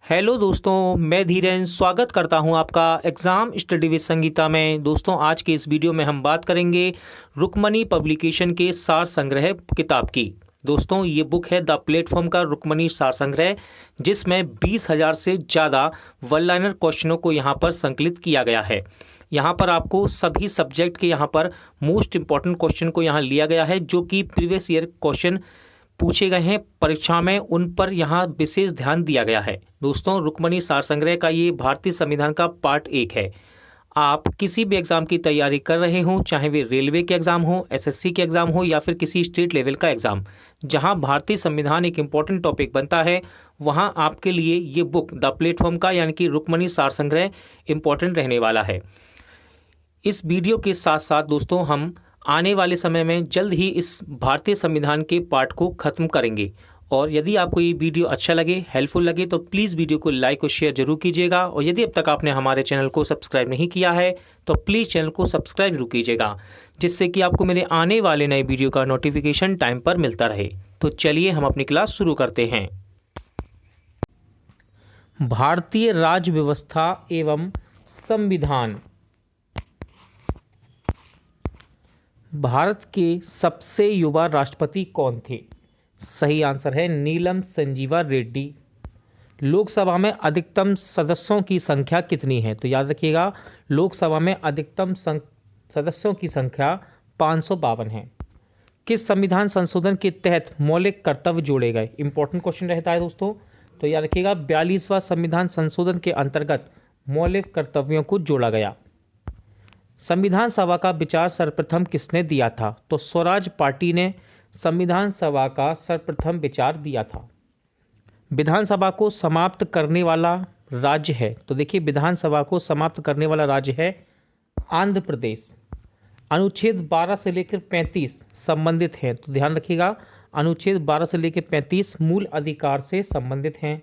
Hello दोस्तों, मैं धीरेन स्वागत करता हूं आपका एग्ज़ाम स्टडी विद संगीता में। दोस्तों, आज के इस वीडियो में हम बात करेंगे रुक्मणी पब्लिकेशन के सार संग्रह किताब की। दोस्तों, ये बुक है द प्लेटफॉर्म का रुक्मणी सार संग्रह, जिसमें 20,000 से ज़्यादा वन लाइनर क्वेश्चनों को यहाँ पर संकलित किया गया है। यहाँ पर आपको सभी सब्जेक्ट के यहाँ पर मोस्ट इंपॉर्टेंट क्वेश्चन को यहाँ लिया गया है, जो कि प्रीवियस ईयर क्वेश्चन पूछे गए हैं परीक्षा में, उन पर यहाँ विशेष ध्यान दिया गया है। दोस्तों, रुक्मणी सार संग्रह का ये भारतीय संविधान का पार्ट 1 है। आप किसी भी एग्जाम की तैयारी कर रहे हों, चाहे वे रेलवे के एग्जाम हो, एसएससी के एग्जाम हो या फिर किसी स्टेट लेवल का एग्जाम, जहां भारतीय संविधान एक इम्पॉर्टेंट टॉपिक बनता है, वहां आपके लिए ये बुक द प्लेटफॉर्म का यानी कि रुक्मणी सार संग्रह इम्पॉर्टेंट रहने वाला है। इस वीडियो के साथ साथ दोस्तों, हम आने वाले समय में जल्द ही इस भारतीय संविधान के पार्ट को ख़त्म करेंगे। और यदि आपको ये वीडियो अच्छा लगे, हेल्पफुल लगे, तो प्लीज़ वीडियो को लाइक और शेयर जरूर कीजिएगा। और यदि अब तक आपने हमारे चैनल को सब्सक्राइब नहीं किया है तो प्लीज़ चैनल को सब्सक्राइब जरूर कीजिएगा, जिससे कि आपको मेरे आने वाले नए वीडियो का नोटिफिकेशन टाइम पर मिलता रहे। तो चलिए हम अपनी क्लास शुरू करते हैं। भारतीय राज्य व्यवस्था एवं संविधान। भारत के सबसे युवा राष्ट्रपति कौन थे? सही आंसर है नीलम संजीवा रेड्डी। लोकसभा में अधिकतम सदस्यों की संख्या कितनी है? तो याद रखिएगा, लोकसभा में अधिकतम सदस्यों की संख्या 552 है। किस संविधान संशोधन के तहत मौलिक कर्तव्य जोड़े गए? इंपॉर्टेंट क्वेश्चन रहता है दोस्तों, तो याद रखिएगा 42वां संविधान संशोधन के अंतर्गत मौलिक कर्तव्यों को जोड़ा गया। संविधान सभा का विचार सर्वप्रथम किसने दिया था? तो स्वराज पार्टी ने संविधान सभा का सर्वप्रथम विचार दिया था। विधानसभा को समाप्त करने वाला राज्य है? तो देखिए, विधानसभा को समाप्त करने वाला राज्य है आंध्र प्रदेश। अनुच्छेद 12 से लेकर 35 संबंधित हैं, तो ध्यान रखिएगा, अनुच्छेद 12 से लेकर 35 मूल अधिकार से संबंधित हैं।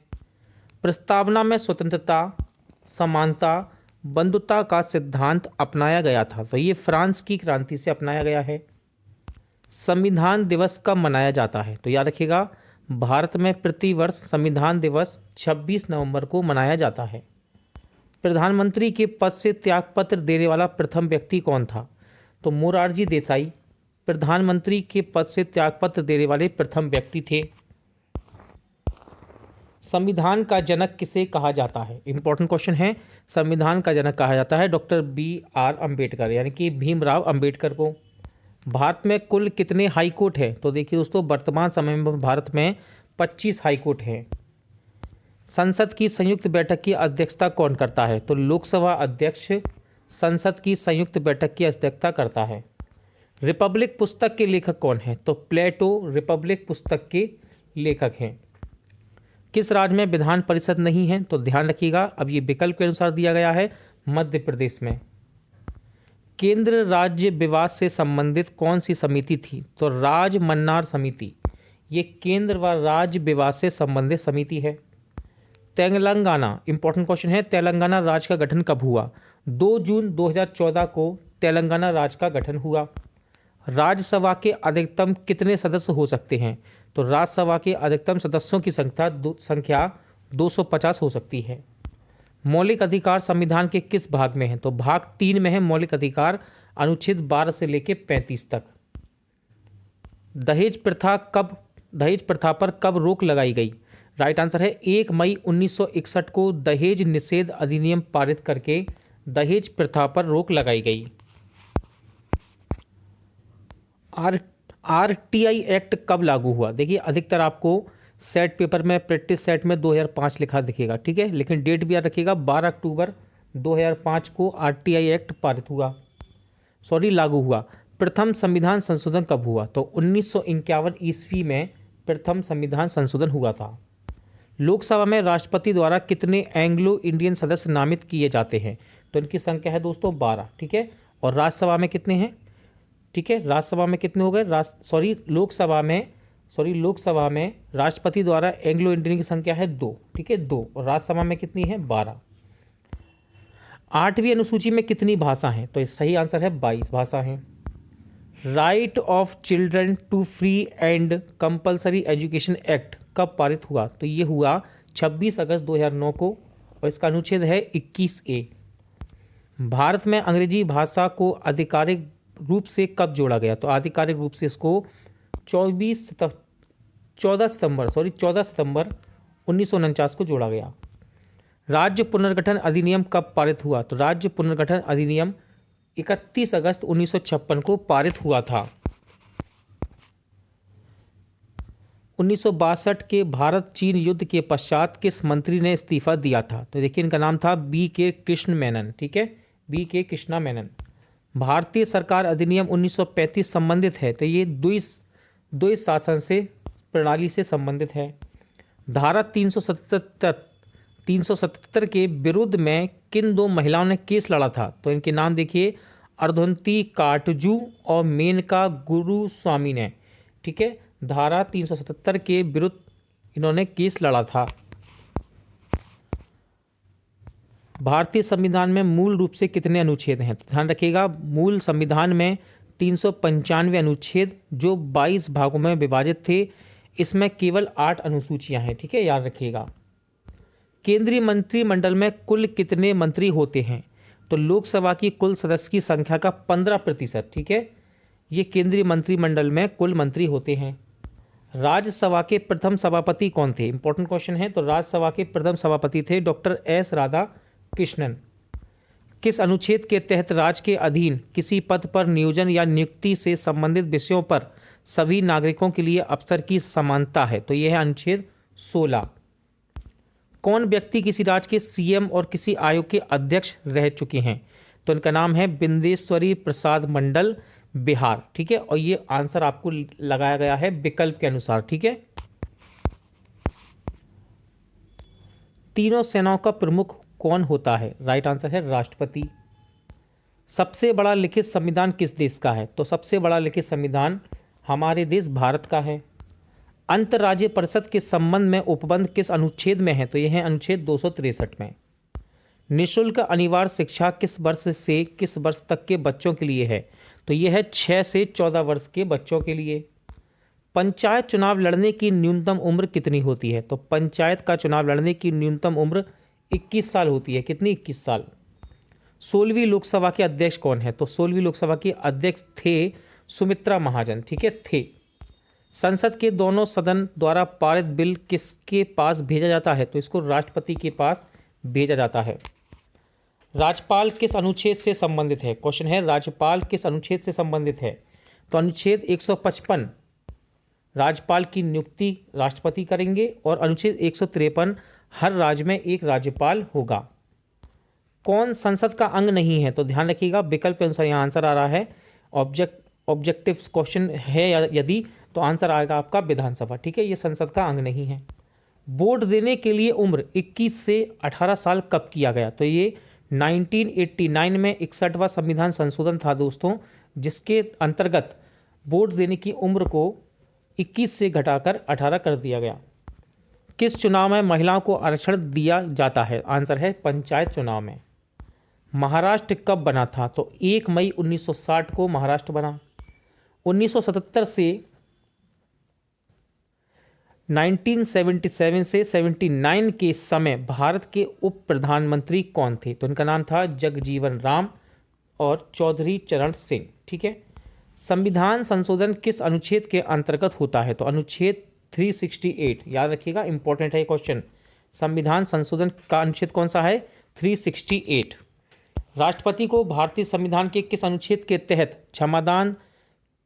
प्रस्तावना में स्वतंत्रता, समानता, बंधुता का सिद्धांत अपनाया गया था, तो ये फ्रांस की क्रांति से अपनाया गया है। संविधान दिवस कब मनाया जाता है? तो याद रखिएगा, भारत में प्रतिवर्ष संविधान दिवस 26 नवंबर को मनाया जाता है। प्रधानमंत्री के पद से त्यागपत्र देने वाला प्रथम व्यक्ति कौन था? तो मोरारजी देसाई प्रधानमंत्री के पद से त्यागपत्र देने वाले प्रथम व्यक्ति थे। संविधान का जनक किसे कहा जाता है? इंपॉर्टेंट क्वेश्चन है। संविधान का जनक कहा जाता है डॉक्टर BR अम्बेडकर, यानी कि भीमराव अम्बेडकर को। भारत में कुल कितने हाई कोर्ट हैं? तो देखिए दोस्तों, वर्तमान समय में भारत में 25 हाई कोर्ट हैं। संसद की संयुक्त बैठक की अध्यक्षता कौन करता है? तो लोकसभा अध्यक्ष संसद की संयुक्त बैठक की अध्यक्षता करता है। रिपब्लिक पुस्तक के लेखक कौन है? तो प्लेटो रिपब्लिक पुस्तक के लेखक हैं। किस राज्य में विधान परिषद नहीं है? तो ध्यान रखिएगा, अब ये विकल्प के अनुसार दिया गया है, मध्य प्रदेश में। केंद्र राज्य विवाद से संबंधित कौन सी समिति थी? तो राज मन्नार समिति, ये केंद्र व राज्य विवाद से संबंधित समिति है। तेलंगाना, इंपॉर्टेंट क्वेश्चन है, तेलंगाना राज्य का गठन कब हुआ? 2 जून 2014 को तेलंगाना राज्य का गठन हुआ। राज्यसभा के अधिकतम कितने सदस्य हो सकते हैं? तो राज्यसभा के अधिकतम सदस्यों की संख्या 250 हो सकती है। मौलिक अधिकार संविधान के किस भाग में है? तो भाग 3 में है मौलिक अधिकार, अनुच्छेद 12 से लेकर 35 तक। दहेज प्रथा पर कब रोक लगाई गई? राइट आंसर है 1 मई 1961 को दहेज निषेध अधिनियम पारित करके दहेज प्रथा पर रोक लगाई गई। RTI एक्ट कब लागू हुआ? देखिए, अधिकतर आपको सेट पेपर में, प्रैक्टिस सेट में 2005 लिखा दिखेगा, ठीक है, लेकिन डेट भी याद रखिएगा, 12 अक्टूबर 2005 को RTI एक्ट लागू हुआ। प्रथम संविधान संशोधन कब हुआ? तो 1951 ईस्वी में प्रथम संविधान संशोधन हुआ था। लोकसभा में राष्ट्रपति द्वारा कितने एंग्लो इंडियन सदस्य नामित किए जाते हैं? तो इनकी संख्या है दोस्तों 12, ठीक है। और राज्यसभा में कितने हैं? ठीक है, राज्यसभा में कितने हो गए? लोकसभा में राष्ट्रपति द्वारा एंग्लो इंडियन की संख्या है 2, ठीक है, 2, और राज्यसभा में कितनी है? 12। 8वीं अनुसूची में कितनी भाषा हैं? तो सही आंसर है 22 भाषा हैं। Right of children to free and compulsory education act कब पारित हुआ? तो ये हुआ 26 अगस्त 2009 को, और इसका अनुच्छेद है 21A। भारत में अंग्रेजी भाषा को आधिकारिक रूप से कब जोड़ा गया? तो आधिकारिक रूप से इसको 14 सितंबर 1949 को जोड़ा गया। राज्य पुनर्गठन अधिनियम कब पारित हुआ? तो राज्य पुनर्गठन अधिनियम 31 अगस्त 1956 को पारित हुआ था। 1962 के भारत चीन युद्ध के पश्चात किस मंत्री ने इस्तीफा दिया था? तो देखिए इनका नाम था B.K. कृष्ण मेनन। ठीक है, B.K. कृष्णा मेनन। भारतीय सरकार अधिनियम 1935 संबंधित है, तो ये द्वि शासन से प्रणाली से संबंधित है। धारा 377 के विरुद्ध में किन दो महिलाओं ने केस लड़ा था? तो इनके नाम देखिए, अर्धवंती काटजू और मेनका गुरुस्वामी ने। ठीक है, धारा 377 के विरुद्ध इन्होंने केस लड़ा था। भारतीय संविधान में मूल रूप से कितने अनुच्छेद हैं? तो ध्यान रखिएगा, मूल संविधान में 395 अनुच्छेद जो 22 भागों में विभाजित थे। इसमें केवल 8 अनुसूचियां हैं। ठीक है, याद रखिएगा। केंद्रीय मंत्रिमंडल में कुल कितने मंत्री होते हैं? तो लोकसभा की कुल सदस्य की संख्या का 15%। ठीक है, ये केंद्रीय मंत्रिमंडल में कुल मंत्री होते हैं। राज्यसभा के प्रथम सभापति कौन थे? इंपॉर्टेंट क्वेश्चन है। तो राज्यसभा के प्रथम सभापति थे डॉक्टर एस राधा कृष्णन। किस अनुच्छेद के तहत राज्य के अधीन किसी पद पर नियोजन या नियुक्ति से संबंधित विषयों पर सभी नागरिकों के लिए अवसर की समानता है? तो यह है अनुच्छेद 16। कौन व्यक्ति किसी राज्य के सीएम और किसी आयोग के अध्यक्ष रह चुके हैं? तो इनका नाम है बिंदेश्वरी प्रसाद मंडल, बिहार। ठीक है, और ये आंसर आपको लगाया गया है विकल्प के अनुसार। ठीक है, तीनों सेनाओं का प्रमुख कौन होता है? राइट आंसर है राष्ट्रपति। सबसे बड़ा लिखित संविधान किस देश का है? तो सबसे बड़ा लिखित संविधान हमारे देश भारत का है। अंतर्राज्यीय परिषद के संबंध में उपबंध किस अनुच्छेद में है? तो यह है अनुच्छेद 263 में। निःशुल्क अनिवार्य शिक्षा किस वर्ष से किस वर्ष तक के बच्चों के लिए है? तो यह है 6 से 14 वर्ष के बच्चों के लिए। पंचायत चुनाव लड़ने की न्यूनतम उम्र कितनी होती है? तो पंचायत का चुनाव लड़ने की न्यूनतम उम्र 21 साल होती है। कितनी? 21 साल। 16वीं लोकसभा के अध्यक्ष कौन है? तो 16वीं लोकसभा के अध्यक्ष थे सुमित्रा महाजन। ठीक है, थे। संसद के दोनों सदन द्वारा पारित बिल किसके पास भेजा जाता है? तो इसको राष्ट्रपति के पास भेजा जाता है। राज्यपाल किस अनुच्छेद से संबंधित है? क्वेश्चन है, राज्यपाल किस अनुच्छेद से संबंधित है? तो अनुच्छेद 155 राज्यपाल की नियुक्ति राष्ट्रपति करेंगे, और अनुच्छेद 153 हर राज्य में एक राज्यपाल होगा। कौन संसद का अंग नहीं है? तो ध्यान रखिएगा, विकल्प के अनुसार यहाँ आंसर आ रहा है। ऑब्जेक्टिव क्वेश्चन है यदि, तो आंसर आएगा आपका विधानसभा। ठीक है, ये संसद का अंग नहीं है। वोट देने के लिए उम्र 21 से 18 साल कब किया गया? तो ये 1989 में 61वां संविधान संशोधन था दोस्तों, जिसके अंतर्गत वोट देने की उम्र को 21 से घटाकर 18 कर दिया गया। किस चुनाव में महिलाओं को आरक्षण दिया जाता है? आंसर है पंचायत चुनाव में। महाराष्ट्र कब बना था? तो 1 मई 1960 को महाराष्ट्र बना। 1977 से 1977 से 79 के समय भारत के उप प्रधानमंत्री कौन थे? तो इनका नाम था जगजीवन राम और चौधरी चरण सिंह। ठीक है, संविधान संशोधन किस अनुच्छेद के अंतर्गत होता है? तो अनुच्छेद 368। याद रखिएगा, इंपॉर्टेंट है ये क्वेश्चन। संविधान संशोधन का अनुच्छेद कौन सा है? 368। राष्ट्रपति को भारतीय संविधान के किस अनुच्छेद के तहत क्षमादान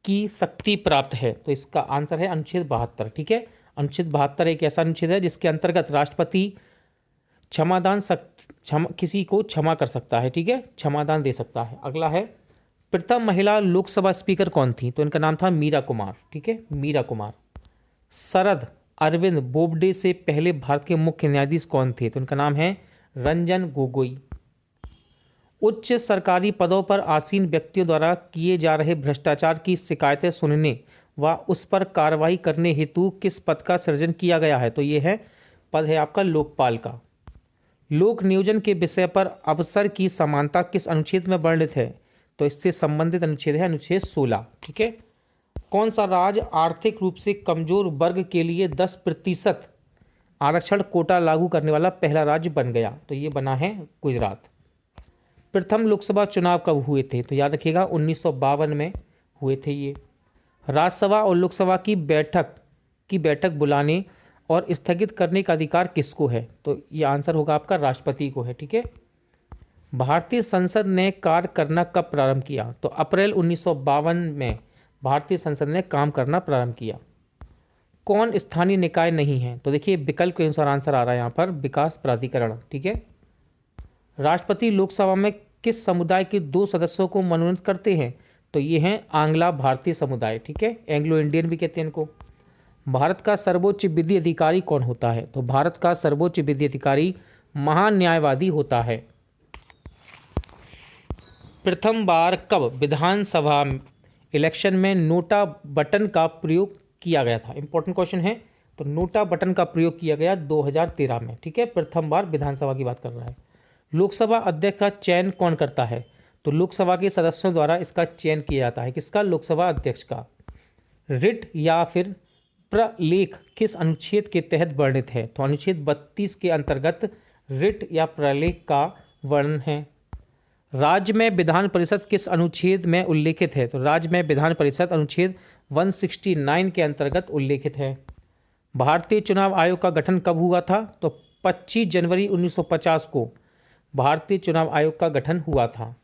की शक्ति प्राप्त है? तो इसका आंसर है अनुच्छेद 72। ठीक है, अनुच्छेद 72 एक ऐसा अनुच्छेद है जिसके अंतर्गत राष्ट्रपति किसी को क्षमा कर सकता है। ठीक है, क्षमादान दे सकता है। अगला है, प्रथम महिला लोकसभा स्पीकर कौन थी? तो इनका नाम था मीरा कुमार। ठीक है, मीरा कुमार। शरद अरविंद बोबडे से पहले भारत के मुख्य न्यायाधीश कौन थे? तो इनका नाम है रंजन गोगोई। उच्च सरकारी पदों पर आसीन व्यक्तियों द्वारा किए जा रहे भ्रष्टाचार की शिकायतें सुनने व उस पर कार्रवाई करने हेतु किस पद का सृजन किया गया है? तो ये है पद है आपका लोकपाल का। लोक नियोजन के विषय पर अवसर की समानता किस अनुच्छेद में वर्णित है? तो इससे संबंधित अनुच्छेद है अनुच्छेद 16। ठीक है, कौन सा राज्य आर्थिक रूप से कमजोर वर्ग के लिए 10% आरक्षण कोटा लागू करने वाला पहला राज्य बन गया, तो ये बना है गुजरात। प्रथम लोकसभा चुनाव कब हुए थे, तो याद रखिएगा 1952 में हुए थे ये। राज्यसभा और लोकसभा की बैठक बुलाने और स्थगित करने का अधिकार किसको है, तो ये आंसर होगा आपका राष्ट्रपति को है। ठीक है। भारतीय संसद ने कार्य करना कब प्रारंभ किया, तो अप्रैल 1952 में भारतीय संसद ने काम करना प्रारंभ किया। कौन स्थानीय निकाय नहीं है, तो देखिए विकल्प के अनुसार आंसर आ रहा है यहाँ पर विकास प्राधिकरण। ठीक है। राष्ट्रपति लोकसभा में किस समुदाय के 2 सदस्यों को मनोनीत करते हैं, तो ये हैं आंग्ला भारतीय समुदाय। ठीक है, एंग्लो इंडियन भी कहते हैं इनको। भारत का सर्वोच्च विधि अधिकारी कौन होता है, तो भारत का सर्वोच्च विधि अधिकारी महान्यायवादी होता है। प्रथम बार कब विधानसभा इलेक्शन में नोटा बटन का प्रयोग किया गया था, इंपॉर्टेंट क्वेश्चन है। तो नोटा बटन का प्रयोग किया गया 2013 में। ठीक है, प्रथम बार विधानसभा की बात कर रहा है। लोकसभा अध्यक्ष का चयन कौन करता है, तो लोकसभा के सदस्यों द्वारा इसका चयन किया जाता है। किसका, लोकसभा अध्यक्ष का। रिट या फिर प्रलेख किस अनुच्छेद के तहत वर्णित है, तो अनुच्छेद 32 के अंतर्गत रिट या प्रलेख का वर्णन है। राज्य में विधान परिषद किस अनुच्छेद में उल्लेखित है, तो राज्य में विधान परिषद अनुच्छेद 169 के अंतर्गत उल्लेखित है। भारतीय चुनाव आयोग का गठन कब हुआ था, तो 25 जनवरी 1950 को भारतीय चुनाव आयोग का गठन हुआ था।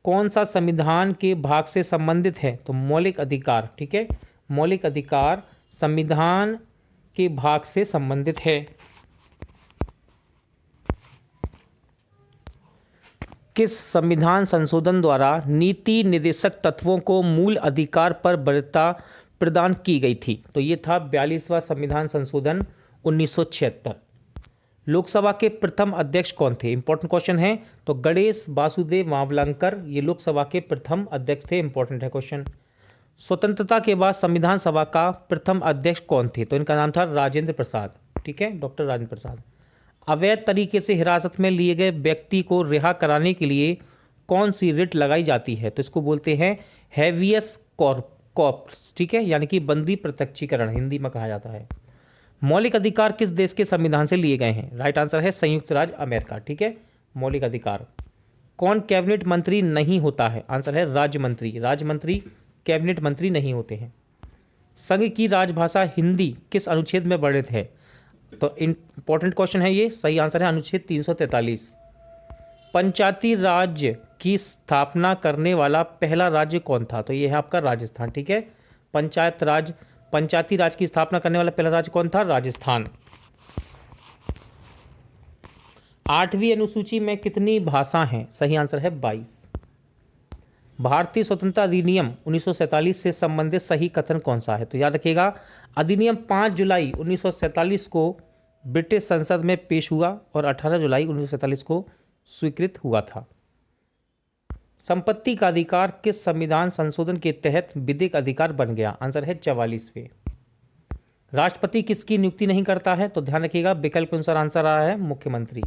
कौन सा संविधान के भाग से संबंधित है, तो मौलिक अधिकार। ठीक है, मौलिक अधिकार संविधान के भाग से संबंधित है। किस संविधान संशोधन द्वारा नीति निर्देशक तत्वों को मूल अधिकार पर वरीयता प्रदान की गई थी, तो ये था 42वां संविधान संशोधन 1976। लोकसभा के प्रथम अध्यक्ष कौन थे, इंपॉर्टेंट क्वेश्चन है। तो गणेश वासुदेव मावलंकर ये लोकसभा के प्रथम अध्यक्ष थे, इंपॉर्टेंट है क्वेश्चन। स्वतंत्रता के बाद संविधान सभा का प्रथम अध्यक्ष कौन थे, तो इनका नाम था राजेंद्र प्रसाद। ठीक है, डॉक्टर राजेंद्र प्रसाद। अवैध तरीके से हिरासत में लिए गए व्यक्ति को रिहा कराने के लिए कौन सी रिट लगाई जाती है, तो इसको बोलते हैं हैवियस कॉर्पस। ठीक है, यानी कि बंदी प्रत्यक्षीकरण हिंदी में कहा जाता है। मौलिक अधिकार किस देश के संविधान से लिए गए हैं, राइट आंसर है संयुक्त राज्य अमेरिका। ठीक है, मौलिक अधिकार। कौन कैबिनेट मंत्री नहीं होता है, आंसर है राज्य मंत्री। राज्य मंत्री कैबिनेट मंत्री नहीं होते हैं। संघ की राजभाषा हिंदी किस अनुच्छेद में वर्णित है, तो इंपॉर्टेंट क्वेश्चन है ये, सही आंसर है अनुच्छेद 343। पंचायती राज्य की स्थापना करने वाला पहला राज्य कौन था, तो ये है आपका राजस्थान। ठीक है, पंचायती राज की स्थापना करने वाला पहला राज्य कौन था, राजस्थान। 8वीं अनुसूची में कितनी भाषा हैं, सही आंसर है 22। भारतीय स्वतंत्रता अधिनियम 1947 से संबंधित सही कथन कौन सा है, तो याद रखिएगा अधिनियम 5 जुलाई 1947 को ब्रिटिश संसद में पेश हुआ और 18 जुलाई 1947 को स्वीकृत हुआ था। संपत्ति का अधिकार किस संविधान संशोधन के तहत विधिक अधिकार बन गया, आंसर है 44वें। राष्ट्रपति किसकी नियुक्ति नहीं करता है, तो ध्यान रखिएगा विकल्प के अनुसार आंसर आ रहा है मुख्यमंत्री।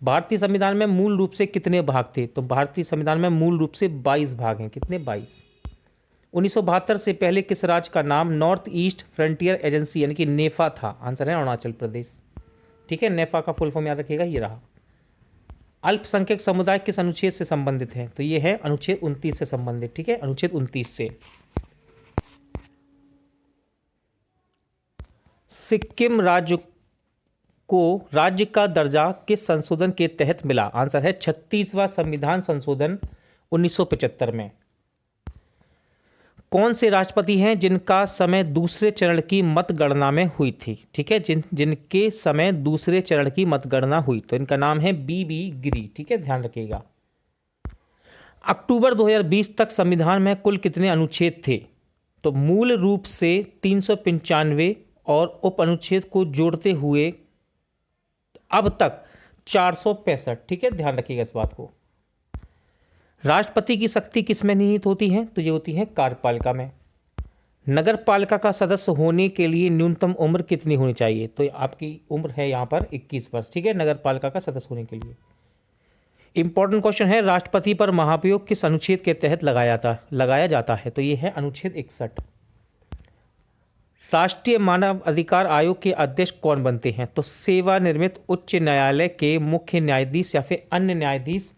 भारतीय संविधान में मूल रूप से कितने भाग थे, तो भारतीय संविधान में मूल रूप से 22 भाग हैं। कितने, 22। 1972 से पहले किस राज्य का नाम नॉर्थ ईस्ट फ्रंटियर एजेंसी यानी कि नेफा था, आंसर है अरुणाचल प्रदेश। ठीक है, नेफा का फुल फॉर्म याद रखिएगा, ये रहा। अल्पसंख्यक समुदाय किस अनुच्छेद से संबंधित है, तो ये है अनुच्छेद 29 से संबंधित। ठीक है, अनुच्छेद 29 से। सिक्किम राज्य को राज्य का दर्जा किस संशोधन के तहत मिला, आंसर है 36वां संविधान संशोधन 1975 में। कौन से राष्ट्रपति हैं जिनका समय दूसरे चरण की मतगणना में हुई थी, ठीक है, जिनके समय दूसरे चरण की मतगणना हुई, तो इनका नाम है बीबी गिरी। ठीक है, ध्यान रखिएगा। अक्टूबर 2020 तक संविधान में कुल कितने अनुच्छेद थे, तो मूल रूप से 395 और उप अनुच्छेद को जोड़ते हुए अब तक 465। ठीक है, ध्यान रखिएगा इस बात को। राष्ट्रपति की शक्ति किस में निहित होती है, तो ये होती है कार्यपालिका में। नगर पालिका का सदस्य होने के लिए न्यूनतम उम्र कितनी होनी चाहिए, तो आपकी उम्र है यहाँ पर 21 वर्ष। ठीक है, नगर पालिका का सदस्य होने के लिए। इंपॉर्टेंट क्वेश्चन है, राष्ट्रपति पर महाभियोग किस अनुच्छेद के तहत लगाया जाता है, तो ये है अनुच्छेद 61। राष्ट्रीय मानव अधिकार आयोग के अध्यक्ष कौन बनते हैं? तो सेवानिवृत्त उच्च न्यायालय के मुख्य न्यायाधीश या फिर अन्य न्यायाधीश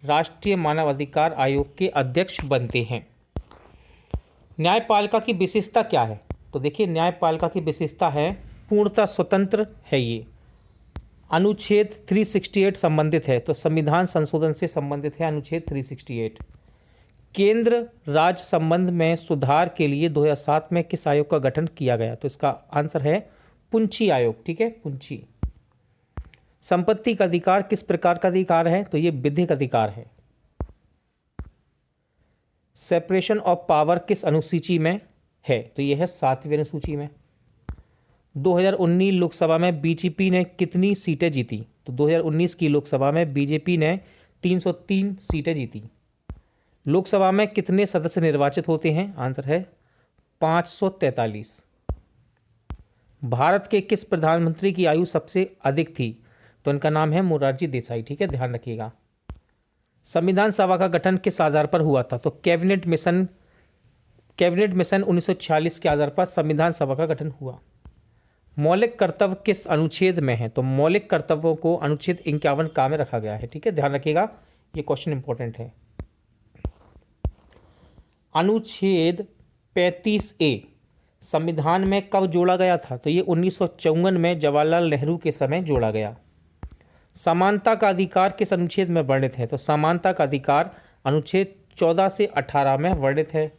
राष्ट्रीय मानव अधिकार आयोग के अध्यक्ष बनते हैं। न्यायपालिका की विशेषता क्या है? तो देखिए, न्यायपालिका की विशेषता है पूर्णतः स्वतंत्र है ये। अनुच्छेद 368 संबंधित है, तो संविधान संशोधन से संबंधित है अनुच्छेद 368। केंद्र राज्य संबंध में सुधार के लिए 2007 में किस आयोग का गठन किया गया? तो इसका आंसर है पुंछी आयोग। ठीक है, पुंछी। संपत्ति का अधिकार किस प्रकार का अधिकार है? तो ये विधिक अधिकार है। सेपरेशन ऑफ पावर किस अनुसूची में है? तो यह है 7वीं अनुसूची में। 2019 लोकसभा में बीजेपी ने कितनी सीटें जीती? तो 2019 की लोकसभा में बीजेपी ने 303 सीटें जीती। लोकसभा में कितने सदस्य निर्वाचित होते हैं? आंसर है 543। भारत के किस प्रधानमंत्री की आयु सबसे अधिक थी? तो इनका नाम है मोरारजी देसाई। ठीक है, ध्यान रखिएगा। संविधान सभा का गठन किस आधार पर हुआ था? तो कैबिनेट मिशन 1946 के आधार पर संविधान सभा का गठन हुआ। मौलिक कर्तव्य किस अनुच्छेद में है? तो मौलिक कर्तव्यों को अनुच्छेद 51 का में रखा गया है। ठीक है, ध्यान रखिएगा, ये क्वेश्चन इंपॉर्टेंट है। अनुच्छेद 35A संविधान में कब जोड़ा गया था? तो ये 1954 में जवाहरलाल नेहरू के समय जोड़ा गया। समानता का अधिकार किस अनुच्छेद में वर्णित है? तो समानता का अधिकार अनुच्छेद 14 से 18 में वर्णित है।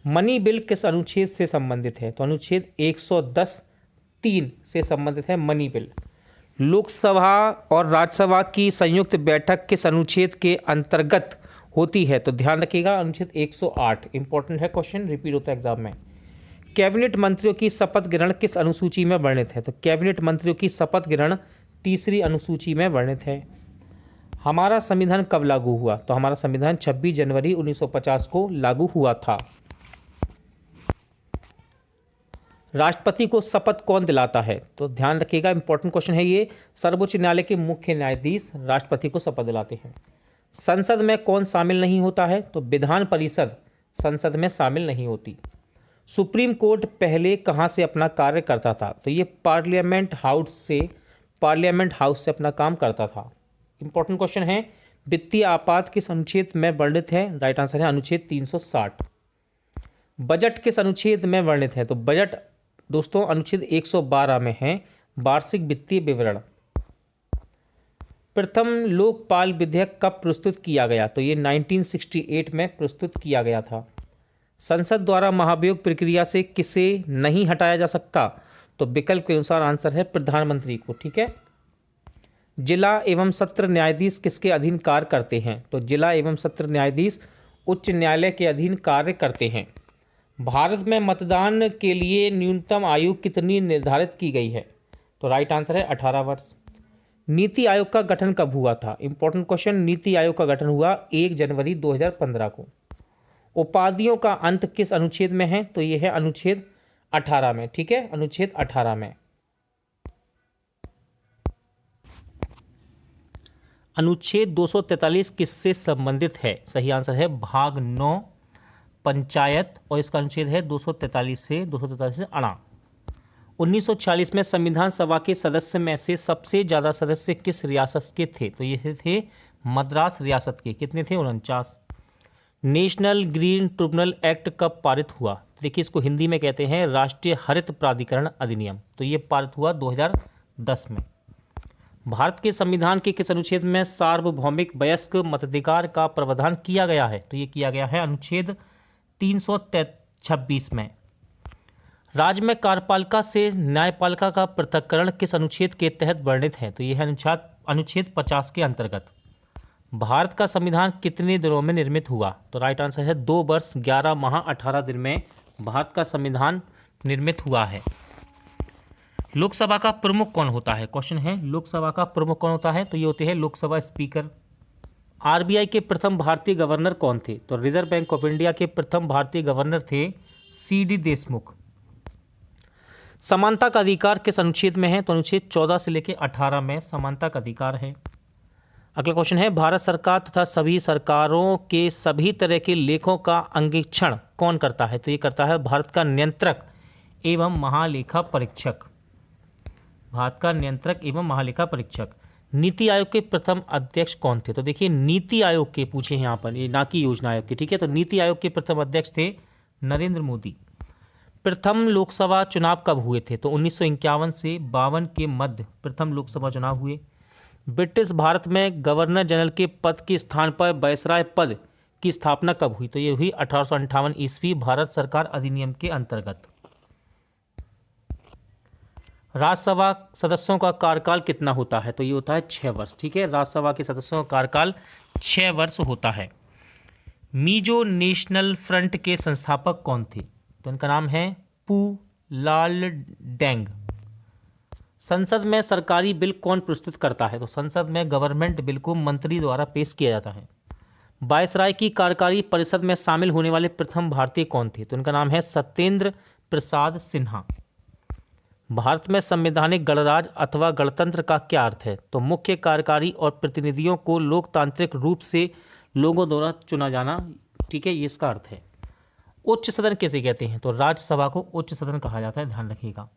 मनी बिल किस अनुच्छेद से संबंधित है? तो अनुच्छेद 110(3) से संबंधित है मनी बिल। लोकसभा और राज्यसभा की संयुक्त बैठक किस अनुच्छेद के अंतर्गत होती है? तो ध्यान रखिएगा, अनुच्छेद 108। इंपॉर्टेंट है क्वेश्चन, रिपीट होता है एग्जाम में। कैबिनेट मंत्रियों की शपथ ग्रहण किस अनुसूची में वर्णित है? तो कैबिनेट मंत्रियों की शपथ ग्रहण 3री अनुसूची में वर्णित है। हमारा संविधान कब लागू हुआ? तो हमारा संविधान 26 जनवरी 1950 को लागू हुआ था। राष्ट्रपति को शपथ कौन दिलाता है? तो ध्यान रखिएगा, इंपॉर्टेंट क्वेश्चन है ये। सर्वोच्च न्यायालय के मुख्य न्यायाधीश राष्ट्रपति को शपथ दिलाते हैं। संसद में कौन शामिल नहीं होता है? तो विधान परिषद संसद में शामिल नहीं होती। सुप्रीम कोर्ट पहले कहाँ से अपना कार्य करता था? तो ये पार्लियामेंट हाउस से अपना काम करता था। इंपॉर्टेंट क्वेश्चन है, वित्तीय आपात किस अनुच्छेद में वर्णित है? राइट आंसर है अनुच्छेद 360। बजट किस अनुच्छेद में वर्णित है? तो बजट दोस्तों अनुच्छेद 112 में है, वार्षिक वित्तीय विवरण। प्रथम लोकपाल विधेयक कब प्रस्तुत किया गया? तो ये 1968 में प्रस्तुत किया गया था। संसद द्वारा महाभियोग प्रक्रिया से किसे नहीं हटाया जा सकता? तो विकल्प के अनुसार आंसर है प्रधानमंत्री को। ठीक है। जिला एवं सत्र न्यायाधीश किसके अधीन कार्य करते हैं? तो जिला एवं सत्र न्यायाधीश उच्च न्यायालय के अधीन कार्य करते हैं। भारत में मतदान के लिए न्यूनतम आयु कितनी निर्धारित की गई है? तो राइट आंसर है 18 वर्ष। नीति आयोग का गठन कब हुआ था? इंपॉर्टेंट क्वेश्चन, नीति आयोग का गठन हुआ 1 जनवरी 2015 को। उपाधियों का अंत किस अनुच्छेद में है? तो यह है अनुच्छेद 18 में। ठीक है, अनुच्छेद 18 में। अनुच्छेद 243 किससे संबंधित है? सही आंसर है भाग 9 पंचायत, और इसका अनुच्छेद है 243 से अणा। 1940 में संविधान सभा के सदस्य में से सबसे ज़्यादा सदस्य किस रियासत के थे? तो ये थे मद्रास रियासत के। कितने थे? 49। नेशनल ग्रीन ट्रिब्यूनल एक्ट कब पारित हुआ? देखिए, इसको हिंदी में कहते हैं राष्ट्रीय हरित प्राधिकरण अधिनियम। तो ये पारित हुआ 2010 में। भारत के संविधान के किस अनुच्छेद में सार्वभौमिक वयस्क मताधिकार का प्रावधान किया गया है? तो ये किया गया है अनुच्छेद 326 में। राज्य में कार्यपालिका से न्यायपालिका का पृथक्करण किस अनुच्छेद के तहत वर्णित है? तो यह है अनुच्छेद 50 के अंतर्गत। भारत का संविधान कितने दिनों में निर्मित हुआ? तो राइट आंसर है 2 वर्ष 11 माह 18 दिन में भारत का संविधान निर्मित हुआ है। लोकसभा का प्रमुख कौन होता है? क्वेश्चन है, लोकसभा का प्रमुख कौन होता है? तो ये होते हैं लोकसभा स्पीकर। आरबीआई के प्रथम भारतीय गवर्नर कौन थे? तो रिजर्व बैंक ऑफ इंडिया के प्रथम भारतीय गवर्नर थे सीडी देशमुख। समानता का अधिकार किस अनुच्छेद में है? तो अनुच्छेद 14 से लेकर 18 में समानता का अधिकार है। अगला क्वेश्चन है, भारत सरकार तथा सभी सरकारों के सभी तरह के लेखों का अंगीक्षण कौन करता है? तो ये करता है भारत का नियंत्रक एवं महालेखा परीक्षक। भारत का नियंत्रक एवं महालेखा परीक्षक। नीति आयोग के प्रथम अध्यक्ष कौन थे? तो देखिए नीति आयोग के पूछे हैं यहाँ पर, ये ना कि योजना आयोग के, ठीक है। तो नीति आयोग के प्रथम अध्यक्ष थे नरेंद्र मोदी। प्रथम लोकसभा चुनाव कब हुए थे? तो 1951 से 52 के मध्य प्रथम लोकसभा चुनाव हुए। ब्रिटिश भारत में गवर्नर जनरल के पद के स्थान पर वायसराय पद की स्थापना कब हुई? तो ये हुई 1858 ईस्वी भारत सरकार अधिनियम के अंतर्गत। राज्यसभा सदस्यों का कार्यकाल कितना होता है? तो ये होता है 6 वर्ष, ठीक है। राज्यसभा के सदस्यों का कार्यकाल 6 वर्ष होता है। मिजो नेशनल फ्रंट के संस्थापक कौन थे? तो इनका नाम है पू लालडेंग। संसद में सरकारी बिल कौन प्रस्तुत करता है? तो संसद में गवर्नमेंट बिल को मंत्री द्वारा पेश किया जाता है। वायसराय की कार्यकारी परिषद में शामिल होने वाले प्रथम भारतीय कौन थे? तो इनका नाम है सत्येंद्र प्रसाद सिन्हा। भारत में संवैधानिक गणराज्य अथवा गणतंत्र का क्या अर्थ है? तो मुख्य कार्यकारी और प्रतिनिधियों को लोकतांत्रिक रूप से लोगों द्वारा चुना जाना, ठीक है, ये इसका अर्थ है। उच्च सदन किसे कहते हैं? तो राज्यसभा को उच्च सदन कहा जाता है, ध्यान रखिएगा।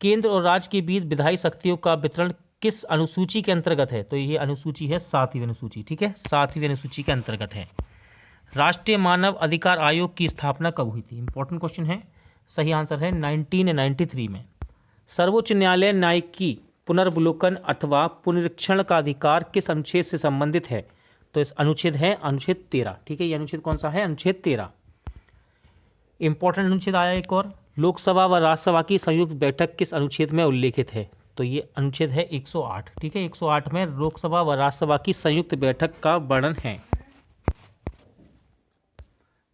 केंद्र और राज्य के बीच विधायी शक्तियों का वितरण किस अनुसूची के अंतर्गत है? तो ये अनुसूची है 7वीं अनुसूची, ठीक है, 7वीं अनुसूची के अंतर्गत है। राष्ट्रीय मानव अधिकार आयोग की स्थापना कब हुई थी? इंपॉर्टेंट क्वेश्चन है, सही आंसर है 1993 में। सर्वोच्च न्यायालय न्यायिक पुनर्वलोकन अथवा पुनरीक्षण का अधिकार किस अनुच्छेद से संबंधित है? तो इस अनुच्छेद है अनुच्छेद 13, ठीक है। ये अनुच्छेद कौन सा है? अनुच्छेद 13। इंपॉर्टेंट अनुच्छेद आया एक और, लोकसभा व राज्यसभा की संयुक्त बैठक किस अनुच्छेद में उल्लेखित है? तो ये अनुच्छेद है 108, ठीक है। 108 में लोकसभा व राज्यसभा की संयुक्त बैठक का वर्णन है।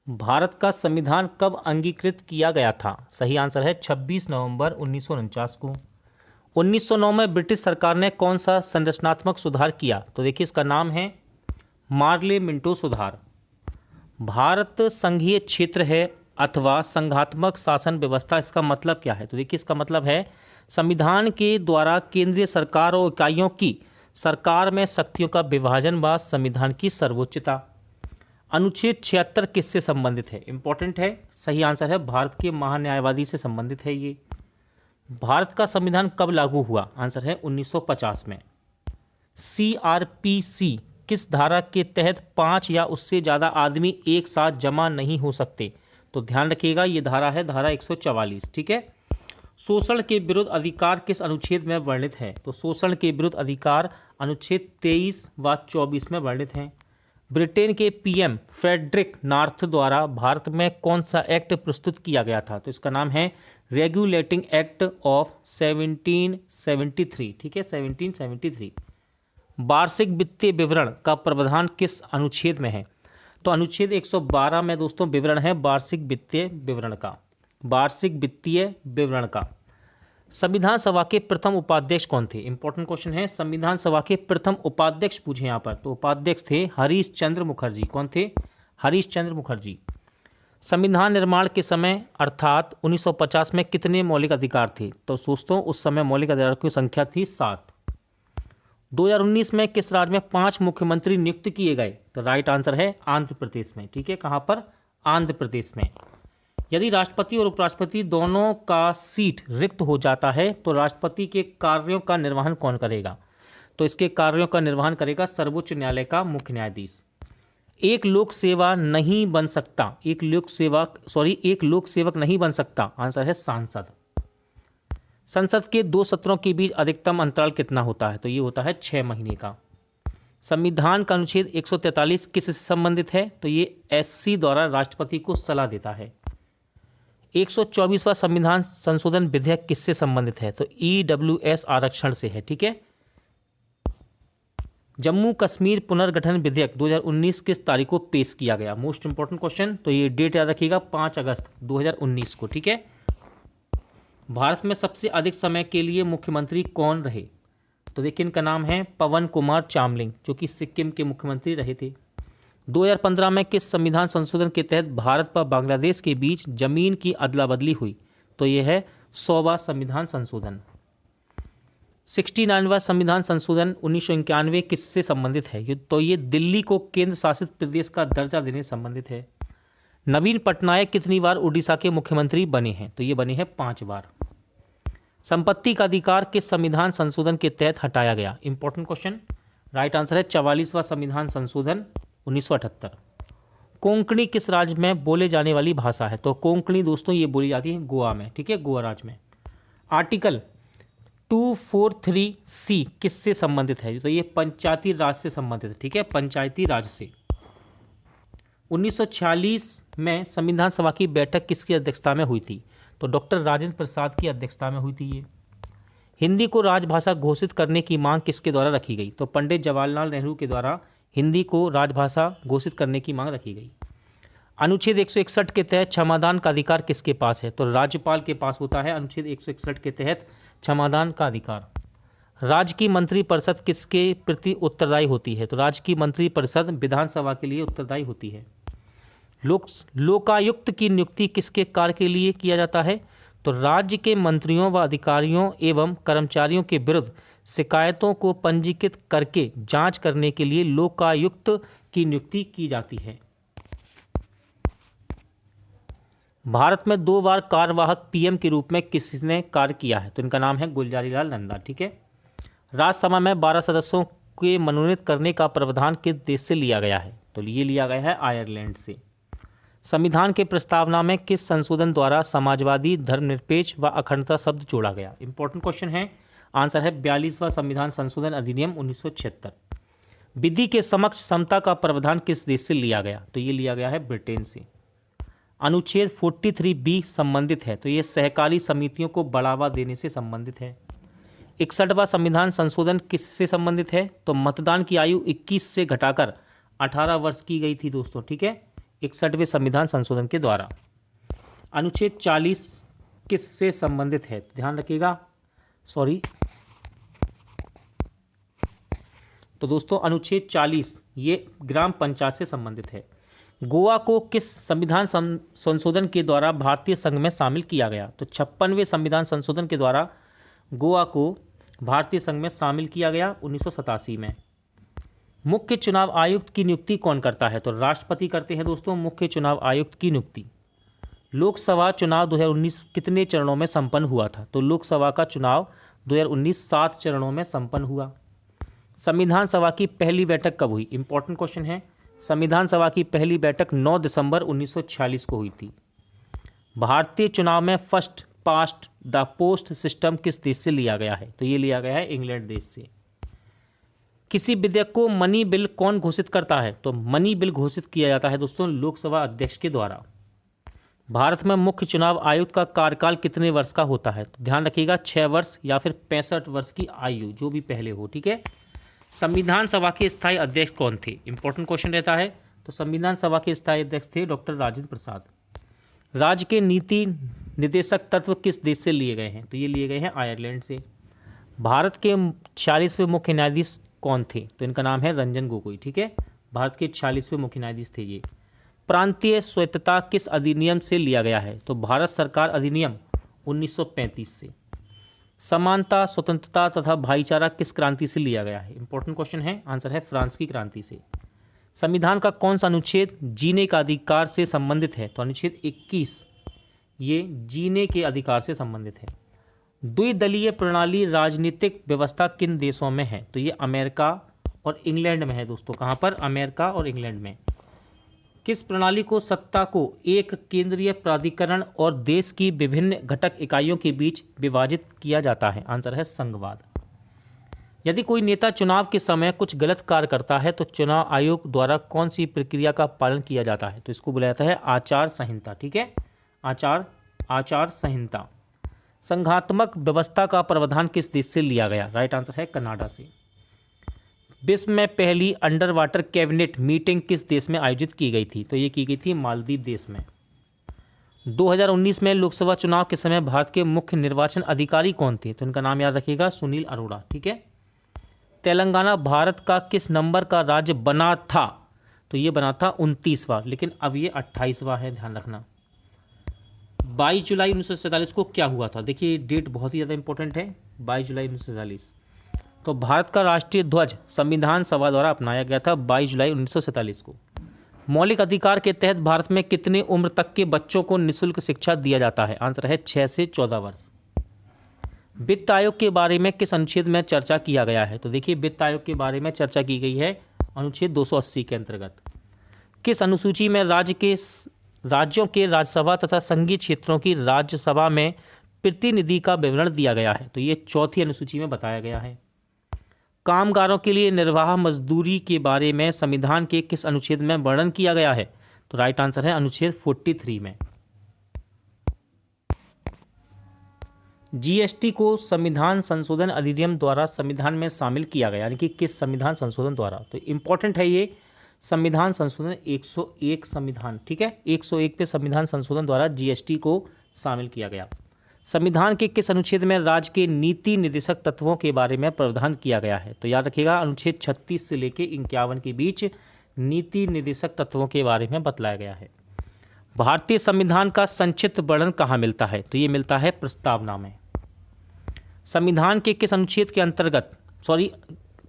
भारत का संविधान कब अंगीकृत किया गया था? सही आंसर है 26 नवंबर 1949 को। 1909 में ब्रिटिश सरकार ने कौन सा संरचनात्मक सुधार किया? तो देखिए इसका नाम है मार्ले मिंटो सुधार। भारत संघीय क्षेत्र है अथवा संघात्मक शासन व्यवस्था, इसका मतलब क्या है? तो देखिए इसका मतलब है संविधान के द्वारा केंद्रीय सरकार और इकाइयों की सरकार में शक्तियों का विभाजन व संविधान की सर्वोच्चता। अनुच्छेद 76 किससे संबंधित है? इंपॉर्टेंट है, सही आंसर है भारत के महान्यायवादी से संबंधित है ये। भारत का संविधान कब लागू हुआ? आंसर है 1950 में। CRPC किस धारा के तहत 5 या उससे ज़्यादा आदमी एक साथ जमा नहीं हो सकते? तो ध्यान रखिएगा ये धारा है धारा 144, ठीक है। शोषण के विरुद्ध अधिकार किस अनुच्छेद में वर्णित है? तो शोषण के विरुद्ध अधिकार अनुच्छेद 23 व 24 में वर्णित हैं। ब्रिटेन के PM फ्रेडरिक नॉर्थ द्वारा भारत में कौन सा एक्ट प्रस्तुत किया गया था? तो इसका नाम है रेगुलेटिंग एक्ट ऑफ 1773, ठीक है, 1773। वार्षिक वित्तीय विवरण का प्रावधान किस अनुच्छेद में है? तो अनुच्छेद 112 में दोस्तों विवरण है वार्षिक वित्तीय विवरण का, वार्षिक वित्तीय विवरण का। संविधान सभा के प्रथम उपाध्यक्ष कौन थे? इंपॉर्टेंट क्वेश्चन है, संविधान सभा के प्रथम उपाध्यक्ष पूछे यहाँ पर, तो उपाध्यक्ष थे हरीश चंद्र मुखर्जी। कौन थे? हरीश चंद्र मुखर्जी। संविधान निर्माण के समय अर्थात 1950 में कितने मौलिक अधिकार थे? तो दोस्तों उस समय मौलिक अधिकारों की संख्या थी 7। 2019 में किस राज्य में 5 मुख्यमंत्री नियुक्त किए गए? तो राइट आंसर है आंध्र प्रदेश में, ठीक है। कहाँ पर? आंध्र प्रदेश में। यदि राष्ट्रपति और उपराष्ट्रपति दोनों का सीट रिक्त हो जाता है तो राष्ट्रपति के कार्यों का निर्वहन कौन करेगा? तो इसके कार्यों का निर्वहन करेगा सर्वोच्च न्यायालय का मुख्य न्यायाधीश। एक लोक सेवा नहीं बन सकता, एक लोक सेवक नहीं बन सकता, आंसर है सांसद। संसद के 2 सत्रों के बीच अधिकतम अंतराल कितना होता है? तो ये होता है 6 महीने का। संविधान का अनुच्छेद 143 किससे संबंधित है? तो ये SC द्वारा राष्ट्रपति को सलाह देता है। 124वां संविधान संशोधन विधेयक किससे संबंधित है? तो EWS आरक्षण से है, ठीक है। जम्मू कश्मीर पुनर्गठन विधेयक 2019 किस तारीख को पेश किया गया? मोस्ट इंपॉर्टेंट क्वेश्चन, तो ये डेट याद रखिएगा 5 अगस्त 2019 को, ठीक है। भारत में सबसे अधिक समय के लिए मुख्यमंत्री कौन रहे? तो देखिए इनका नाम है पवन कुमार चामलिंग, जो कि सिक्किम के मुख्यमंत्री रहे थे। 2015 में किस संविधान संशोधन के तहत भारत व बांग्लादेश के बीच जमीन की अदला बदली हुई? तो यह है 100वां संविधान संशोधन। 69वां संविधान संशोधन 1991 किससे संबंधित है? तो ये दिल्ली को केंद्र शासित प्रदेश का दर्जा देने से संबंधित है। नवीन पटनायक कितनी बार उड़ीसा के मुख्यमंत्री बने हैं? तो ये बने हैं 5 बार। संपत्ति का अधिकार किस संविधान संशोधन के तहत हटाया गया? Important question. राइट आंसर है 44वां संविधान संशोधन 1978। कोंकणी किस राज्य में बोले जाने वाली भाषा है? तो कोंकणी दोस्तों ये बोली जाती है गोवा में, ठीक है, गोवा राज्य में। आर्टिकल 243C किससे संबंधित है? तो ये पंचायती राज से संबंधित है, ठीक है, पंचायती राज से। 1946 में संविधान सभा की बैठक किसकी अध्यक्षता में हुई थी? तो डॉक्टर राजेंद्र प्रसाद की अध्यक्षता में हुई थी ये। हिंदी को राजभाषा घोषित करने की मांग किसके द्वारा रखी गई? तो पंडित जवाहरलाल नेहरू के द्वारा हिंदी को राजभाषा घोषित करने की मांग रखी गई। अनुच्छेद 161 के तहत क्षमादान का अधिकार किसके पास है? तो राज्यपाल के पास होता है अनुच्छेद 161 के तहत क्षमादान का अधिकार। राज्य की मंत्रिपरिषद किसके प्रति उत्तरदायी होती है? तो राज्य की मंत्रिपरिषद विधानसभा के लिए उत्तरदायी होती है। लोकायुक्त की नियुक्ति किसके कार्य के लिए किया जाता है? तो राज्य के मंत्रियों व अधिकारियों एवं कर्मचारियों के विरुद्ध शिकायतों को पंजीकृत करके जांच करने के लिए लोकायुक्त की नियुक्ति की जाती है। भारत में 2 बार कार्यवाहक पीएम के रूप में किसने कार्य किया है? तो इनका नाम है गुलजारीलाल नंदा, ठीक है। राज्यसभा में 12 सदस्यों के मनोनीत करने का प्रावधान किस देश से लिया गया है? तो ये लिया गया है आयरलैंड से। संविधान के प्रस्तावना में किस संशोधन द्वारा समाजवादी, धर्मनिरपेक्ष व अखंडता शब्द जोड़ा गया? इंपॉर्टेंट क्वेश्चन है। आंसर है 42वां संविधान संशोधन अधिनियम 1976। विधि के समक्ष समता का प्रावधान किस देश से लिया गया? तो ये लिया गया है ब्रिटेन से। अनुच्छेद 43B संबंधित है, तो ये सहकारी समितियों को बढ़ावा देने से संबंधित है। 61वां संविधान संशोधन किससे संबंधित है? तो मतदान की आयु 21 से घटाकर 18 वर्ष की गई थी दोस्तों, ठीक है, 61वें संविधान संशोधन के द्वारा। अनुच्छेद 40 किससे संबंधित है? ध्यान रखिएगा, तो दोस्तों अनुच्छेद 40 ये ग्राम पंचायत से संबंधित है। गोवा को किस संविधान संशोधन के द्वारा भारतीय संघ में शामिल किया गया? तो 56वें संविधान संशोधन के द्वारा गोवा को भारतीय संघ में शामिल किया गया 1987 में। मुख्य चुनाव आयुक्त की नियुक्ति कौन करता है? तो राष्ट्रपति करते हैं दोस्तों मुख्य चुनाव आयुक्त की नियुक्ति। लोकसभा चुनाव 2019 कितने चरणों में संपन्न हुआ था? तो लोकसभा का चुनाव 2019 7 चरणों में संपन्न हुआ। संविधान सभा की पहली बैठक कब हुई? इंपॉर्टेंट क्वेश्चन है। संविधान सभा की पहली बैठक 9 दिसंबर 1946 को हुई थी। भारतीय चुनाव में first past the post system किस देश से लिया गया है? तो ये लिया गया है इंग्लैंड देश से। किसी विधेयक को मनी बिल कौन घोषित करता है? तो मनी बिल घोषित किया जाता है दोस्तों लोकसभा अध्यक्ष के द्वारा। भारत में मुख्य चुनाव आयुक्त का कार्यकाल कितने वर्ष का होता है? तो ध्यान रखिएगा 6 वर्ष या फिर 65 वर्ष की आयु, जो भी पहले हो, ठीक है। संविधान सभा के स्थायी अध्यक्ष कौन थे? इंपॉर्टेंट क्वेश्चन रहता है। तो संविधान सभा के स्थायी अध्यक्ष थे डॉक्टर राजेंद्र प्रसाद। राज्य के नीति निर्देशक तत्व किस देश से लिए गए हैं? तो ये लिए गए हैं आयरलैंड से। भारत के 46वें मुख्य न्यायाधीश कौन थे? तो इनका नाम है रंजन गोगोई, ठीक है। भारत के 46वें मुख्य न्यायाधीश थे ये। प्रांतीय स्वायत्तता किस अधिनियम से लिया गया है? तो भारत सरकार अधिनियम 1935 से। समानता, स्वतंत्रता तथा भाईचारा किस क्रांति से लिया गया है? इंपॉर्टेंट क्वेश्चन है। आंसर है फ्रांस की क्रांति से। संविधान का कौन सा अनुच्छेद जीने का अधिकार से संबंधित है? तो अनुच्छेद 21 ये जीने के अधिकार से संबंधित है। द्विदलीय प्रणाली राजनीतिक व्यवस्था किन देशों में है? तो ये अमेरिका और इंग्लैंड में है दोस्तों। कहाँ पर? अमेरिका और इंग्लैंड में। किस प्रणाली को सत्ता को एक केंद्रीय प्राधिकरण और देश की विभिन्न घटक इकाइयों के बीच विभाजित किया जाता है? आंसर है संघवाद। यदि कोई नेता चुनाव के समय कुछ गलत कार्य करता है तो चुनाव आयोग द्वारा कौन सी प्रक्रिया का पालन किया जाता है? तो इसको बुलाया जाता है आचार संहिता, ठीक है, आचार संहिता। संघात्मक व्यवस्था का प्रावधान किस देश से लिया गया? राइट आंसर है कनाडा से। विश्व में पहली अंडर वाटर कैबिनेट मीटिंग किस देश में आयोजित की गई थी? तो ये की गई थी मालदीव देश में। 2019 में लोकसभा चुनाव के समय भारत के मुख्य निर्वाचन अधिकारी कौन थे? तो इनका नाम याद रखिएगा, सुनील अरोड़ा, ठीक है। तेलंगाना भारत का किस नंबर का राज्य बना था? तो ये बना था 29वां, लेकिन अब ये 28वां है, ध्यान रखना। 22 जुलाई 1947 को क्या हुआ था? देखिए डेट बहुत ही ज़्यादा इंपॉर्टेंट है, 22 जुलाई 1947। तो भारत का राष्ट्रीय ध्वज संविधान सभा द्वारा अपनाया गया था 22 जुलाई 1947 को। मौलिक अधिकार के तहत भारत में कितनी उम्र तक के बच्चों को निःशुल्क शिक्षा दिया जाता है? आंसर है 6 से 14 वर्ष। वित्त आयोग के बारे में किस अनुच्छेद में चर्चा किया गया है? तो देखिए, वित्त आयोग के बारे में चर्चा की गई है अनुच्छेद 280 के अंतर्गत। किस अनुसूची में राज्यों के राज्यसभा तथा संघीय क्षेत्रों की राज्यसभा में प्रतिनिधि का विवरण दिया गया है? तो ये चौथी अनुसूची में बताया गया है। कामगारों के लिए निर्वाह मजदूरी के बारे में संविधान के किस अनुच्छेद में वर्णन किया गया है? तो राइट आंसर है अनुच्छेद 43 में। जीएसटी को संविधान संशोधन अधिनियम द्वारा संविधान में शामिल किया गया, यानी कि किस संविधान संशोधन द्वारा? तो इंपॉर्टेंट है ये संविधान संशोधन 101 संविधान, ठीक है, 101 पे संविधान संशोधन द्वारा जीएसटी को शामिल किया गया। संविधान के किस अनुच्छेद में राज्य के नीति निर्देशक तत्वों के बारे में प्रावधान किया गया है? तो याद रखिएगा, अनुच्छेद 36 से लेकर 51 के बीच नीति निर्देशक तत्वों के बारे में बतलाया गया है। भारतीय संविधान का संक्षिप्त वर्णन कहाँ मिलता है? तो ये मिलता है प्रस्तावना में। संविधान के किस अनुच्छेद के अंतर्गत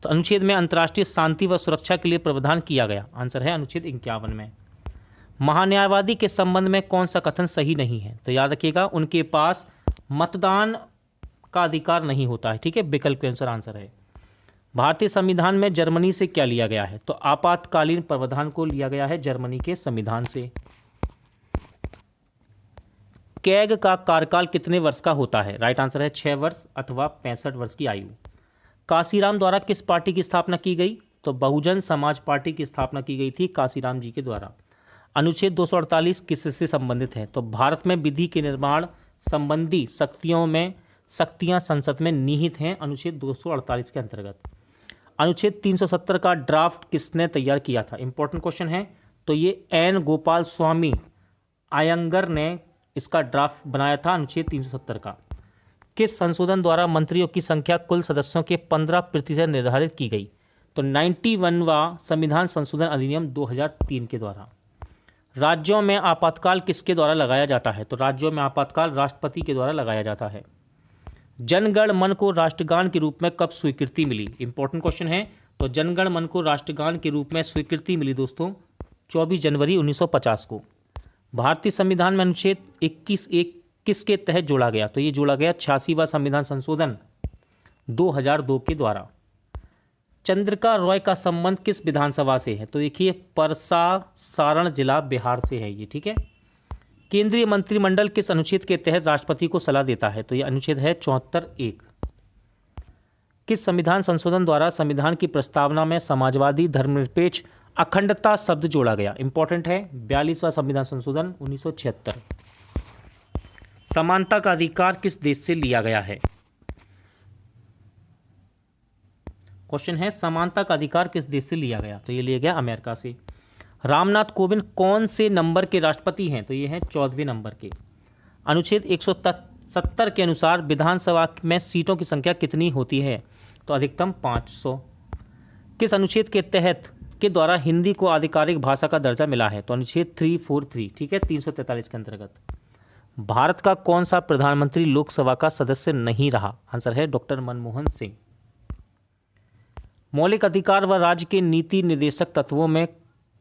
अनुच्छेद में अंतर्राष्ट्रीय शांति व सुरक्षा के लिए प्रावधान किया गया? आंसर है अनुच्छेद 51 में। महान्यायवादी के संबंध में कौन सा कथन सही नहीं है? तो याद रखिएगा, उनके पास मतदान का अधिकार नहीं होता है, ठीक है, विकल्प के अनुसार आंसर है। भारतीय संविधान में जर्मनी से क्या लिया गया है? तो आपातकालीन प्रावधान को लिया गया है जर्मनी के संविधान से। कैग का कार्यकाल कितने वर्ष का होता है? राइट आंसर है 6 वर्ष अथवा 65 वर्ष की आयु। काशीराम द्वारा किस पार्टी की स्थापना की गई? तो बहुजन समाज पार्टी की स्थापना की गई थी काशीराम जी के द्वारा। अनुच्छेद 248 किससे संबंधित है? तो भारत में विधि के निर्माण संबंधी शक्तियां संसद में निहित हैं, अनुच्छेद 248 के अंतर्गत। अनुच्छेद 370 का ड्राफ्ट किसने तैयार किया था? इंपॉर्टेंट क्वेश्चन है। तो ये एन गोपाल स्वामी अयंगर ने इसका ड्राफ्ट बनाया था अनुच्छेद 370 का। किस संशोधन द्वारा मंत्रियों की संख्या कुल सदस्यों के 15% निर्धारित की गई? तो 91वां संविधान संशोधन अधिनियम 2003 के द्वारा। राज्यों में आपातकाल किसके द्वारा लगाया जाता है? तो राज्यों में आपातकाल राष्ट्रपति के द्वारा लगाया जाता है। जनगण मन को राष्ट्रगान के रूप में कब स्वीकृति मिली? इंपॉर्टेंट क्वेश्चन है। तो जनगण मन को राष्ट्रगान के रूप में स्वीकृति मिली दोस्तों 24 जनवरी 1950 को। भारतीय संविधान में अनुच्छेद 21(1) किसके तहत जोड़ा गया? तो ये जोड़ा गया 86वां संविधान संशोधन 2002 के द्वारा। चंद्रिका रॉय का संबंध किस विधानसभा से है? तो देखिए, परसा सारण जिला बिहार से है ये, ठीक है। केंद्रीय मंत्रिमंडल किस अनुच्छेद के तहत राष्ट्रपति को सलाह देता है? तो ये अनुच्छेद है 74(1). किस संविधान संशोधन द्वारा संविधान की प्रस्तावना में समाजवादी धर्मनिरपेक्ष अखंडता शब्द जोड़ा गया? इंपॉर्टेंट है, 42वां संविधान संशोधन 1976। समानता का अधिकार किस देश से लिया गया है? क्वेश्चन है, समानता का अधिकार किस देश से लिया गया? तो ये लिया गया अमेरिका से। रामनाथ कोविंद कौन से नंबर के राष्ट्रपति हैं? तो ये हैं 14वें नंबर के। अनुच्छेद 170 के अनुसार विधानसभा में सीटों की संख्या कितनी होती है? तो अधिकतम 500। किस अनुच्छेद के तहत के द्वारा हिंदी को आधिकारिक भाषा का दर्जा मिला है? तो अनुच्छेद 343, ठीक है, 343 के अंतर्गत। भारत का कौन सा प्रधानमंत्री लोकसभा का सदस्य नहीं रहा? आंसर है डॉक्टर मनमोहन सिंह। मौलिक अधिकार व राज्य के नीति निर्देशक तत्वों में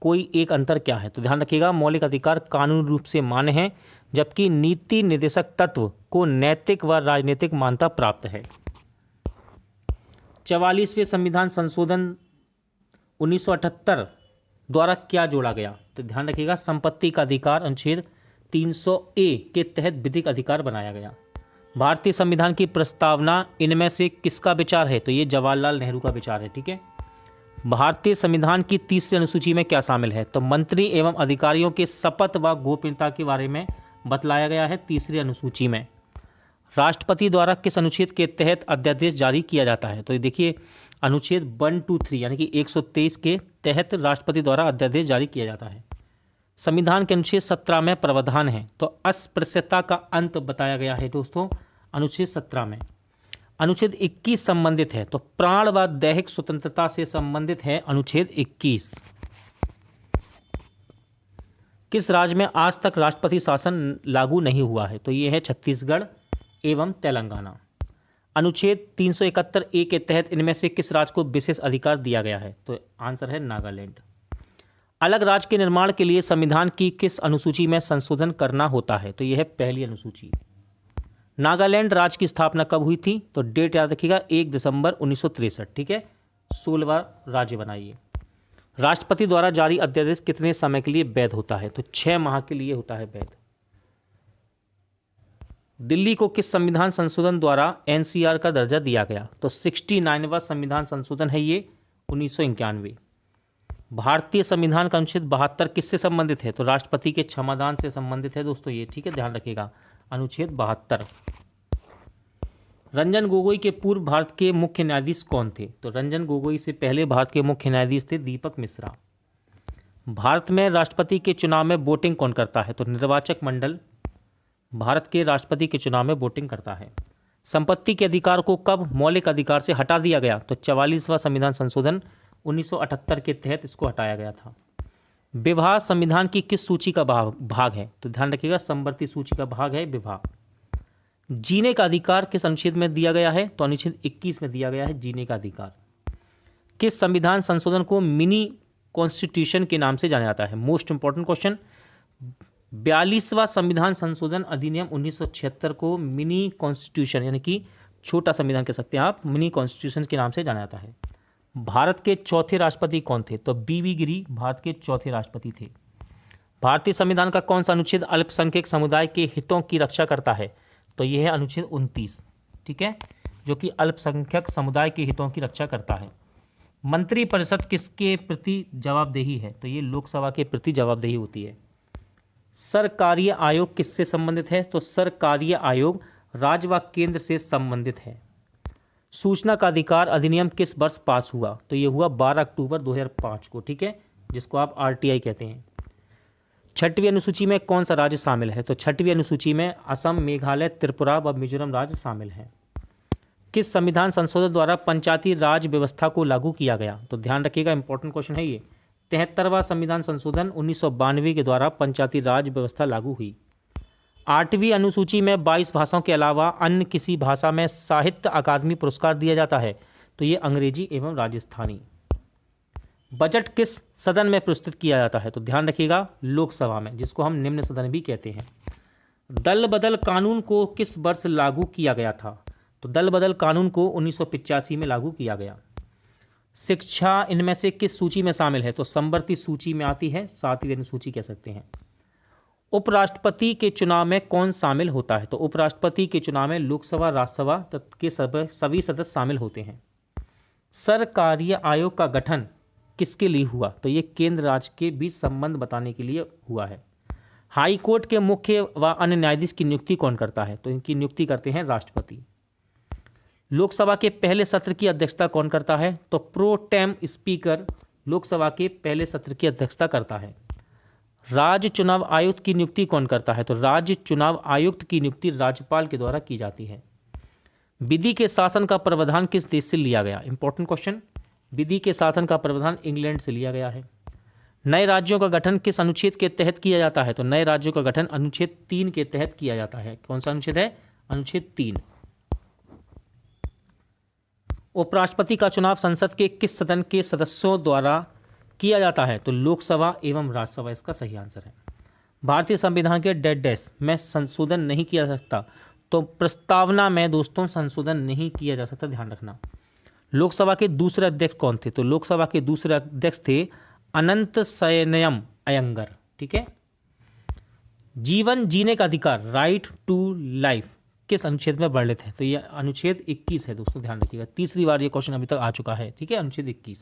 कोई एक अंतर क्या है? तो ध्यान रखिएगा, मौलिक अधिकार कानूनी रूप से मान्य है, जबकि नीति निर्देशक तत्व को नैतिक व राजनीतिक मान्यता प्राप्त है। 44वें संविधान संशोधन 1978 द्वारा क्या जोड़ा गया? तो ध्यान रखिएगा, संपत्ति का अधिकार अनुच्छेद 300A के तहत विधिक अधिकार बनाया गया। भारतीय संविधान की प्रस्तावना इनमें से किसका विचार है? तो ये जवाहरलाल नेहरू का विचार है, ठीक है। भारतीय संविधान की तीसरी अनुसूची में क्या शामिल है? तो मंत्री एवं अधिकारियों के शपथ व गोपनीयता के बारे में बतलाया गया है तीसरी अनुसूची में। राष्ट्रपति द्वारा किस अनुच्छेद के तहत अध्यादेश जारी किया जाता है? तो ये देखिए, अनुच्छेद 123 यानी कि 123 के तहत राष्ट्रपति द्वारा अध्यादेश जारी किया जाता है। संविधान के अनुच्छेद 17 में प्रावधान है, तो अस्पृश्यता का अंत बताया गया है दोस्तों अनुच्छेद 17 में। अनुच्छेद 21 संबंधित है, तो प्राण व दैहिक स्वतंत्रता से संबंधित है अनुच्छेद 21। किस राज्य में आज तक राष्ट्रपति शासन लागू नहीं हुआ है? तो ये है छत्तीसगढ़ एवं तेलंगाना। अनुच्छेद 371A के तहत इनमें से किस राज्य को विशेष अधिकार दिया गया है? तो आंसर है नागालैंड। अलग राज्य के निर्माण के लिए संविधान की किस अनुसूची में संशोधन करना होता है? तो यह है पहली अनुसूची। नागालैंड राज्य की स्थापना कब हुई थी? तो डेट याद रखिएगा 1 दिसंबर 1963। ठीक है, 16वां राज्य बनाइए। राष्ट्रपति द्वारा जारी अध्यादेश कितने समय के लिए वैध होता है? तो 6 माह के लिए होता है वैध। दिल्ली को किस संविधान संशोधन द्वारा एनसीआर का दर्जा दिया गया? तो 69वां संविधान संशोधन है ये, 1991। भारतीय संविधान का अनुच्छेद 72 किससे संबंधित है? तो राष्ट्रपति के क्षमादान से संबंधित है दोस्तों ये। ठीक है, ध्यान रखिएगा, अनुच्छेद 72। रंजन गोगोई के पूर्व भारत के मुख्य न्यायाधीश कौन थे? तो रंजन गोगोई से पहले भारत के मुख्य न्यायाधीश थे दीपक मिश्रा। भारत में राष्ट्रपति के चुनाव में वोटिंग कौन करता है? तो निर्वाचक मंडल भारत के राष्ट्रपति के चुनाव में वोटिंग करता है। संपत्ति के अधिकार को कब मौलिक अधिकार से हटा दिया गया? तो 44वां संविधान संशोधन 1978 के तहत इसको हटाया गया था। विवाह संविधान की किस सूची का भाग है? तो ध्यान रखिएगा, समवर्ती सूची का भाग है विवाह। जीने का अधिकार किस अनुच्छेद में दिया गया है? तो अनुच्छेद 21 में दिया गया है जीने का अधिकार। किस संविधान संशोधन को मिनी कॉन्स्टिट्यूशन के नाम से जाना जाता है? Most important question. 42वां संविधान संशोधन अधिनियम 1976 को मिनी कॉन्स्टिट्यूशन यानी कि छोटा संविधान कह सकते हैं आप, मिनी कॉन्स्टिट्यूशन के नाम से जाना जाता है। भारत के चौथे राष्ट्रपति कौन थे? तो बीवी गिरी भारत के चौथे राष्ट्रपति थे। भारतीय संविधान का कौन सा अनुच्छेद अल्पसंख्यक समुदाय के हितों की रक्षा करता है? तो यह है अनुच्छेद 29। ठीक है, जो कि अल्पसंख्यक समुदाय के हितों की रक्षा करता है। मंत्रिपरिषद किसके प्रति जवाबदेही है? तो ये लोकसभा के प्रति जवाबदेही होती है। सरकारीय आयोग किससे संबंधित है? तो सरकारीय आयोग राज्य व केंद्र से संबंधित है। सूचना का अधिकार अधिनियम किस वर्ष पास हुआ? तो ये हुआ 12 अक्टूबर 2005 को। ठीक है, जिसको आप आरटीआई कहते हैं। 6वीं अनुसूची में कौन सा राज्य शामिल है? तो 6वीं अनुसूची में असम, मेघालय, त्रिपुरा व मिजोरम राज्य शामिल हैं। किस संविधान संशोधन द्वारा पंचायती राज व्यवस्था को लागू किया गया? तो ध्यान रखिएगा, इंपॉर्टेंट क्वेश्चन है ये। 73वां संविधान संशोधन 1992 के द्वारा पंचायती राज व्यवस्था लागू हुई। 8वीं अनुसूची में 22 भाषाओं के अलावा अन्य किसी भाषा में साहित्य अकादमी पुरस्कार दिया जाता है? तो ये अंग्रेजी एवं राजस्थानी। बजट किस सदन में प्रस्तुत किया जाता है? तो ध्यान रखिएगा, लोकसभा में, जिसको हम निम्न सदन भी कहते हैं। दल बदल कानून को किस वर्ष लागू किया गया था? तो दल बदल कानून को 1985 में लागू किया गया। शिक्षा इनमें से किस सूची में शामिल है? तो समवर्ती सूची में आती है, 7वीं अनुसूची कह सकते हैं। उपराष्ट्रपति के चुनाव में कौन शामिल होता है? तो उपराष्ट्रपति के चुनाव में लोकसभा, राज्यसभा के सभी सदस्य शामिल होते हैं। सरकारीय आयोग का गठन किसके लिए हुआ? तो ये केंद्र राज्य के बीच संबंध बताने के लिए हुआ है। हाई कोर्ट के मुख्य व अन्य न्यायाधीश की नियुक्ति कौन करता है? तो इनकी नियुक्ति करते हैं राष्ट्रपति। लोकसभा के पहले सत्र की अध्यक्षता कौन करता है? तो प्रो टेम स्पीकर लोकसभा के पहले सत्र की अध्यक्षता करता है। राज्य चुनाव आयुक्त की नियुक्ति कौन करता है? तो राज्य चुनाव आयुक्त की नियुक्ति राज्यपाल के द्वारा की जाती है। विधि के शासन का प्रावधान किस देश से लिया गया? Important question. विधि के शासन का प्रावधान इंग्लैंड से लिया गया है। नए राज्यों का गठन किस अनुच्छेद के तहत किया जाता है? तो नए राज्यों का गठन अनुच्छेद 3 के तहत किया जाता है। कौन सा अनुच्छेद है? अनुच्छेद 3। उपराष्ट्रपति का चुनाव संसद के किस सदन के सदस्यों द्वारा किया जाता है? तो लोकसभा एवं राज्यसभा इसका सही आंसर है। भारतीय संविधान के डेड डैश में संशोधन नहीं किया जा सकता? तो प्रस्तावना में दोस्तों संशोधन नहीं किया जा सकता, ध्यान रखना। लोकसभा के दूसरे अध्यक्ष कौन थे? तो लोकसभा के दूसरे अध्यक्ष थे अनंत शयनम अयंगर। ठीक है। जीवन जीने का अधिकार, राइट टू लाइफ, किस अनुच्छेद में वर्णित है? तो ये अनुच्छेद 21 है दोस्तों, ध्यान रखिएगा। तीसरी बार ये क्वेश्चन अभी तक आ चुका है। ठीक है, अनुच्छेद 21।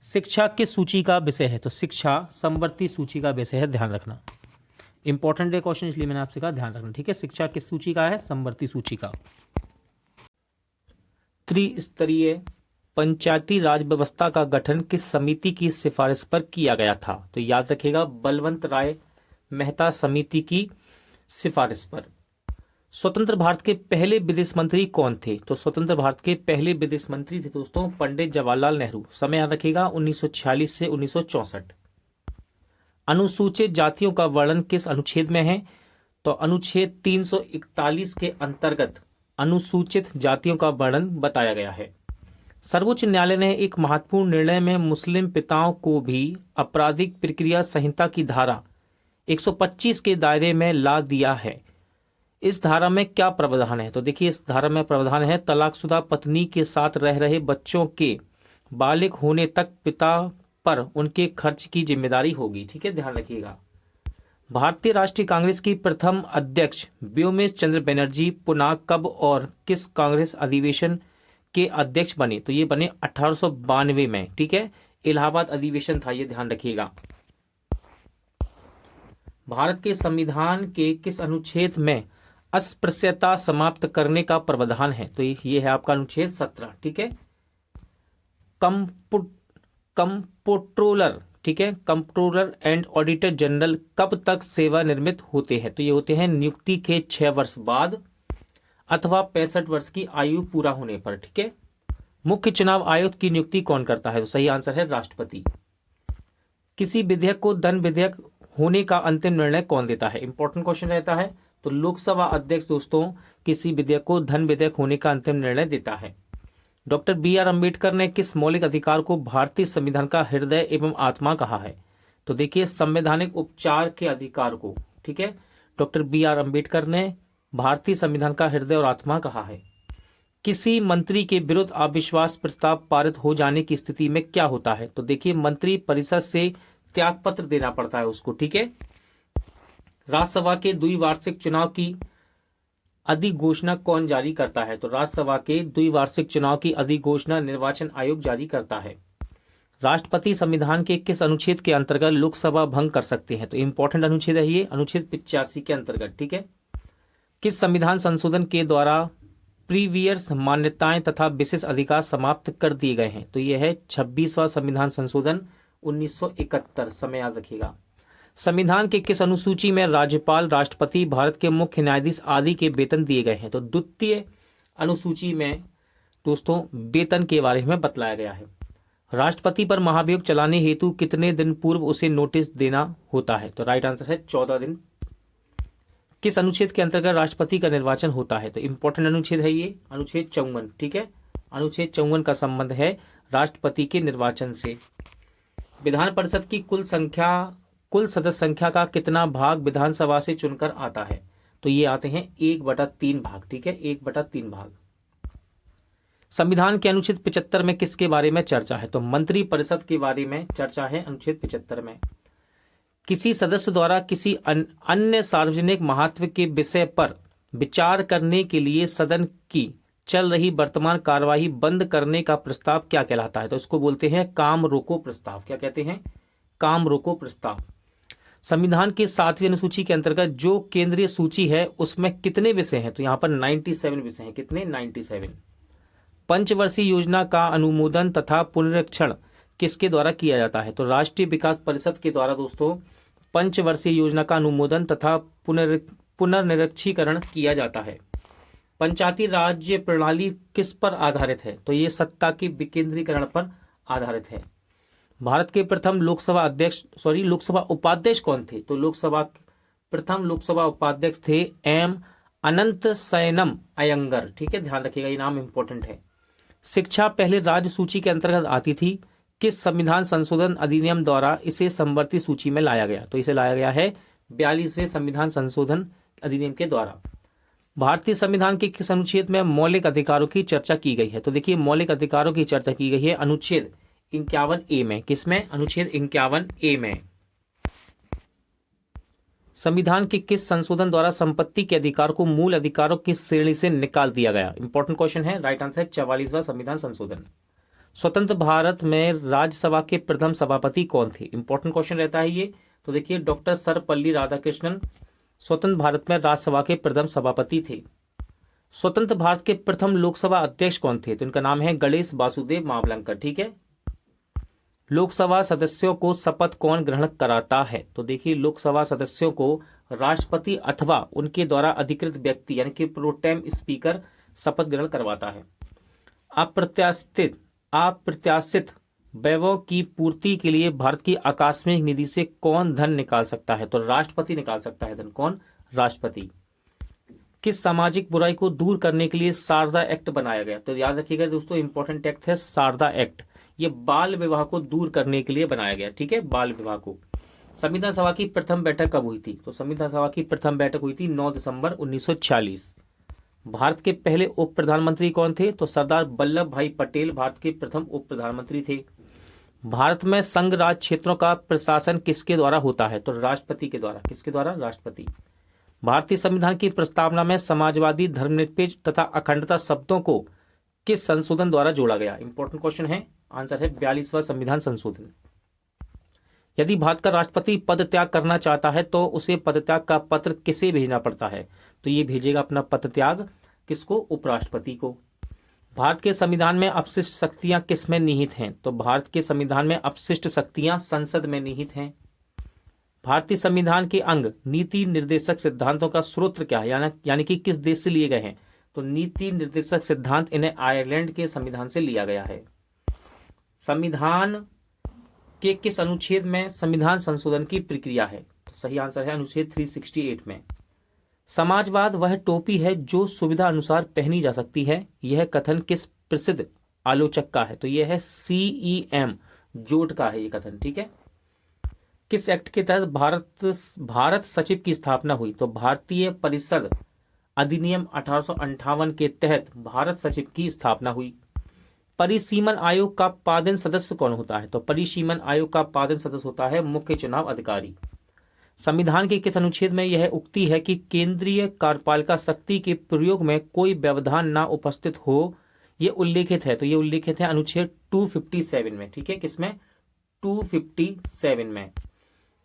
शिक्षा किस सूची का विषय है? तो शिक्षा समवर्ती सूची का विषय है, ध्यान रखना। इंपॉर्टेंट है क्वेश्चन, इसलिए मैंने आपसे कहा ध्यान रखना। ठीक है, शिक्षा किस सूची का है? समवर्ती सूची का। त्रिस्तरीय पंचायती राज व्यवस्था का गठन किस समिति की सिफारिश पर किया गया था? तो याद रखिएगा, बलवंत राय मेहता समिति की सिफारिश पर। स्वतंत्र भारत के पहले विदेश मंत्री कौन थे? तो स्वतंत्र भारत के पहले विदेश मंत्री थे दोस्तों पंडित जवाहरलाल नेहरू। समय याद रखिएगा 1946 से 1964। अनुसूचित जातियों का वर्णन किस अनुच्छेद में है? तो अनुच्छेद 341 के अंतर्गत अनुसूचित जातियों का वर्णन बताया गया है। सर्वोच्च न्यायालय ने एक महत्वपूर्ण निर्णय में मुस्लिम पिताओं को भी आपराधिक प्रक्रिया संहिता की धारा 125 के दायरे में ला दिया है। इस धारा में क्या प्रावधान है? तो देखिए, इस धारा में प्रावधान है, तलाकशुदा पत्नी के साथ रह रहे बच्चों के बालिग होने तक पिता पर उनके खर्च की जिम्मेदारी होगी। ठीक है, ध्यान रखिएगा। भारतीय राष्ट्रीय कांग्रेस की प्रथम अध्यक्ष व्योमेश चंद्र बनर्जी पुनः कब और किस कांग्रेस अधिवेशन के अध्यक्ष बने? तो ये बने 1892 में। ठीक है, इलाहाबाद अधिवेशन था, ये ध्यान रखिएगा। भारत के संविधान के किस अनुच्छेद में अस्पृश्यता समाप्त करने का प्रावधान है? तो ये है आपका अनुच्छेद 17। ठीक है, कंप्ट्रोलर, ठीक है, कंप्ट्रोलर एंड ऑडिटर जनरल कब तक सेवानिवृत्त होते हैं? तो ये होते हैं नियुक्ति के 6 वर्ष बाद अथवा 65 वर्ष की आयु पूरा होने पर। ठीक है, मुख्य चुनाव आयुक्त की नियुक्ति कौन करता है? तो सही आंसर है राष्ट्रपति। किसी विधेयक को धन विधेयक होने का अंतिम निर्णय कौन देता है? इंपॉर्टेंट क्वेश्चन रहता है। तो लोकसभा अध्यक्ष दोस्तों किसी विधेयक को धन विधेयक होने का अंतिम निर्णय देता है। Doctor B R. अम्बेडकर ने किस मौलिक अधिकार को भारतीय संविधान का हृदय एवं आत्मा कहा है? तो देखिए, संवैधानिक उपचार के अधिकार को, ठीक है, डॉक्टर बी.आर. अम्बेडकर ने भारतीय संविधान का हृदय और आत्मा कहा है। किसी मंत्री के विरुद्ध अविश्वास प्रस्ताव पारित हो जाने की स्थिति में क्या होता है? तो देखिए, मंत्री परिषद से त्यागपत्र देना पड़ता है उसको। ठीक है, राज्यसभा के द्विवार्षिक चुनाव की अधिघोषणा कौन जारी करता है? तो राज्यसभा के द्विवार्षिक चुनाव की अधिघोषणा निर्वाचन आयोग जारी करता है। राष्ट्रपति संविधान के किस अनुच्छेद के अंतर्गत लोकसभा भंग कर सकते हैं? तो इंपॉर्टेंट अनुच्छेद है ये, अनुच्छेद 85 के अंतर्गत। ठीक है, किस संविधान संशोधन के द्वारा प्रीवियस मान्यताएं तथा विशेष अधिकार समाप्त कर दिए गए हैं? तो यह है 26वां संविधान संशोधन 1971। समय याद रखिएगा। संविधान के किस अनुसूची में राज्यपाल, राष्ट्रपति, भारत के मुख्य न्यायाधीश आदि के वेतन दिए गए हैं? तो द्वितीय अनुसूची में दोस्तों वेतन के बारे में बतलाया गया है। राष्ट्रपति पर महाभियोग चलाने हेतु कितने दिन पूर्व उसे नोटिस देना होता है? तो राइट आंसर है 14 दिन। किस अनुच्छेद के अंतर्गत राष्ट्रपति का निर्वाचन होता है? तो इंपॉर्टेंट अनुच्छेद है ये, अनुच्छेद 54। ठीक है, अनुच्छेद 54 का संबंध है राष्ट्रपति के निर्वाचन से। विधान परिषद की कुल सदस्य संख्या का कितना भाग विधानसभा से चुनकर आता है? तो ये आते हैं 1/3 भाग। ठीक है, 1/3 भाग। संविधान के अनुच्छेद 75 में किसके बारे में चर्चा है? तो मंत्री परिषद के बारे में चर्चा है अनुच्छेद 75 में। किसी सदस्य द्वारा किसी अन्य सार्वजनिक महत्व के विषय पर विचार करने के लिए सदन की चल रही वर्तमान कार्यवाही बंद करने का प्रस्ताव क्या कहलाता है? तो इसको बोलते हैं काम रोको प्रस्ताव। क्या कहते हैं? काम रोको प्रस्ताव। संविधान की 7वीं अनुसूची के अंतर्गत जो केंद्रीय सूची है उसमें कितने विषय हैं? तो यहाँ पर 97 विषय हैं। कितने? 97। पंचवर्षीय योजना का अनुमोदन तथा पुनरीक्षण किसके द्वारा किया जाता है? तो राष्ट्रीय विकास परिषद के द्वारा दोस्तों पंचवर्षीय योजना का अनुमोदन तथा पुनर्निरीक्षीकरण किया जाता है। पंचायती राज्य प्रणाली किस पर आधारित है? तो ये सत्ता के विकेंद्रीकरण पर आधारित है। भारत के प्रथम लोकसभा उपाध्यक्ष कौन थे? तो प्रथम लोकसभा उपाध्यक्ष थे एम अनंत शयनम अयंगर। ठीक है, ध्यान रखिएगा, ये नाम इंपॉर्टेंट है। शिक्षा पहले राज्य सूची के अंतर्गत आती थी, किस संविधान संशोधन अधिनियम द्वारा इसे समवर्ती सूची में लाया गया? तो इसे लाया गया है 42वें संविधान संशोधन अधिनियम के द्वारा। भारतीय संविधान के किस अनुच्छेद में मौलिक अधिकारों की चर्चा की गई है? तो देखिए, मौलिक अधिकारों की चर्चा की गई है अनुच्छेद 51A में। किसमें? अनुच्छेद 51A में। संविधान के किस संशोधन द्वारा संपत्ति के अधिकार को मूल अधिकारों की श्रेणी से निकाल दिया गया? इंपॉर्टेंट क्वेश्चन है, राइट आंसर है 44वां संविधान संशोधन। स्वतंत्र भारत में राज्यसभा के प्रथम सभापति कौन थे? इंपॉर्टेंट क्वेश्चन रहता है ये। तो देखिए, डॉक्टर सर्वपल्ली राधाकृष्णन स्वतंत्र भारत में राज्यसभा के प्रथम सभापति थे। स्वतंत्र भारत के प्रथम लोकसभा अध्यक्ष कौन थे? तो इनका नाम है गणेश वासुदेव मावलंकर। ठीक है, लोकसभा सदस्यों को शपथ कौन ग्रहण कराता है? तो देखिए, लोकसभा सदस्यों को राष्ट्रपति अथवा उनके द्वारा अधिकृत व्यक्ति यानी कि प्रोटेम स्पीकर शपथ ग्रहण करवाता है। अप्रत्याशित व्ययों की पूर्ति के लिए भारत की आकस्मिक निधि से कौन धन निकाल सकता है? तो राष्ट्रपति निकाल सकता है धन। कौन? राष्ट्रपति। किस सामाजिक बुराई को दूर करने के लिए शारदा एक्ट बनाया गया? तो याद रखिएगा दोस्तों, इंपॉर्टेंट एक्ट है शारदा एक्ट। ये बाल विवाह को दूर करने के लिए बनाया गया, ठीक है, बाल विवाह को। संविधान सभा की प्रथम बैठक कब हुई थी? तो संविधान सभा की प्रथम बैठक हुई थी 9 दिसंबर 1946। भारत के पहले उप प्रधानमंत्री कौन थे? तो सरदार वल्लभ भाई पटेल भारत के प्रथम उप प्रधानमंत्री थे। भारत में संघ राज्य क्षेत्रों का प्रशासन किसके द्वारा होता है? तो राष्ट्रपति के द्वारा। किसके द्वारा? राष्ट्रपति। भारतीय संविधान की प्रस्तावना में समाजवादी, धर्मनिरपेक्ष तथा अखंडता शब्दों को किस संशोधन द्वारा जोड़ा गया? इंपॉर्टेंट क्वेश्चन है, आंसर है 42वां संविधान संशोधन। यदि भारत का राष्ट्रपति पद त्याग करना चाहता है तो उसे पदत्याग का पत्र किसे भेजना पड़ता है? तो ये भेजेगा अपना पदत्याग किसको? उपराष्ट्रपति को। भारत के संविधान में अपशिष्ट शक्तियां किस में निहित हैं? तो भारत के संविधान में अपशिष्ट शक्तियां संसद में निहित हैं। भारतीय संविधान के अंग नीति निर्देशक सिद्धांतों का स्रोत क्या है, यानी कि किस देश से लिए गए हैं? तो नीति निर्देशक सिद्धांत इन्हें आयरलैंड के संविधान से लिया गया है। संविधान के किस अनुच्छेद में संविधान संशोधन की प्रक्रिया है? तो सही आंसर है अनुच्छेद 368 में। समाजवाद वह टोपी है जो सुविधा अनुसार पहनी जा सकती है, यह कथन किस प्रसिद्ध आलोचक का है? तो यह है CEM जोट का है ये कथन, ठीक है। किस एक्ट के तहत भारत सचिव की स्थापना हुई? तो भारतीय परिषद अधिनियम 1858 के तहत भारत सचिव की स्थापना हुई। परिसीमन आयोग का पादन सदस्य कौन होता है? तो परिसीमन आयोग का पादन सदस्य होता है मुख्य चुनाव अधिकारी। संविधान के किस अनुच्छेद में यह उक्ति है कि केंद्रीय कार्यपालिका शक्ति के प्रयोग में कोई व्यवधान ना उपस्थित हो, ये उल्लेखित है? तो ये उल्लेखित है अनुच्छेद 257 में, ठीक है। किसमें? 257 में।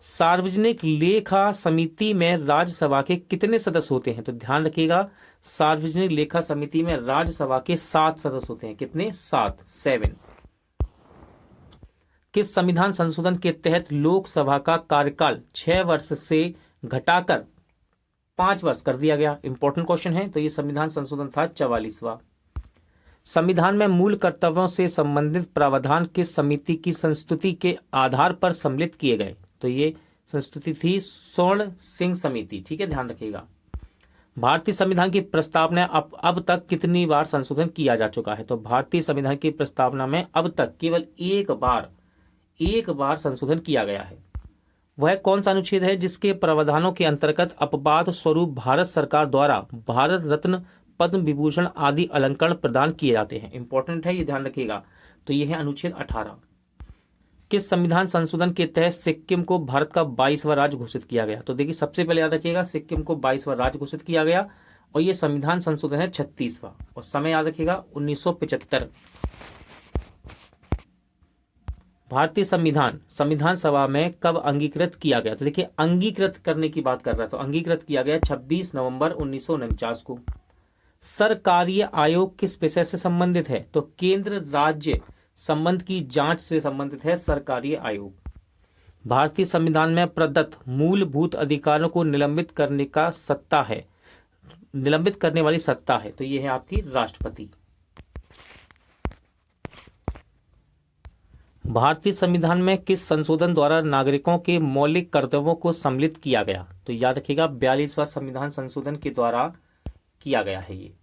सार्वजनिक लेखा समिति में राज्यसभा के कितने सदस्य होते हैं? तो ध्यान रखिएगा, सार्वजनिक लेखा समिति में राज्यसभा के 7 सदस्य होते हैं। कितने? 7। किस संविधान संशोधन के तहत लोकसभा का कार्यकाल 6 वर्ष से घटाकर 5 वर्ष कर दिया गया? इंपॉर्टेंट क्वेश्चन है। तो ये संविधान संशोधन था 44वां। संविधान में मूल कर्तव्यों से संबंधित प्रावधान किस समिति की संस्तुति के आधार पर सम्मिलित किए गए? तो ये संस्तुति थी स्वर्ण सिंह समिति, ठीक है, ध्यान रखिएगा। भारतीय संविधान की प्रस्तावना अब तक कितनी बार संशोधन किया जा चुका है? तो भारतीय संविधान की प्रस्तावना में अब तक केवल एक बार संशोधन किया गया है। वह कौन सा अनुच्छेद है जिसके प्रावधानों के अंतर्गत अपवाद स्वरूप भारत सरकार द्वारा भारत रत्न, पद्म विभूषण आदि अलंकरण प्रदान किए जाते हैं? इंपॉर्टेंट है, ये ध्यान रखिएगा। तो ये है अनुच्छेद 18। किस संविधान संशोधन के तहत सिक्किम को भारत का 22वां राज्य घोषित किया गया? तो देखिए, सबसे पहले याद रखिएगा, सिक्किम को 22वां राज्य घोषित किया गया और ये संविधान संशोधन है 36वां। और समय याद रखिएगा 1975। भारतीय संविधान सभा में कब अंगीकृत किया गया? तो देखिए, अंगीकृत करने की बात कर रहा है, तो अंगीकृत किया गया 26 नवंबर 1949 को। सरकारीय आयोग किस विषय से संबंधित है? तो केंद्र राज्य संबंध की जांच से संबंधित है सरकारीय आयोग। भारतीय संविधान में प्रदत्त मूलभूत अधिकारों को निलंबित करने वाली सत्ता है? तो ये है आपकी राष्ट्रपति। भारतीय संविधान में किस संशोधन द्वारा नागरिकों के मौलिक कर्तव्यों को सम्मिलित किया गया? तो याद रखिएगा, 42वां संविधान संशोधन के द्वारा किया गया है ये।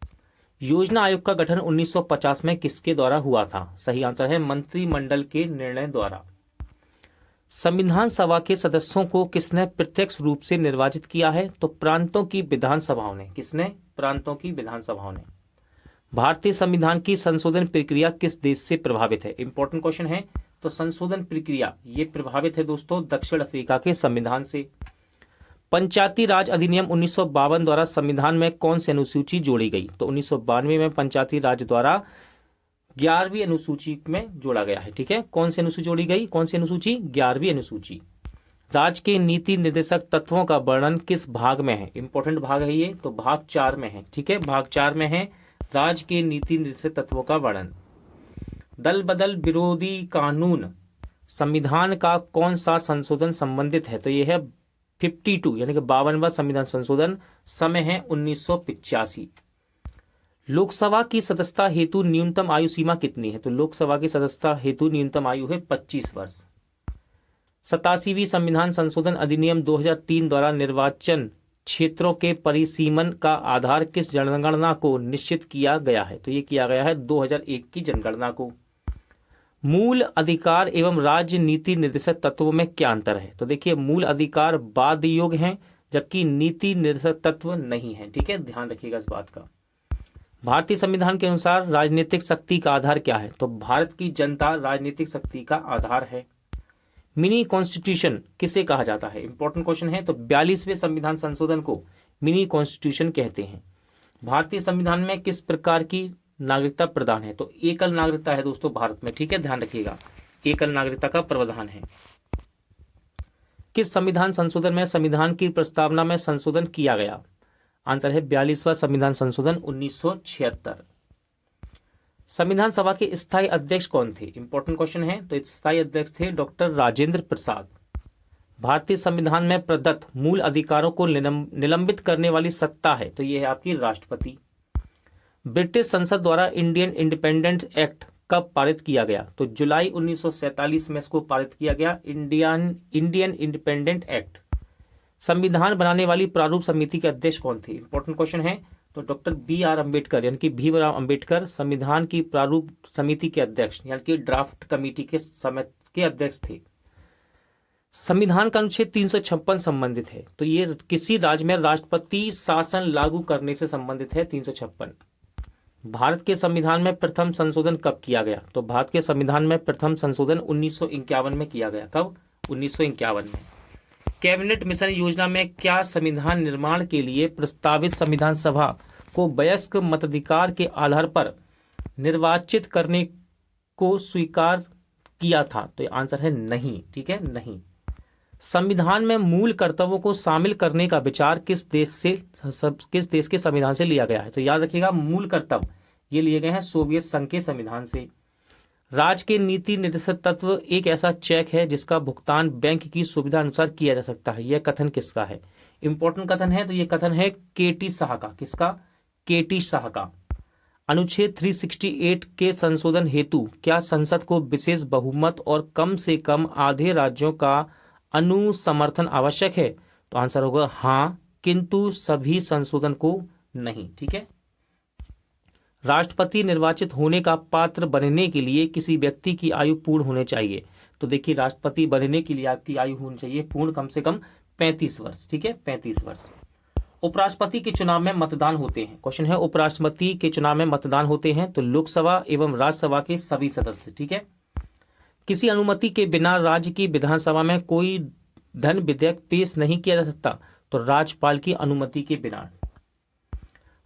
योजना आयोग का गठन 1950 में किसके द्वारा हुआ था? सही आंसर है मंत्रिमंडल के निर्णय द्वारा। संविधान सभा के सदस्यों को किसने प्रत्यक्ष रूप से निर्वाचित किया है? तो प्रांतों की विधानसभाओं ने। किसने? प्रांतों की विधानसभाओं ने। भारतीय संविधान की संशोधन प्रक्रिया किस देश से प्रभावित है? इंपॉर्टेंट क्वेश्चन है। तो संशोधन प्रक्रिया ये प्रभावित है दोस्तों दक्षिण अफ्रीका के संविधान से। पंचायती राज अधिनियम 1952 द्वारा संविधान में कौन सी अनुसूची जोड़ी गई? तो 1992 में पंचायती राज द्वारा 11वीं अनुसूची में जोड़ा गया है, ठीक है। कौन सी अनुसूची जोड़ी गई? कौन सी अनुसूची? 11वीं अनुसूची। राज्य के नीति निर्देशक तत्वों का वर्णन किस भाग में है? इंपॉर्टेंट भाग है ये, तो भाग 4 में है, ठीक है, भाग 4 में है राज्य के नीति निर्देशक तत्वों का वर्णन। दल बदल विरोधी कानून संविधान का कौन सा संशोधन संबंधित है? तो यह है 52 यानी कि 52वां संविधान संशोधन। समय है 1985। लोकसभा की सदस्यता हेतु न्यूनतम आयु सीमा कितनी है? तो लोकसभा की सदस्यता हेतु न्यूनतम आयु है 25 वर्ष। 87वीं संविधान संशोधन अधिनियम 2003 द्वारा निर्वाचन क्षेत्रों के परिसीमन का आधार किस जनगणना को निश्चित किया गया है? तो ये किया गया है 2001 की जनगणना को। मूल अधिकार एवं राज्य नीति निर्देशक तत्वों में क्या अंतर है? तो देखिए, मूल अधिकार बाध्य योग हैं, जबकि नीति निर्देशक तत्व नहीं है। ठीक है, ध्यान रखिएगा इस बात का। भारतीय संविधान के अनुसार राजनीतिक शक्ति का आधार क्या है? तो भारत की जनता राजनीतिक शक्ति का आधार है। मिनी कॉन्स्टिट्यूशन किसे कहा जाता है? इंपॉर्टेंट क्वेश्चन है। तो 42वें संविधान संशोधन को मिनी कॉन्स्टिट्यूशन कहते हैं। भारतीय संविधान में किस प्रकार की नागरिकता प्रदान है? तो एकल नागरिकता है दोस्तों भारत में। ठीक है, ध्यान रखिएगा, एकल नागरिकता का प्रावधान है। किस संविधान संशोधन में संविधान की प्रस्तावना में संशोधन किया गया? आंसर है 42वां संविधान संशोधन 1976। संविधान सभा के स्थायी अध्यक्ष कौन थे? इंपॉर्टेंट क्वेश्चन है। तो स्थायी अध्यक्ष थे डॉक्टर राजेंद्र प्रसाद। भारतीय संविधान में प्रदत्त मूल अधिकारों को निलंबित करने वाली सत्ता है, तो यह है आपकी राष्ट्रपति। ब्रिटिश संसद द्वारा इंडियन इंडिपेंडेंस एक्ट कब पारित किया गया? तो जुलाई 1947 में इसको पारित किया गया, इंडियन इंडिपेंडेंट एक्ट। संविधान बनाने वाली प्रारूप समिति के अध्यक्ष कौन थे? इंपॉर्टेंट क्वेश्चन है। तो डॉक्टर B.R. अम्बेडकर यानी कि भीमराव अम्बेडकर संविधान की प्रारूप समिति के अध्यक्ष यानी कि ड्राफ्ट कमेटी के समय के अध्यक्ष थे। संविधान का अनुच्छेद 356 संबंधित है, तो ये किसी राज्य में राष्ट्रपति शासन लागू करने से संबंधित है। 356। भारत के संविधान में प्रथम संशोधन कब किया गया? तो भारत के संविधान में प्रथम संशोधन 1951 में किया गया। कब? 1951 में। कैबिनेट मिशन योजना में क्या संविधान निर्माण के लिए प्रस्तावित संविधान सभा को वयस्क मताधिकार के आधार पर निर्वाचित करने को स्वीकार किया था? तो आंसर है नहीं। ठीक है, नहीं। संविधान में मूल कर्तव्यों को शामिल करने का विचार किस देश के संविधान से लिया गया है? तो याद रखिएगा, मूल कर्तव्य ये लिए गए हैं सोवियत संघ के संविधान से। राज्य के नीति निर्देशक तत्व एक ऐसा चेक है जिसका भुगतान बैंक की सुविधा अनुसार किया जा सकता है। यह कथन किसका है? इंपॉर्टेंट कथन है। तो यह कथन है KT शाह का। किसका? KT शाह का। अनुच्छेद 368 के संशोधन हेतु क्या संसद को विशेष बहुमत और कम से कम आधे राज्यों का अनुसमर्थन आवश्यक है? तो आंसर होगा हाँ, किंतु सभी संशोधन को नहीं। ठीक है। राष्ट्रपति निर्वाचित होने का पात्र बनने के लिए किसी व्यक्ति की आयु पूर्ण होनी चाहिए। तो देखिए, राष्ट्रपति बनने के लिए आपकी आयु होनी चाहिए पूर्ण कम से कम 35 वर्ष। ठीक है, 35 वर्ष। उपराष्ट्रपति के चुनाव में मतदान होते हैं। क्वेश्चन है, उपराष्ट्रपति के चुनाव में मतदान होते हैं तो लोकसभा एवं राज्यसभा के सभी सदस्य। ठीक है। किसी अनुमति के बिना राज्य की विधानसभा में कोई धन विधेयक पेश नहीं किया जा सकता। तो राज्यपाल की अनुमति के बिना।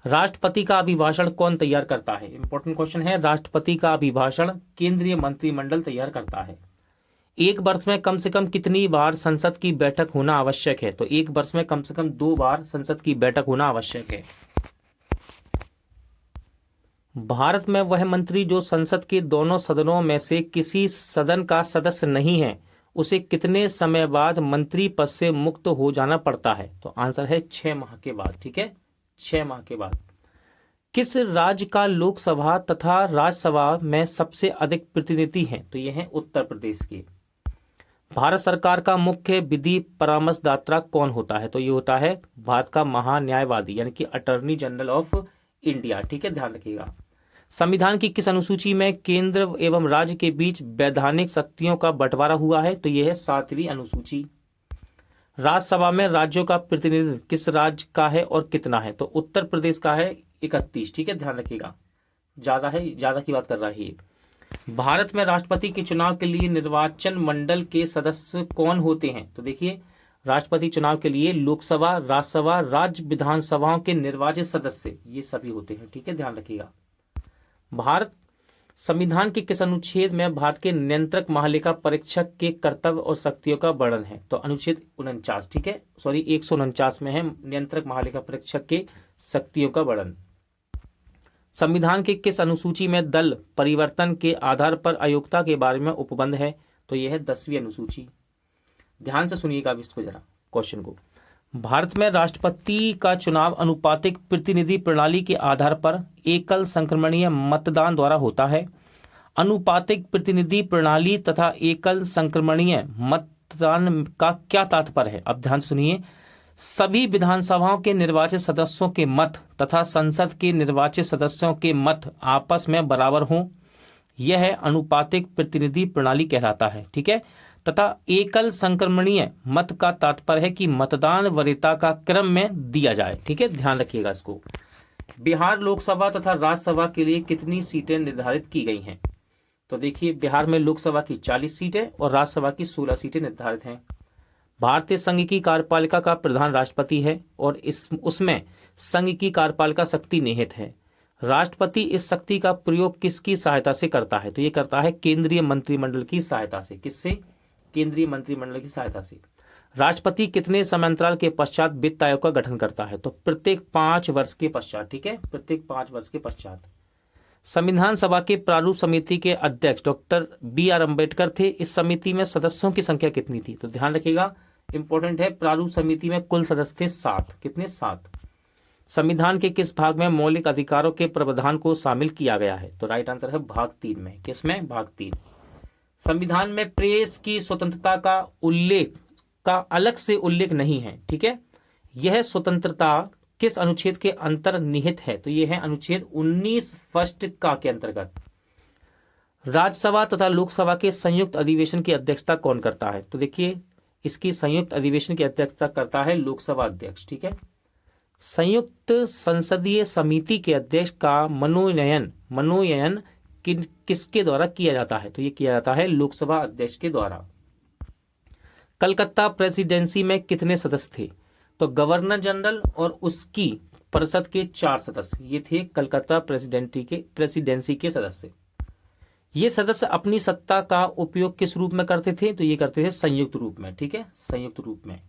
राष्ट्रपति का अभिभाषण कौन तैयार करता है? इंपॉर्टेंट क्वेश्चन है। राष्ट्रपति का अभिभाषण केंद्रीय मंत्रिमंडल तैयार करता है। एक वर्ष में कम से कम कितनी बार संसद की बैठक होना आवश्यक है? तो एक वर्ष में कम से कम 2 बार संसद की बैठक होना आवश्यक है। भारत में वह मंत्री जो संसद के दोनों सदनों में से किसी सदन का सदस्य नहीं है, उसे कितने समय बाद मंत्री पद से मुक्त हो जाना पड़ता है? तो आंसर है 6 माह के बाद। ठीक है, 6 माह के बाद। किस राज्य का लोकसभा तथा राज्यसभा में सबसे अधिक प्रतिनिधि हैं? तो ये हैं उत्तर प्रदेश के। भारत सरकार का मुख्य विधि परामर्शदाता कौन होता है? तो ये होता है भारत का महान्यायवादी यानी कि अटॉर्नी जनरल ऑफ इंडिया। ठीक है, ध्यान रखिएगा। संविधान की किस अनुसूची में केंद्र एवं राज्य के बीच वैधानिक शक्तियों का बंटवारा हुआ है? तो यह है 7वीं अनुसूची। राज्यसभा में राज्यों का प्रतिनिधित्व किस राज्य का है और कितना है? तो उत्तर प्रदेश का है 31। ठीक है, ध्यान रखिएगा, ज्यादा की बात कर रहा है ये। भारत में राष्ट्रपति के चुनाव के लिए निर्वाचन मंडल के सदस्य कौन होते हैं? तो देखिए, राष्ट्रपति चुनाव के लिए लोकसभा, राज्यसभा, राज्य विधानसभाओं के निर्वाचित सदस्य ये सभी होते हैं। ठीक है, ध्यान रखिएगा। भारत संविधान के किस अनुच्छेद में भारत के नियंत्रक महालेखा परीक्षक के कर्तव्य और शक्तियों का वर्णन है? तो अनुच्छेद 49। ठीक है, 149 में है नियंत्रक महालेखा परीक्षक के शक्तियों का वर्णन। संविधान के किस अनुसूची में दल परिवर्तन के आधार पर अयोग्यता के बारे में उपबंध है? तो यह है 10वीं अनुसूची। ध्यान से सुनिएगा इसको जरा क्वेश्चन को। भारत में राष्ट्रपति का चुनाव अनुपातिक प्रतिनिधि प्रणाली के आधार पर एकल संक्रमणीय मतदान द्वारा होता है। अनुपातिक प्रतिनिधि प्रणाली तथा एकल संक्रमणीय मतदान का क्या तात्पर्य है? अब ध्यान सुनिए। सभी विधानसभाओं के निर्वाचित सदस्यों के मत तथा संसद के निर्वाचित सदस्यों के मत आपस में बराबर हों, यह अनुपातिक प्रतिनिधि प्रणाली कहलाता है। ठीक है। तथा एकल संक्रमणीय मत का तात्पर्य है कि मतदान वरीयता का क्रम में दिया जाए। ठीक है, ध्यान रखिएगा इसको। बिहार लोकसभा तथा राज्यसभा के लिए कितनी सीटें निर्धारित की गई हैं? तो देखिए, बिहार में लोकसभा की 40 सीटें और राज्यसभा की 16 सीटें निर्धारित हैं। भारतीय संघ की कार्यपालिका का प्रधान राष्ट्रपति है और उसमें संघ की कार्यपालिका शक्ति निहित है। राष्ट्रपति इस शक्ति का प्रयोग किसकी सहायता से करता है? तो ये करता है केंद्रीय मंत्रिमंडल की सहायता से। किससे? केंद्रीय मंत्रिमंडल की सहायता से। राष्ट्रपति कितने समयांतराल के पश्चात वित्त आयोग का गठन करता है? तो प्रत्येक 5 वर्ष के पश्चात। ठीक है, प्रत्येक 5 वर्ष के पश्चात। संविधान सभा के प्रारूप समिति के अध्यक्ष डॉक्टर BR अम्बेडकर थे। इस समिति में सदस्यों की संख्या कितनी थी? तो ध्यान रखिएगा, इंपॉर्टेंट है, प्रारूप समिति में कुल सदस्य थे 7। कितने? 7। संविधान के किस भाग में मौलिक अधिकारों के प्रावधान को शामिल किया गया है? तो राइट आंसर है भाग 3 में। किसमें? भाग 3। संविधान में प्रेस की स्वतंत्रता का अलग से उल्लेख नहीं है। ठीक है, यह स्वतंत्रता किस अनुच्छेद के अंतर निहित है? तो यह है अनुच्छेद 19 फर्स्ट का के अंतर्गत। राज्यसभा तथा लोकसभा के संयुक्त अधिवेशन की अध्यक्षता कौन करता है? तो देखिए, इसकी संयुक्त अधिवेशन की अध्यक्षता करता है लोकसभा अध्यक्ष। ठीक है, संयुक्त संसदीय समिति के अध्यक्ष का मनोनयन किसके द्वारा किया जाता है? तो ये किया जाता है लोकसभा अध्यक्ष के द्वारा। कलकत्ता प्रेसिडेंसी में कितने सदस्य थे? तो गवर्नर जनरल और उसकी परिषद के 4 सदस्य, ये थे कलकत्ता प्रेसिडेंसी के सदस्य। ये सदस्य अपनी सत्ता का उपयोग किस रूप में करते थे? तो ये करते थे संयुक्त रूप में। ठीक है, संयुक्त रूप में।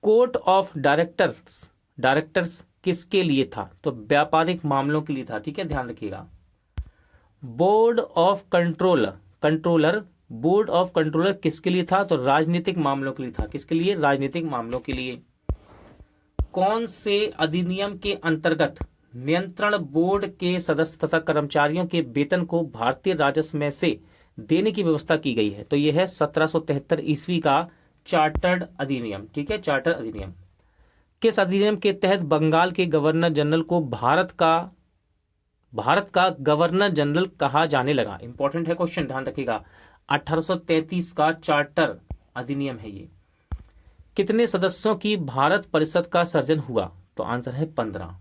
कोर्ट ऑफ डायरेक्टर्स किसके लिए था? तो व्यापारिक मामलों के लिए था। ठीक है, ध्यान रखिएगा। बोर्ड ऑफ कंट्रोलर किसके लिए था? तो राजनीतिक मामलों के लिए था। किसके लिए? राजनीतिक मामलों के लिए। कौन से अधिनियम के अंतर्गत नियंत्रण बोर्ड के सदस्य तथा कर्मचारियों के वेतन को भारतीय राजस्व में से देने की व्यवस्था की गई है? तो यह है 1773 ईस्वी का चार्टर्ड अधिनियम। ठीक है, चार्टर अधिनियम। किस अधिनियम के तहत बंगाल के गवर्नर जनरल को भारत का गवर्नर जनरल कहा जाने लगा? इंपॉर्टेंट है क्वेश्चन, ध्यान रखिएगा। 1833 का चार्टर अधिनियम है ये। कितने सदस्यों की भारत परिषद का सर्जन हुआ? तो आंसर है 15।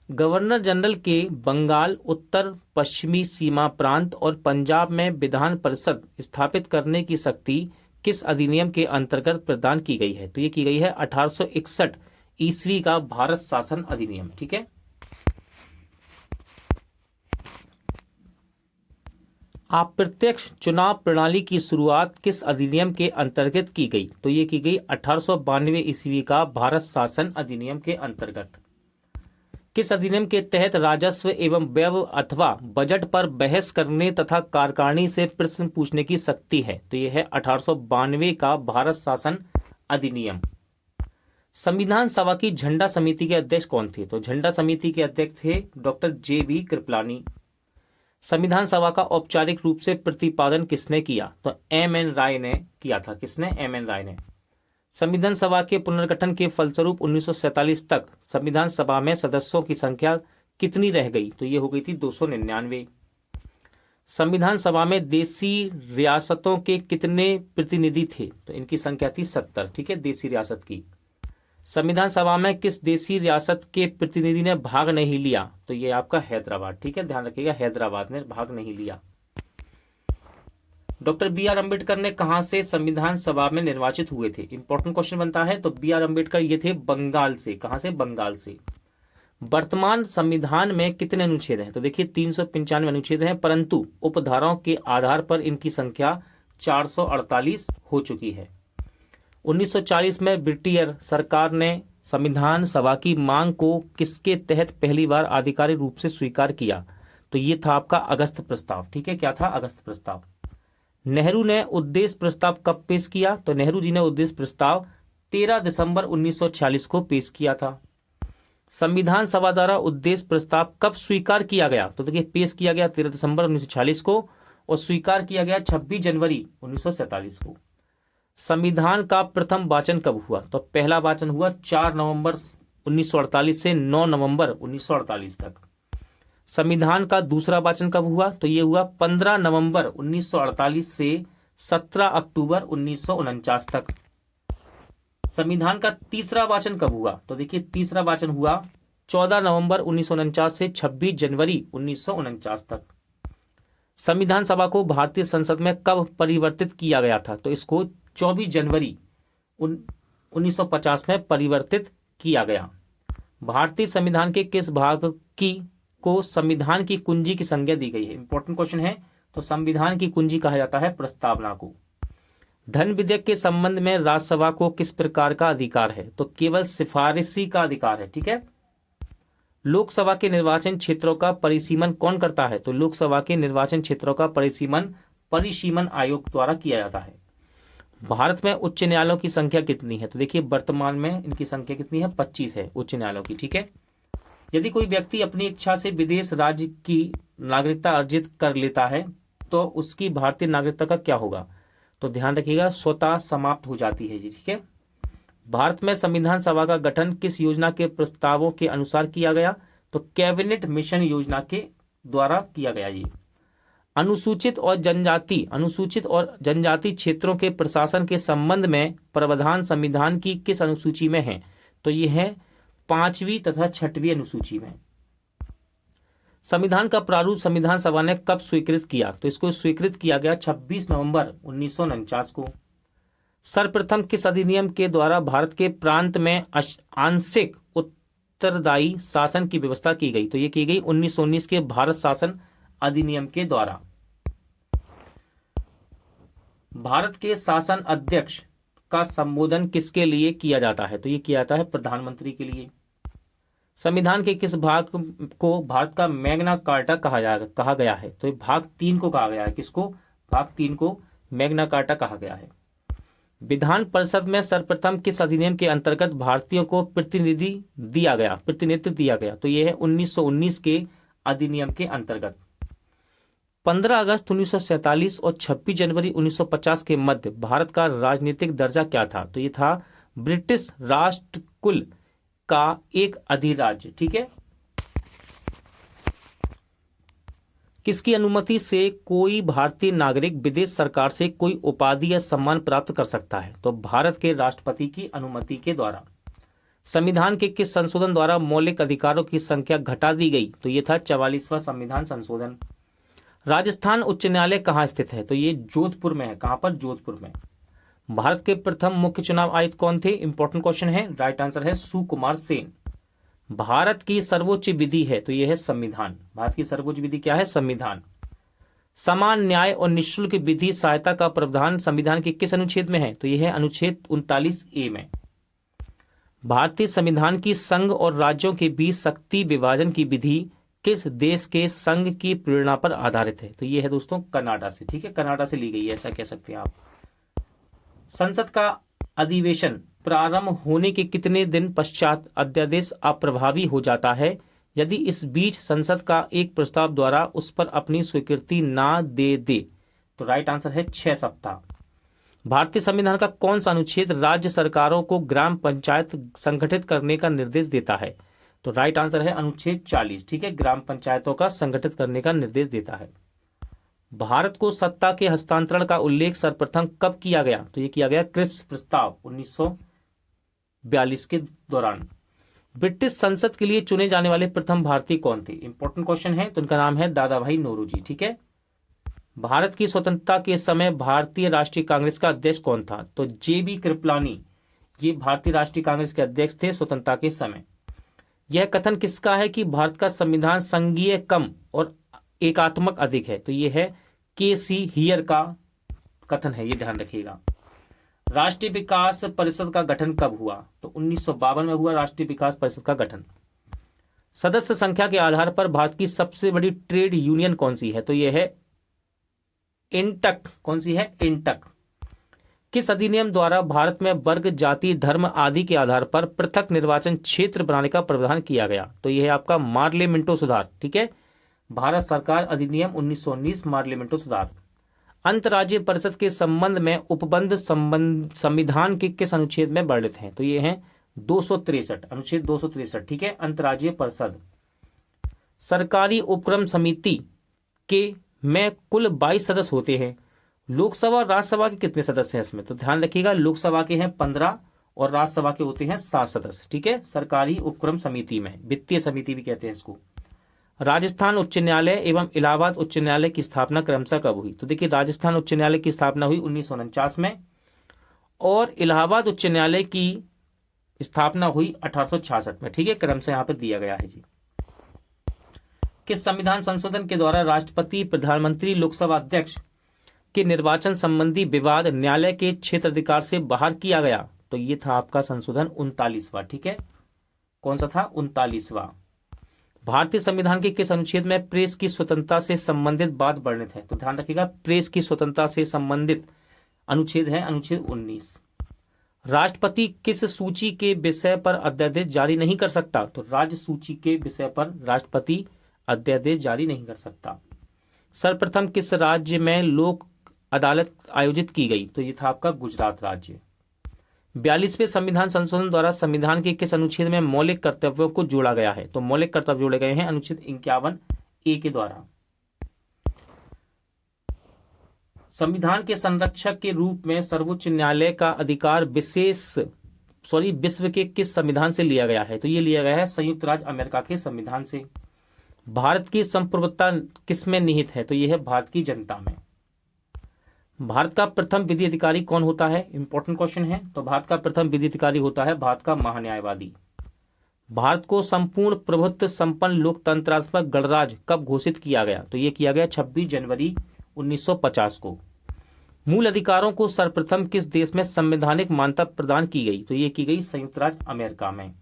गवर्नर जनरल के बंगाल, उत्तर पश्चिमी सीमा प्रांत और पंजाब में विधान परिषद स्थापित करने की शक्ति किस अधिनियम के अंतर्गत प्रदान की गई है? तो ये की गई है 1861 ईस्वी का भारत शासन अधिनियम। ठीक है, अप्रत्यक्ष चुनाव प्रणाली की शुरुआत किस अधिनियम के अंतर्गत की गई? तो ये की गई 1892 ईस्वी का भारत शासन अधिनियम के अंतर्गत। किस अधिनियम के तहत राजस्व एवं व्यय अथवा बजट पर बहस करने तथा कार्यकारिणी से प्रश्न पूछने की शक्ति है? तो यह है 1892 का भारत शासन अधिनियम। संविधान सभा की झंडा समिति के अध्यक्ष कौन थे? तो झंडा समिति के अध्यक्ष थे डॉक्टर JB कृपलानी। संविधान सभा का औपचारिक रूप से प्रतिपादन किसने किया? तो MN राय ने किया था। किसने? MN राय ने। संविधान सभा के पुनर्गठन के फलस्वरूप 1947 तक संविधान सभा में सदस्यों की संख्या कितनी रह गई? तो ये हो गई थी 299। संविधान सभा में देशी रियासतों के कितने प्रतिनिधि थे? तो इनकी संख्या थी 70। ठीक है, देशी रियासत की। संविधान सभा में किस देशी रियासत के प्रतिनिधि ने भाग नहीं लिया? तो ये आपका हैदराबाद। ठीक है, ध्यान रखिएगा, हैदराबाद ने भाग नहीं लिया। डॉक्टर BR अम्बेडकर ने कहां से संविधान सभा में निर्वाचित हुए थे? इंपॉर्टेंट क्वेश्चन बनता है। तो BR अम्बेडकर ये थे बंगाल से। कहां से? बंगाल से। वर्तमान संविधान में कितने अनुच्छेद हैं? तो देखिए 395 अनुच्छेद हैं, परंतु उपधाराओं के आधार पर इनकी संख्या 448 हो चुकी है। 1940 में ब्रिटिश सरकार ने संविधान सभा की मांग को किसके तहत पहली बार आधिकारिक रूप से स्वीकार किया? तो ये था आपका अगस्त प्रस्ताव। ठीक है, क्या था? अगस्त प्रस्ताव। नेहरू ने उद्देश्य प्रस्ताव कब पेश किया? तो नेहरू जी ने उद्देश्य प्रस्ताव 13 दिसंबर 1946 को पेश किया था। संविधान सभा द्वारा उद्देश्य प्रस्ताव कब स्वीकार किया गया? तो देखिए, पेश किया गया 13 दिसंबर 1946 को और स्वीकार किया गया 26 जनवरी 1947 को। संविधान का प्रथम वाचन कब हुआ? तो पहला वाचन हुआ 4 नवंबर 1948 से 9 नवंबर 1948 तक। संविधान का दूसरा वाचन कब हुआ? तो ये हुआ 15 नवंबर 1948 से 17 अक्टूबर 1949 तक। संविधान का तीसरा वाचन कब हुआ? तो देखिए तीसरा वाचन हुआ 14 नवंबर 1949 से 26 जनवरी 1949 तक। संविधान सभा को भारतीय संसद में कब परिवर्तित किया गया था? तो इसको 24 जनवरी 1950 में परिवर्तित किया गया। भारतीय संविधान के किस भाग की को संविधान की कुंजी की संज्ञा दी गई है? इंपॉर्टेंट क्वेश्चन है। तो संविधान की कुंजी कहा जाता है प्रस्तावना को। धन विधेयक के संबंध में राज्यसभा को किस प्रकार का अधिकार है? तो केवल सिफारिशी का अधिकार है। ठीक है। लोकसभा के निर्वाचन क्षेत्रों का परिसीमन कौन करता है? तो लोकसभा के निर्वाचन क्षेत्रों का परिसीमन आयोग द्वारा किया जाता है। भारत में उच्च न्यायालयों की संख्या कितनी है? तो देखिए वर्तमान में इनकी संख्या कितनी है? 25 है उच्च न्यायालयों की। ठीक है। यदि कोई व्यक्ति अपनी इच्छा से विदेश राज्य की नागरिकता अर्जित कर लेता है तो उसकी भारतीय नागरिकता का क्या होगा? तो ध्यान रखिएगा स्वतः समाप्त हो जाती है जी। ठीक है। भारत में संविधान सभा का गठन किस योजना के प्रस्तावों के अनुसार किया गया? तो कैबिनेट मिशन योजना के द्वारा किया गया। ये अनुसूचित और जनजाति क्षेत्रों के प्रशासन के संबंध में प्रावधान संविधान की किस अनुसूची में है? तो ये है 5वीं तथा 6वीं अनुसूची में। संविधान का प्रारूप संविधान सभा ने कब स्वीकृत किया? तो इसको स्वीकृत किया गया 26 नवंबर 1949 को। सर्वप्रथम किस अधिनियम के द्वारा भारत के प्रांत में आंशिक उत्तरदायी शासन की व्यवस्था की गई? तो ये की गई 1919 के भारत शासन अधिनियम के द्वारा। भारत के शासन अध्यक्ष का संबोधन किसके लिए किया जाता है? तो ये किया जाता है प्रधानमंत्री के लिए। संविधान के किस भाग को भारत का मैग्ना कार्टा कहा गया है? तो भाग 3 को कहा गया है। किसको? भाग 3 को मैग्ना कार्टा कहा गया है। विधान परिषद में सर्वप्रथम किस अधिनियम के अंतर्गत भारतीयों को प्रतिनिधित्व दिया गया? तो यह है 1919 के अधिनियम के अंतर्गत। 15 अगस्त 1947 और 26 जनवरी 1950 के मध्य भारत का राजनीतिक दर्जा क्या था? तो ये था ब्रिटिश राष्ट्रकुल का एक अधिराज्य। ठीक है। किसकी अनुमति से कोई भारतीय नागरिक विदेश सरकार से कोई उपाधि या सम्मान प्राप्त कर सकता है? तो भारत के राष्ट्रपति की अनुमति के द्वारा। संविधान के किस संशोधन द्वारा मौलिक अधिकारों की संख्या घटा दी गई? तो ये था 44वां संविधान संशोधन। राजस्थान उच्च न्यायालय कहाँ स्थित है? तो ये जोधपुर में है। कहां पर? जोधपुर में। भारत के प्रथम मुख्य चुनाव आयुक्त कौन थे? इंपॉर्टेंट क्वेश्चन है। राइट आंसर है सुकुमार सेन। भारत की सर्वोच्च विधि है? तो यह है संविधान। भारत की सर्वोच्च विधि क्या है? संविधान। समान न्याय और निःशुल्क विधि सहायता का प्रावधान संविधान के किस अनुच्छेद में है? तो यह है अनुच्छेद 39A में। भारतीय संविधान की संघ और राज्यों के बीच शक्ति विभाजन की विधि किस देश के संघ की प्रेरणा पर आधारित है? तो यह है दोस्तों कनाडा से। ठीक है। कनाडा से ली गई है, ऐसा कह सकते हैं आप। संसद का अधिवेशन प्रारंभ होने के कितने दिन पश्चात अध्यादेश अप्रभावी हो जाता है यदि इस बीच संसद का एक प्रस्ताव द्वारा उस पर अपनी स्वीकृति ना दे? तो राइट आंसर है 6 सप्ताह। भारतीय संविधान का कौन सा अनुच्छेद राज्य सरकारों को ग्राम पंचायत संगठित करने का निर्देश देता है? तो राइट आंसर है अनुच्छेद 40। ठीक है। ग्राम पंचायतों का संगठित करने का निर्देश देता है। भारत को सत्ता के हस्तांतरण का उल्लेख सर्वप्रथम कब किया गया? तो ये किया गया क्रिप्स प्रस्ताव 1942 के दौरान। ब्रिटिश संसद के लिए चुने जाने वाले प्रथम भारतीय कौन थे? इंपॉर्टेंट क्वेश्चन है। तो उनका नाम है दादा भाई नौरोजी। ठीक है। भारत की स्वतंत्रता के समय भारतीय राष्ट्रीय कांग्रेस का अध्यक्ष कौन था? तो JB कृपलानी ये भारतीय राष्ट्रीय कांग्रेस के अध्यक्ष थे स्वतंत्रता के समय। यह कथन किसका है कि भारत का संविधान संघीय कम और एकात्मक अधिक है? तो यह है KC हियर का कथन है। ये ध्यान रखिएगा। राष्ट्रीय विकास परिषद का गठन कब हुआ? तो 1952 में हुआ राष्ट्रीय विकास परिषद का गठन। सदस्य संख्या के आधार पर भारत की सबसे बड़ी ट्रेड यूनियन कौन सी है? तो यह है इंटक। कौन सी है? इंटक। किस अधिनियम द्वारा भारत में वर्ग, जाति, धर्म आदि के आधार पर पृथक निर्वाचन क्षेत्र बनाने का प्रावधान किया गया? तो यह है आपका मार्ले मिंटो सुधार। ठीक है। भारत सरकार अधिनियम 1919 मार्ले मिंटो सुधार। अंतर्राज्यीय परिषद के संबंध में उपबंध संविधान के किस अनुच्छेद में वर्णित हैं? तो ये है 263, अनुच्छेद 263, ठीक है। अंतर्राज्यीय परिषद सरकारी उपक्रम समिति के में कुल 22 सदस्य होते हैं। लोकसभा और राज्यसभा के कितने सदस्य हैं इसमें? तो ध्यान रखिएगा, लोकसभा के हैं 15 और राज्यसभा के होते हैं 7 सदस्य, ठीक है। सरकारी उपक्रम समिति में, वित्तीय समिति भी कहते हैं इसको। राजस्थान उच्च न्यायालय एवं इलाहाबाद उच्च न्यायालय की स्थापना क्रमशः कब हुई? तो देखिए, राजस्थान उच्च न्यायालय की स्थापना हुई 1949 में और इलाहाबाद उच्च न्यायालय की स्थापना हुई 1866 में, ठीक है। क्रमशः यहाँ पर दिया गया है जी। किस संविधान संशोधन के द्वारा राष्ट्रपति, प्रधानमंत्री, लोकसभा अध्यक्ष के निर्वाचन संबंधी विवाद न्यायालय के क्षेत्राधिकार से बाहर किया गया? तो ये था आपका संशोधन 39वां, ठीक है। कौन सा था? 39वां। भारतीय संविधान के किस अनुच्छेद में प्रेस की स्वतंत्रता से संबंधित बात वर्णित है? तो ध्यान रखिएगा, प्रेस की स्वतंत्रता से संबंधित अनुच्छेद है अनुच्छेद 19। राष्ट्रपति किस सूची के विषय पर अध्यादेश जारी नहीं कर सकता? तो राज्य सूची के विषय पर राष्ट्रपति अध्यादेश जारी नहीं कर सकता। सर्वप्रथम किस राज्य में लोक अदालत आयोजित की गई? तो ये था आपका गुजरात राज्य। 42वें संविधान संशोधन द्वारा संविधान के किस अनुच्छेद में मौलिक कर्तव्यों को जोड़ा गया है? तो मौलिक कर्तव्य जोड़े गए हैं अनुच्छेद 51A के द्वारा। संविधान के संरक्षक के रूप में सर्वोच्च न्यायालय का अधिकार विश्व के किस संविधान से लिया गया है? तो ये लिया गया है संयुक्त राज्य अमेरिका के संविधान से। भारत की संप्रभुता किस में निहित है? तो यह है भारत की जनता में। भारत का प्रथम विधि अधिकारी कौन होता है? इंपॉर्टेंट क्वेश्चन है। तो भारत का प्रथम विधि अधिकारी होता है भारत का महान्यायवादी। भारत को संपूर्ण प्रभुत्व संपन्न लोकतंत्रात्मक गणराज्य कब घोषित किया गया? तो यह किया गया 26 जनवरी 1950 को। मूल अधिकारों को सर्वप्रथम किस देश में संवैधानिक मान्यता प्रदान की गई? तो यह की गई संयुक्त राज्य अमेरिका में।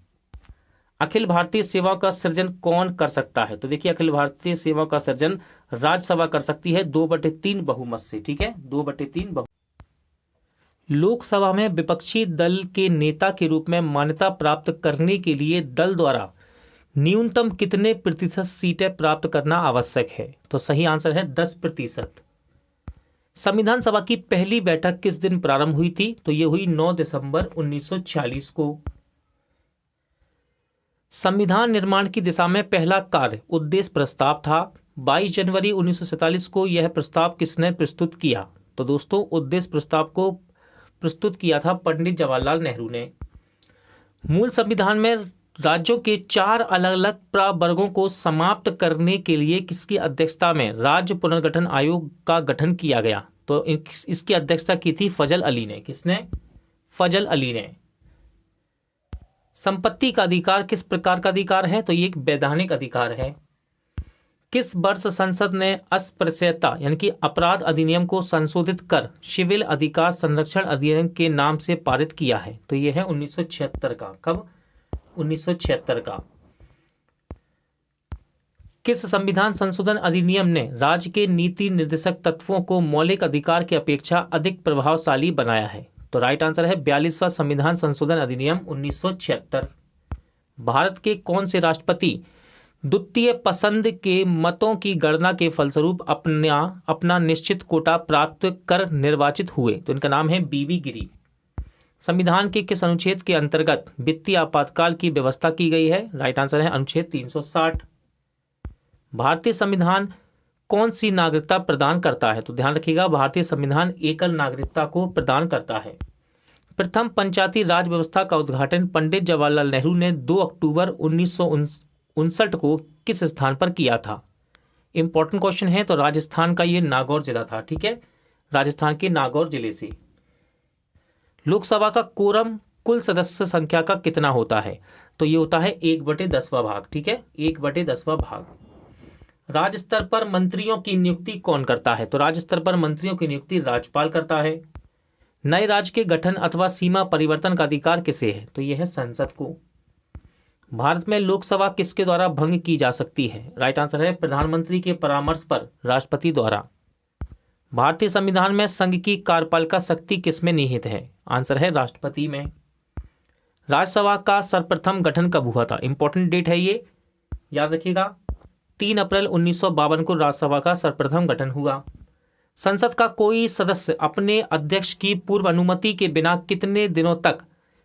अखिल भारतीय सेवा का सृजन कौन कर सकता है? तो देखिए, अखिल भारतीय सेवा का सृजन राज्यसभा कर सकती है 2/3 बहुमत से, ठीक है, 2/3 बहुमत। लोकसभा में विपक्षी दल के नेता के रूप में मान्यता प्राप्त करने के लिए दल द्वारा न्यूनतम कितने प्रतिशत सीटें प्राप्त करना आवश्यक है? तो सही आंसर है 10%। संविधान सभा की पहली बैठक किस दिन प्रारंभ हुई थी? तो यह हुई 9 दिसंबर 1946 को। संविधान निर्माण की दिशा में पहला कार्य उद्देश्य प्रस्ताव था। 22 जनवरी 1947 को यह प्रस्ताव किसने प्रस्तुत किया? तो दोस्तों, उद्देश्य प्रस्ताव को प्रस्तुत किया था पंडित जवाहरलाल नेहरू ने। मूल संविधान में राज्यों के 4 अलग अलग प्रवर्गों को समाप्त करने के लिए किसकी अध्यक्षता में राज्य पुनर्गठन आयोग का गठन किया गया? तो इसकी अध्यक्षता की थी फजल अली ने। किसने? फजल अली ने। संपत्ति का अधिकार किस प्रकार का अधिकार है? तो ये एक वैधानिक अधिकार है। किस वर्ष संसद ने अस्पृश्यता यानी कि अपराध अधिनियम को संशोधित कर सिविल अधिकार संरक्षण अधिनियम के नाम से पारित किया है? तो ये है 1976 का। कब? 1976 का। किस संविधान संशोधन अधिनियम ने राज्य के नीति निर्देशक तत्वों को मौलिक अधिकार की अपेक्षा अधिक प्रभावशाली बनाया है? तो राइट आंसर है 42वां संविधान संशोधन अधिनियम 1976। भारत के कौन से राष्ट्रपति द्वितीय पसंद के मतों की गणना के फलस्वरूप अपना निश्चित कोटा प्राप्त कर निर्वाचित हुए? तो इनका नाम है बीवी गिरी। संविधान के किस अनुच्छेद के अंतर्गत वित्तीय आपातकाल की व्यवस्था की गई है? राइट आंसर है अनुच्छेद 360। भारतीय संविधान कौन सी नागरिकता प्रदान करता है? तो ध्यान रखिएगा, भारतीय संविधान एकल नागरिकता को प्रदान करता है। प्रथम पंचायती राज व्यवस्था का उद्घाटन पंडित जवाहरलाल नेहरू ने 2 अक्टूबर 1959 को किस स्थान पर किया था? इंपॉर्टेंट क्वेश्चन है। तो राजस्थान का ये नागौर जिला था, ठीक है, राजस्थान के नागौर जिले से। लोकसभा का कोरम कुल सदस्य संख्या का कितना होता है? तो ये होता है 1/10वां भाग, ठीक है, 1/10वां भाग। राज्य स्तर पर मंत्रियों की नियुक्ति कौन करता है? तो राज्य स्तर पर मंत्रियों की नियुक्ति राज्यपाल करता है। नए राज्य के गठन अथवा सीमा परिवर्तन का अधिकार किसे है? तो यह है संसद को। भारत में लोकसभा किसके द्वारा भंग की जा सकती है? राइट आंसर है प्रधानमंत्री के परामर्श पर राष्ट्रपति द्वारा। भारतीय संविधान में संघ की कार्यपालिका शक्ति किसमें निहित है? आंसर है राष्ट्रपति में। राज्यसभा का सर्वप्रथम गठन कब हुआ था? इंपॉर्टेंट डेट है ये, याद रखिएगा। 3 अप्रैल 1952 को राज्यसभा का सर्वप्रथम गठन हुआ। संसद का कोई सदस्य अपने अध्यक्ष की पूर्व अनुमति के बिना कितने दिनों तक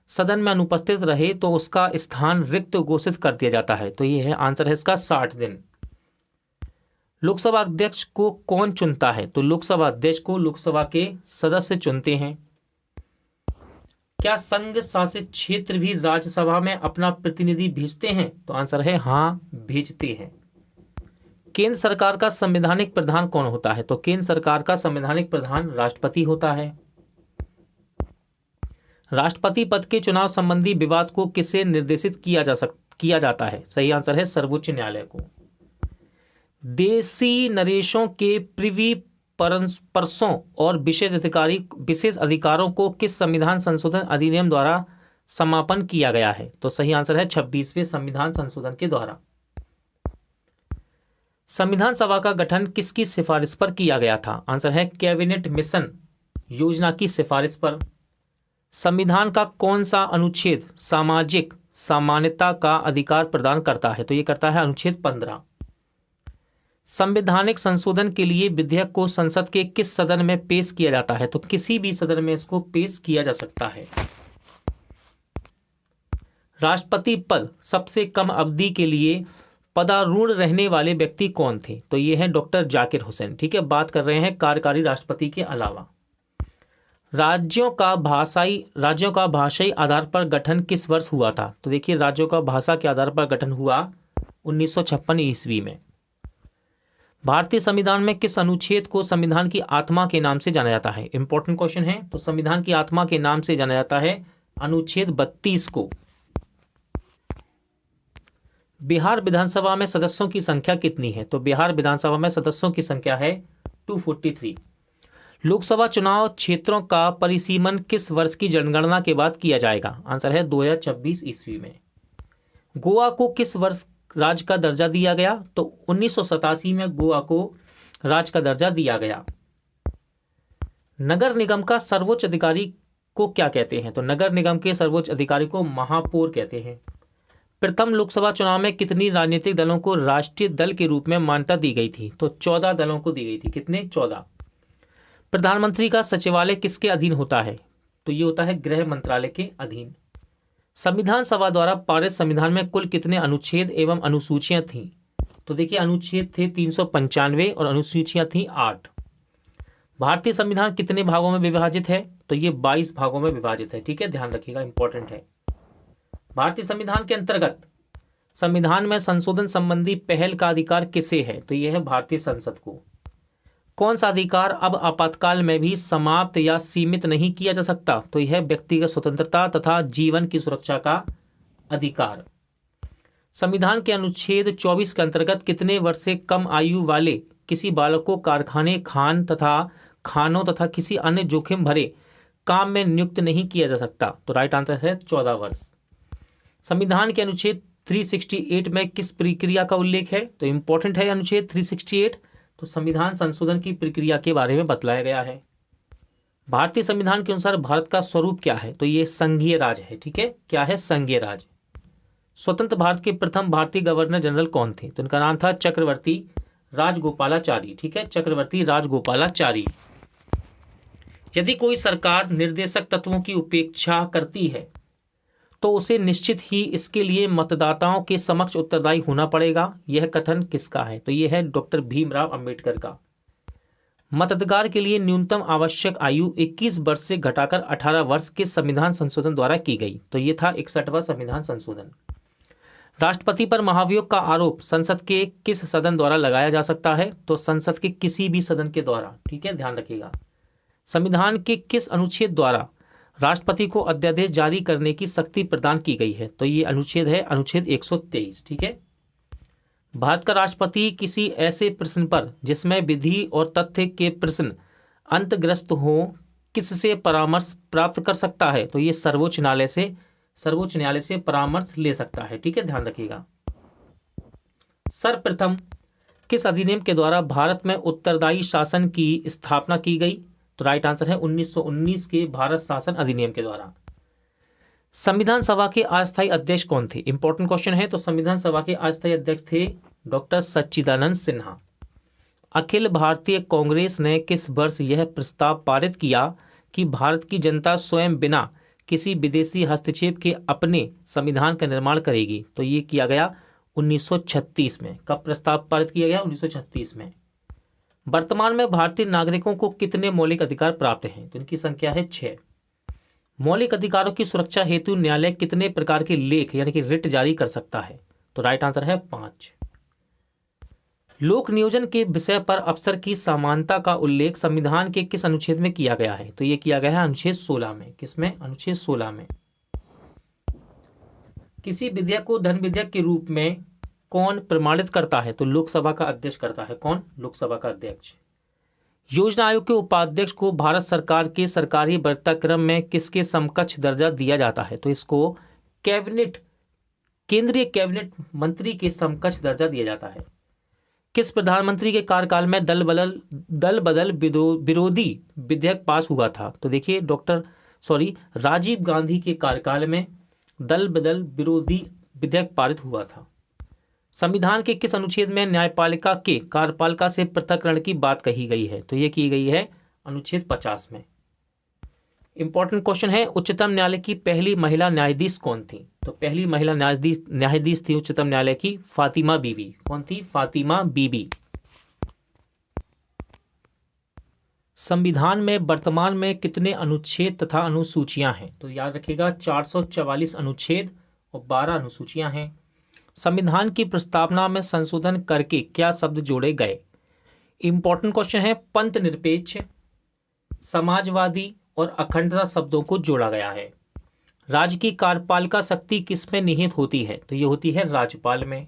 सदन में अनुपस्थित रहे तो उसका स्थान रिक्त घोषित कर दिया जाता है? तो ये है आंसर है इसका 60 दिन। लोकसभा अध्यक्ष को कौन चुनता है? तो लोकसभा अध्यक्ष को लोकसभा के सदस्य चुनते हैं। क्या संघ शासित क्षेत्र भी राज्यसभा में अपना प्रतिनिधि भेजते हैं? तो आंसर है हाँ, भेजते हैं। केंद्र सरकार का संवैधानिक प्रधान कौन होता है? तो केंद्र सरकार का संवैधानिक प्रधान राष्ट्रपति होता है। राष्ट्रपति पद के चुनाव संबंधी विवाद को किसे निर्देशित किया जाता है? सही आंसर है सर्वोच्च न्यायालय को। देशी नरेशों के प्रिवी परसों और विशेष अधिकारों को किस संविधान संशोधन अधिनियम द्वारा समापन किया गया है? तो सही आंसर है 26वें संविधान संशोधन के द्वारा। संविधान सभा का गठन किसकी सिफारिश पर किया गया था? आंसर है कैबिनेट मिशन योजना की सिफारिश पर। संविधान का कौन सा अनुच्छेद सामाजिक समानता का अधिकार प्रदान करता है? तो ये करता है अनुच्छेद 15। संवैधानिक संशोधन के लिए विधेयक को संसद के किस सदन में पेश किया जाता है? तो किसी भी सदन में इसको पेश किया जा सकता है। राष्ट्रपति पद सबसे कम अवधि के लिए पदारूढ़ रहने वाले व्यक्ति कौन थे? तो ये है डॉक्टर जाकिर हुसैन। ठीक है, बात कर रहे हैं कार्यकारी राष्ट्रपति के अलावा। राज्यों का भाषाई आधार पर गठन किस वर्ष हुआ था? तो देखिए, राज्यों का भाषा के आधार पर गठन हुआ 1956 ईस्वी में। भारतीय संविधान में किस अनुच्छेद को संविधान की आत्मा के नाम से जाना जाता है? इंपॉर्टेंट क्वेश्चन है। तो संविधान की आत्मा के नाम से जाना जाता है अनुच्छेद 32 को। बिहार विधानसभा में सदस्यों की संख्या कितनी है? तो बिहार विधानसभा में सदस्यों की संख्या है 243। लोकसभा चुनाव क्षेत्रों का परिसीमन किस वर्ष की जनगणना के बाद किया जाएगा? आंसर है 2026 ईस्वी में। गोवा को किस वर्ष राज्य का दर्जा दिया गया? तो 1987 में गोवा को राज्य का दर्जा दिया गया। नगर निगम का सर्वोच्च अधिकारी को क्या कहते हैं? तो नगर निगम के सर्वोच्च अधिकारी को महापौर कहते हैं। प्रथम लोकसभा चुनाव में कितनी राजनीतिक दलों को राष्ट्रीय दल के रूप में मान्यता दी गई थी? तो 14 दलों को दी गई थी। कितने? 14। प्रधानमंत्री का सचिवालय किसके अधीन होता है? तो ये होता है गृह मंत्रालय के अधीन। संविधान सभा द्वारा पारित संविधान में कुल कितने अनुच्छेद एवं अनुसूचियां थीं? तो देखिए, अनुच्छेद थे 395 और अनुसूचियां थीं 8। भारतीय संविधान कितने भागों में विभाजित है? तो ये 22 भागों में विभाजित है। ठीक है, ध्यान रखिएगा, इंपॉर्टेंट है। भारतीय संविधान के अंतर्गत संविधान में संशोधन संबंधी पहल का अधिकार किसे है? तो यह है भारतीय संसद को। कौन सा अधिकार अब आपातकाल में भी समाप्त या सीमित नहीं किया जा सकता? तो यह व्यक्तिगत स्वतंत्रता तथा जीवन की सुरक्षा का अधिकार। संविधान के अनुच्छेद 24 के अंतर्गत कितने वर्ष से कम आयु वाले किसी बालक को कारखाने, खानों तथा किसी अन्य जोखिम भरे काम में नियुक्त नहीं किया जा सकता? तो राइट आंसर है 14 वर्ष। संविधान के अनुच्छेद 368 में किस प्रक्रिया का उल्लेख है? तो इंपॉर्टेंट है अनुच्छेद 368। तो संविधान संशोधन की प्रक्रिया के बारे में बतलाया गया है। भारतीय संविधान के अनुसार भारत का स्वरूप क्या है? तो ये संघीय राज है। ठीक है, क्या है? संघीय राज। स्वतंत्र भारत के प्रथम भारतीय गवर्नर जनरल कौन थे? तो इनका नाम था चक्रवर्ती राजगोपालाचारी। ठीक है, चक्रवर्ती राजगोपालाचारी। यदि कोई सरकार निर्देशक तत्वों की उपेक्षा करती है तो उसे निश्चित ही इसके लिए मतदाताओं के समक्ष उत्तरदायी होना पड़ेगा। यह कथन किसका है? तो यह है डॉक्टर भीमराव अंबेडकर का। मताधिकार के लिए न्यूनतम आवश्यक आयु 21 वर्ष से घटाकर 18 वर्ष के संविधान संशोधन द्वारा की गई। तो यह था 61वां संविधान संशोधन। राष्ट्रपति पर महाभियोग का आरोप संसद के किस सदन द्वारा लगाया जा सकता है? तो संसद के किसी भी सदन के द्वारा। ठीक है, ध्यान रखिएगा। संविधान के किस अनुच्छेद द्वारा राष्ट्रपति को अध्यादेश जारी करने की शक्ति प्रदान की गई है? तो ये अनुच्छेद है अनुच्छेद 123। ठीक है। भारत का राष्ट्रपति किसी ऐसे प्रश्न पर जिसमें विधि और तथ्य के प्रश्न अंतर्ग्रस्त हो किससे परामर्श प्राप्त कर सकता है? तो ये सर्वोच्च न्यायालय से परामर्श ले सकता है। ठीक है, ध्यान रखिएगा। सर्वप्रथम किस अधिनियम के द्वारा भारत में उत्तरदायी शासन की स्थापना की गई? तो राइट आंसर है 1919 के भारत शासन अधिनियम के द्वारा। संविधान सभा के अस्थायी अध्यक्ष कौन थे? इंपॉर्टेंट क्वेश्चन है। तो संविधान सभा के अस्थायी अध्यक्ष थे डॉक्टर सच्चिदानंद सिन्हा। अखिल भारतीय कांग्रेस ने किस वर्ष यह प्रस्ताव पारित किया कि भारत की जनता स्वयं बिना किसी विदेशी हस्तक्षेप के अपने संविधान का निर्माण करेगी? तो ये किया गया 1936 में। कब प्रस्ताव पारित किया गया? 1936 में। वर्तमान में भारतीय नागरिकों को कितने मौलिक अधिकार प्राप्त हैं? तो इनकी संख्या है 6। मौलिक अधिकारों की सुरक्षा हेतु न्यायालय कितने प्रकार के लेख यानी कि रिट जारी कर सकता है? तो राइट आंसर है 5। लोक नियोजन के विषय पर अफसर की समानता का उल्लेख संविधान के किस अनुच्छेद में किया गया है? तो यह किया गया है अनुच्छेद 16 में। किसमें? अनुच्छेद 16 में। किसी विधेयक को धन विधेयक के रूप में कौन प्रमाणित करता है? तो लोकसभा का अध्यक्ष करता है। कौन? लोकसभा का अध्यक्ष। योजना आयोग के उपाध्यक्ष को भारत सरकार के सरकारी वर्ताक्रम में किसके समकक्ष दर्जा दिया जाता है? तो इसको कैबिनेट, केंद्रीय कैबिनेट मंत्री के समकक्ष दर्जा दिया जाता है। किस प्रधानमंत्री के कार्यकाल में दल बदल विरोधी विधेयक पास हुआ था? तो देखिए राजीव गांधी के कार्यकाल में दल बदल विरोधी विधेयक पारित हुआ था। संविधान के किस अनुच्छेद में न्यायपालिका के कार्यपालिका से पृथककरण की बात कही गई है? तो यह की गई है अनुच्छेद 50 में। इंपॉर्टेंट क्वेश्चन है, उच्चतम न्यायालय की पहली महिला न्यायाधीश कौन थी? तो पहली महिला न्यायाधीश थी उच्चतम न्यायालय की फातिमा बीबी। कौन थी? फातिमा बीबी। संविधान में वर्तमान में कितने अनुच्छेद तथा अनुसूचियां हैं? तो याद रखिएगा 444 अनुच्छेद और 12 अनुसूचियां हैं। संविधान की प्रस्तावना में संशोधन करके क्या शब्द जोड़े गए? इंपॉर्टेंट क्वेश्चन है, पंथ निरपेक्ष, समाजवादी और अखंडता शब्दों को जोड़ा गया है। राज्य की कार्यपालिका शक्ति किसमें निहित होती है? तो ये होती है राज्यपाल में।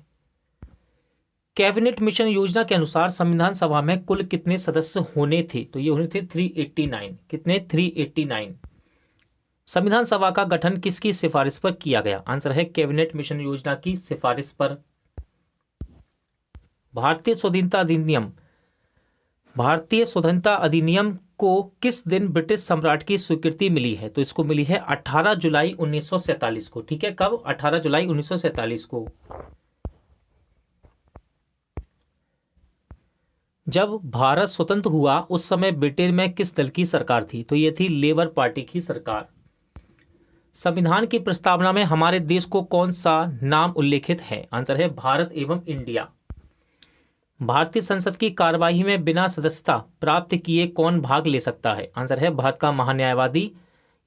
कैबिनेट मिशन योजना के अनुसार संविधान सभा में कुल कितने सदस्य होने थे? तो ये होने थे 389। कितने? 389। संविधान सभा का गठन किसकी सिफारिश पर किया गया? आंसर है कैबिनेट मिशन योजना की सिफारिश पर। भारतीय स्वतंत्रता अधिनियम को किस दिन ब्रिटिश सम्राट की स्वीकृति मिली है? तो इसको मिली है 18 जुलाई 1947 को। ठीक है, कब? 18 जुलाई 1947 को। जब भारत स्वतंत्र हुआ उस समय ब्रिटेन में किस दल की सरकार थी? तो यह थी लेबर पार्टी की सरकार। संविधान की प्रस्तावना में हमारे देश को कौन सा नाम उल्लेखित है? आंसर है भारत एवं इंडिया। भारतीय संसद की कार्यवाही में बिना सदस्यता प्राप्त किए कौन भाग ले सकता है? आंसर है भारत का महान्यायवादी,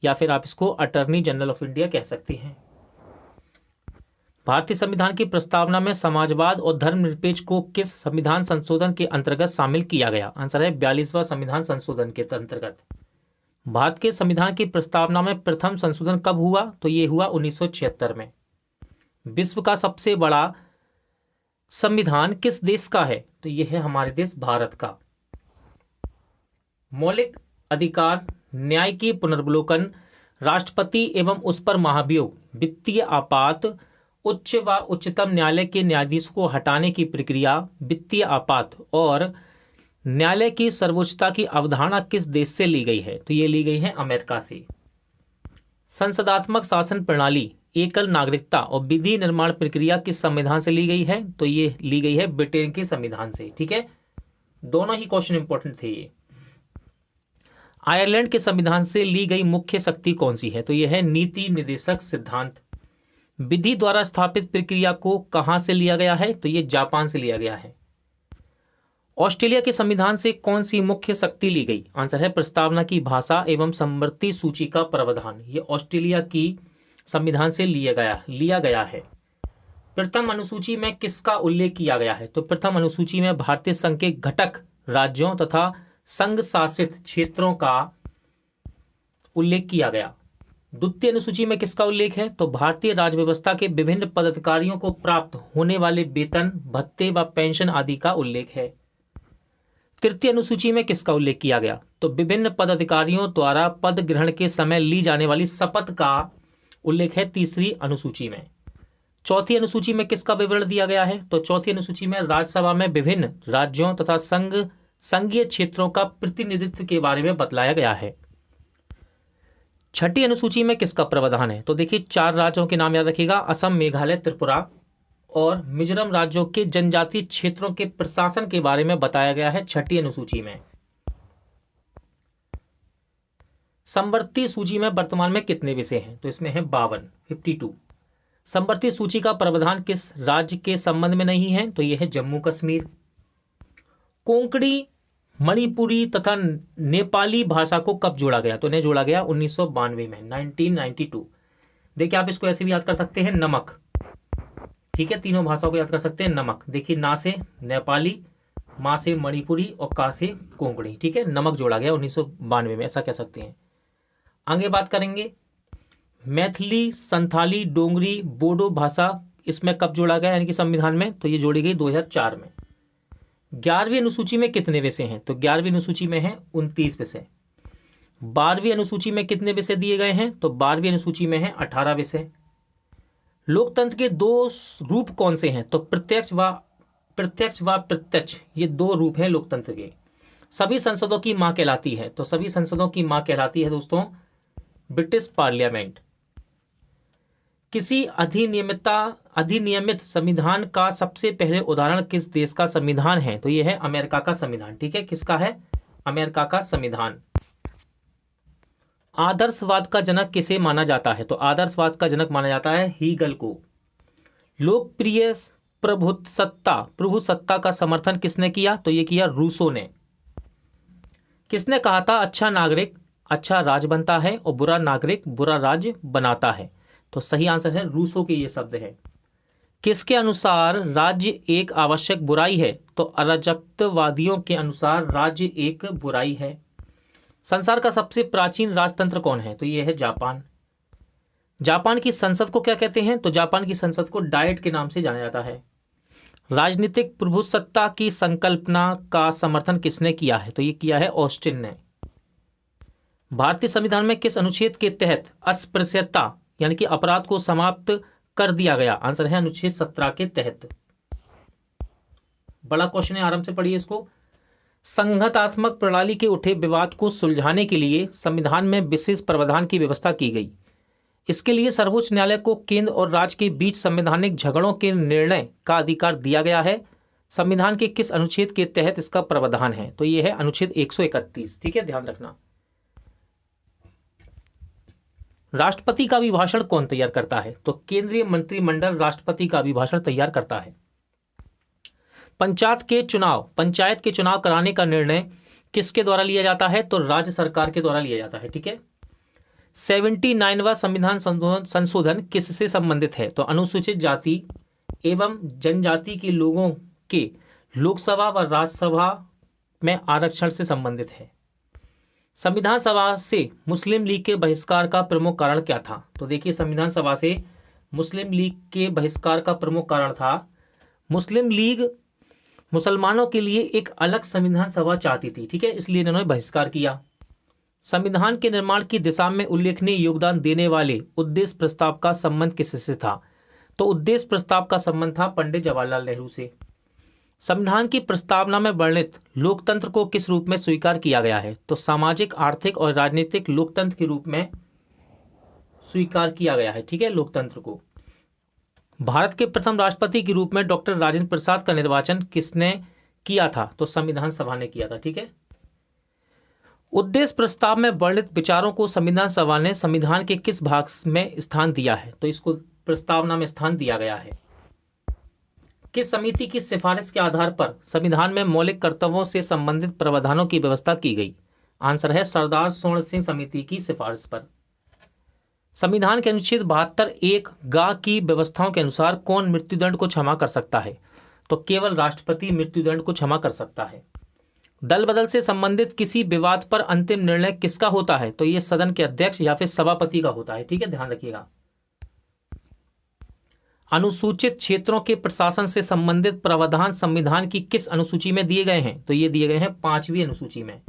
या फिर आप इसको अटॉर्नी जनरल ऑफ इंडिया कह सकते हैं। भारतीय संविधान की प्रस्तावना में समाजवाद और धर्मनिरपेक्ष को किस संविधान संशोधन के अंतर्गत शामिल किया गया? आंसर है 42वां संविधान संशोधन के अंतर्गत। भारत के संविधान की प्रस्तावना में प्रथम संशोधन कब हुआ? तो ये हुआ 1976 में। विश्व का सबसे बड़ा संविधान किस देश का है? तो यह है हमारे देश भारत का। मौलिक अधिकार, न्याय की पुनर्वलोकन, राष्ट्रपति एवं उस पर महाभियोग, वित्तीय आपात, उच्च व उच्चतम न्यायालय के न्यायाधीशों को हटाने की प्रक्रिया, वित्तीय आपात और न्यायालय की सर्वोच्चता की अवधारणा किस देश से ली गई है? तो ये ली गई है अमेरिका से। संसदात्मक शासन प्रणाली, एकल नागरिकता और विधि निर्माण प्रक्रिया किस संविधान से ली गई है? तो ये ली गई है ब्रिटेन के संविधान से। ठीक है, दोनों ही क्वेश्चन इंपॉर्टेंट थे ये। आयरलैंड के संविधान से ली गई मुख्य शक्ति कौन सी है? तो यह है नीति निर्देशक सिद्धांत। विधि द्वारा स्थापित प्रक्रिया को कहां से लिया गया है? तो ये जापान से लिया गया है। ऑस्ट्रेलिया के संविधान से कौन सी मुख्य शक्ति ली गई? आंसर है प्रस्तावना की भाषा एवं समवर्ती सूची का प्रावधान। ये ऑस्ट्रेलिया की संविधान से लिया गया है। प्रथम अनुसूची में किसका उल्लेख किया गया है? तो प्रथम अनुसूची में भारतीय संघ के घटक राज्यों तथा संघ शासित क्षेत्रों का उल्लेख किया गया। द्वितीय अनुसूची में किसका उल्लेख है? तो भारतीय राज्य व्यवस्था के विभिन्न पदाधिकारियों को प्राप्त होने वाले वेतन, भत्ते व पेंशन आदि का उल्लेख है। तृतीय अनुसूची में किसका उल्लेख किया गया? तो विभिन्न पदाधिकारियों द्वारा पद ग्रहण के समय ली जाने वाली शपथ का उल्लेख है तीसरी अनुसूची में। चौथी अनुसूची में किसका विवरण दिया गया है? तो चौथी अनुसूची में राज्यसभा में विभिन्न राज्यों तथा संघीय क्षेत्रों का प्रतिनिधित्व के बारे में बतलाया गया है। छठी अनुसूची में किसका प्रावधान है? तो देखिए 4 राज्यों के नाम याद रखिएगा, असम, मेघालय, त्रिपुरा और मिजोरम राज्यों के जनजातीय क्षेत्रों के प्रशासन के बारे में बताया गया है 6ठी अनुसूची में। समवर्ती सूची में वर्तमान में कितने विषय हैं? तो इसमें है 52। समवर्ती सूची का प्रावधान किस राज्य के संबंध में नहीं है? तो यह है जम्मू कश्मीर। कोंकणी, मणिपुरी तथा नेपाली भाषा को कब जोड़ा गया? तो इन्हें जोड़ा गया 1992 में, 1992। देखिए आप इसको ऐसे भी याद कर सकते हैं, नमक। ठीक है, तीनों भाषाओं को याद कर सकते हैं, नमक। देखिए, ना से नेपाली, माँ से मणिपुरी और का से कोंकणी। ठीक है, नमक जोड़ा गया 1992 में, ऐसा कह सकते हैं। आगे बात करेंगे, मैथिली, संथाली, डोंगरी, बोडो भाषा इसमें कब जोड़ा गया यानी कि संविधान में? तो ये जोड़ी गई 2004 में। 11वीं अनुसूची में कितने विषय हैं? तो 11वीं अनुसूची में है 29 विषय। 12वीं अनुसूची में कितने विषय दिए गए हैं? तो 12वीं अनुसूची में है 18 विषय। लोकतंत्र के 2 रूप कौन से हैं? तो प्रत्यक्ष व प्रत्यक्ष, ये 2 रूप हैं लोकतंत्र के। सभी संसदों की मां कहलाती है, तो सभी संसदों की मां कहलाती है दोस्तों ब्रिटिश पार्लियामेंट। किसी अधिनियमित संविधान का सबसे पहले उदाहरण किस देश का संविधान है? तो यह है अमेरिका का संविधान। ठीक है, किसका है? अमेरिका का संविधान। आदर्शवाद का जनक किसे माना जाता है? तो आदर्शवाद का जनक माना जाता है हीगल को। लोकप्रिय प्रभुसत्ता का समर्थन किसने किया? तो ये किया रूसो ने। किसने कहा था अच्छा नागरिक अच्छा राज बनता है और बुरा नागरिक बुरा राज्य बनाता है? तो सही आंसर है रूसो के ये शब्द है। किसके अनुसार राज्य एक आवश्यक बुराई है? तो अराजकतावादियों के अनुसार राज्य एक बुराई है। संसार का सबसे प्राचीन राजतंत्र कौन है? तो यह है जापान। जापान की संसद को क्या कहते हैं? तो जापान की संसद को डायट के नाम से जाना जाता है। राजनीतिक प्रभुसत्ता की संकल्पना का समर्थन किसने किया है? तो ये किया है ऑस्टिन ने। भारतीय संविधान में किस अनुच्छेद के तहत अस्पृश्यता यानी कि अपराध को समाप्त कर दिया गया? आंसर है अनुच्छेद 17 के तहत। बड़ा क्वेश्चन है, आराम से पढ़िए इसको। संघात्मक प्रणाली के उठे विवाद को सुलझाने के लिए संविधान में विशेष प्रावधान की व्यवस्था की गई। इसके लिए सर्वोच्च न्यायालय को केंद्र और राज्य के बीच संवैधानिक झगड़ों के निर्णय का अधिकार दिया गया है। संविधान के किस अनुच्छेद के तहत इसका प्रावधान है? तो यह है अनुच्छेद 131। ठीक है, ध्यान रखना। राष्ट्रपति का अभिभाषण कौन तैयार करता है? तो केंद्रीय मंत्रिमंडल राष्ट्रपति का अभिभाषण तैयार करता है। पंचायत के चुनाव कराने का निर्णय किसके द्वारा लिया जाता है? तो राज्य सरकार के द्वारा लिया जाता है। ठीक है। 79वां संविधान संशोधन किससे संबंधित है? तो अनुसूचित जाति एवं जनजाति के लोगों के लोकसभा व राज्यसभा में आरक्षण से संबंधित है। संविधान सभा से मुस्लिम लीग के बहिष्कार का प्रमुख कारण क्या था? तो देखिए, संविधान सभा से मुस्लिम लीग के बहिष्कार का प्रमुख कारण था मुस्लिम लीग मुसलमानों के लिए एक अलग संविधान सभा चाहती थी। ठीक है, इसलिए इन्होंने बहिष्कार किया। संविधान के निर्माण की दिशा में उल्लेखनीय योगदान देने वाले उद्देश्य प्रस्ताव का संबंध किससे था? तो उद्देश्य प्रस्ताव का संबंध था पंडित जवाहरलाल नेहरू से। संविधान की प्रस्तावना में वर्णित लोकतंत्र को किस रूप में स्वीकार किया गया है? तो सामाजिक, आर्थिक और राजनीतिक लोकतंत्र के रूप में स्वीकार किया गया है। ठीक है, लोकतंत्र को। भारत के प्रथम राष्ट्रपति के रूप में डॉक्टर राजेंद्र प्रसाद का निर्वाचन किसने किया था? तो संविधान सभा ने किया था। ठीक है। उद्देश्य प्रस्ताव में वर्णित विचारों को संविधान सभा ने संविधान के किस भाग में स्थान दिया है? तो इसको प्रस्तावना में स्थान दिया गया है। किस समिति की सिफारिश के आधार पर संविधान में मौलिक कर्तव्यों से संबंधित प्रावधानों की व्यवस्था की गई? आंसर है सरदार स्वर्ण सिंह समिति की सिफारिश पर। संविधान के अनुच्छेद 72(1) की व्यवस्थाओं के अनुसार कौन मृत्युदंड को क्षमा कर सकता है? तो केवल राष्ट्रपति मृत्युदंड को क्षमा कर सकता है। दल बदल से संबंधित किसी विवाद पर अंतिम निर्णय किसका होता है? तो यह सदन के अध्यक्ष या फिर सभापति का होता है। ठीक है, ध्यान रखिएगा। अनुसूचित क्षेत्रों के प्रशासन से संबंधित प्रावधान संविधान की किस अनुसूची में दिए गए हैं? तो ये दिए गए हैं 5वीं अनुसूची में।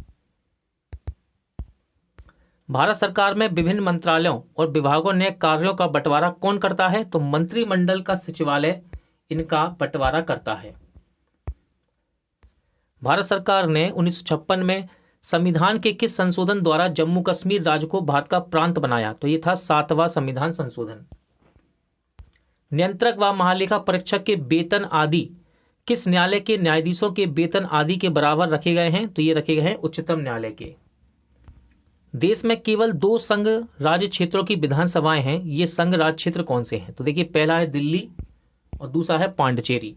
भारत सरकार में विभिन्न मंत्रालयों और विभागों ने कार्यों का बंटवारा कौन करता है? तो मंत्रिमंडल का सचिवालय इनका बंटवारा करता है। भारत सरकार ने 1956 में संविधान के किस संशोधन द्वारा जम्मू कश्मीर राज्य को भारत का प्रांत बनाया? तो ये था 7वां संविधान संशोधन। नियंत्रक व महालेखा परीक्षक के वेतन आदि किस न्यायालय के न्यायाधीशों के वेतन आदि के बराबर रखे गए हैं? तो ये रखे गए हैं उच्चतम न्यायालय के। देश में केवल 2 संघ राज्य क्षेत्रों की विधानसभाएं हैं, ये संघ राज्य क्षेत्र कौन से हैं? तो देखिए, पहला है दिल्ली और दूसरा है पांडिचेरी।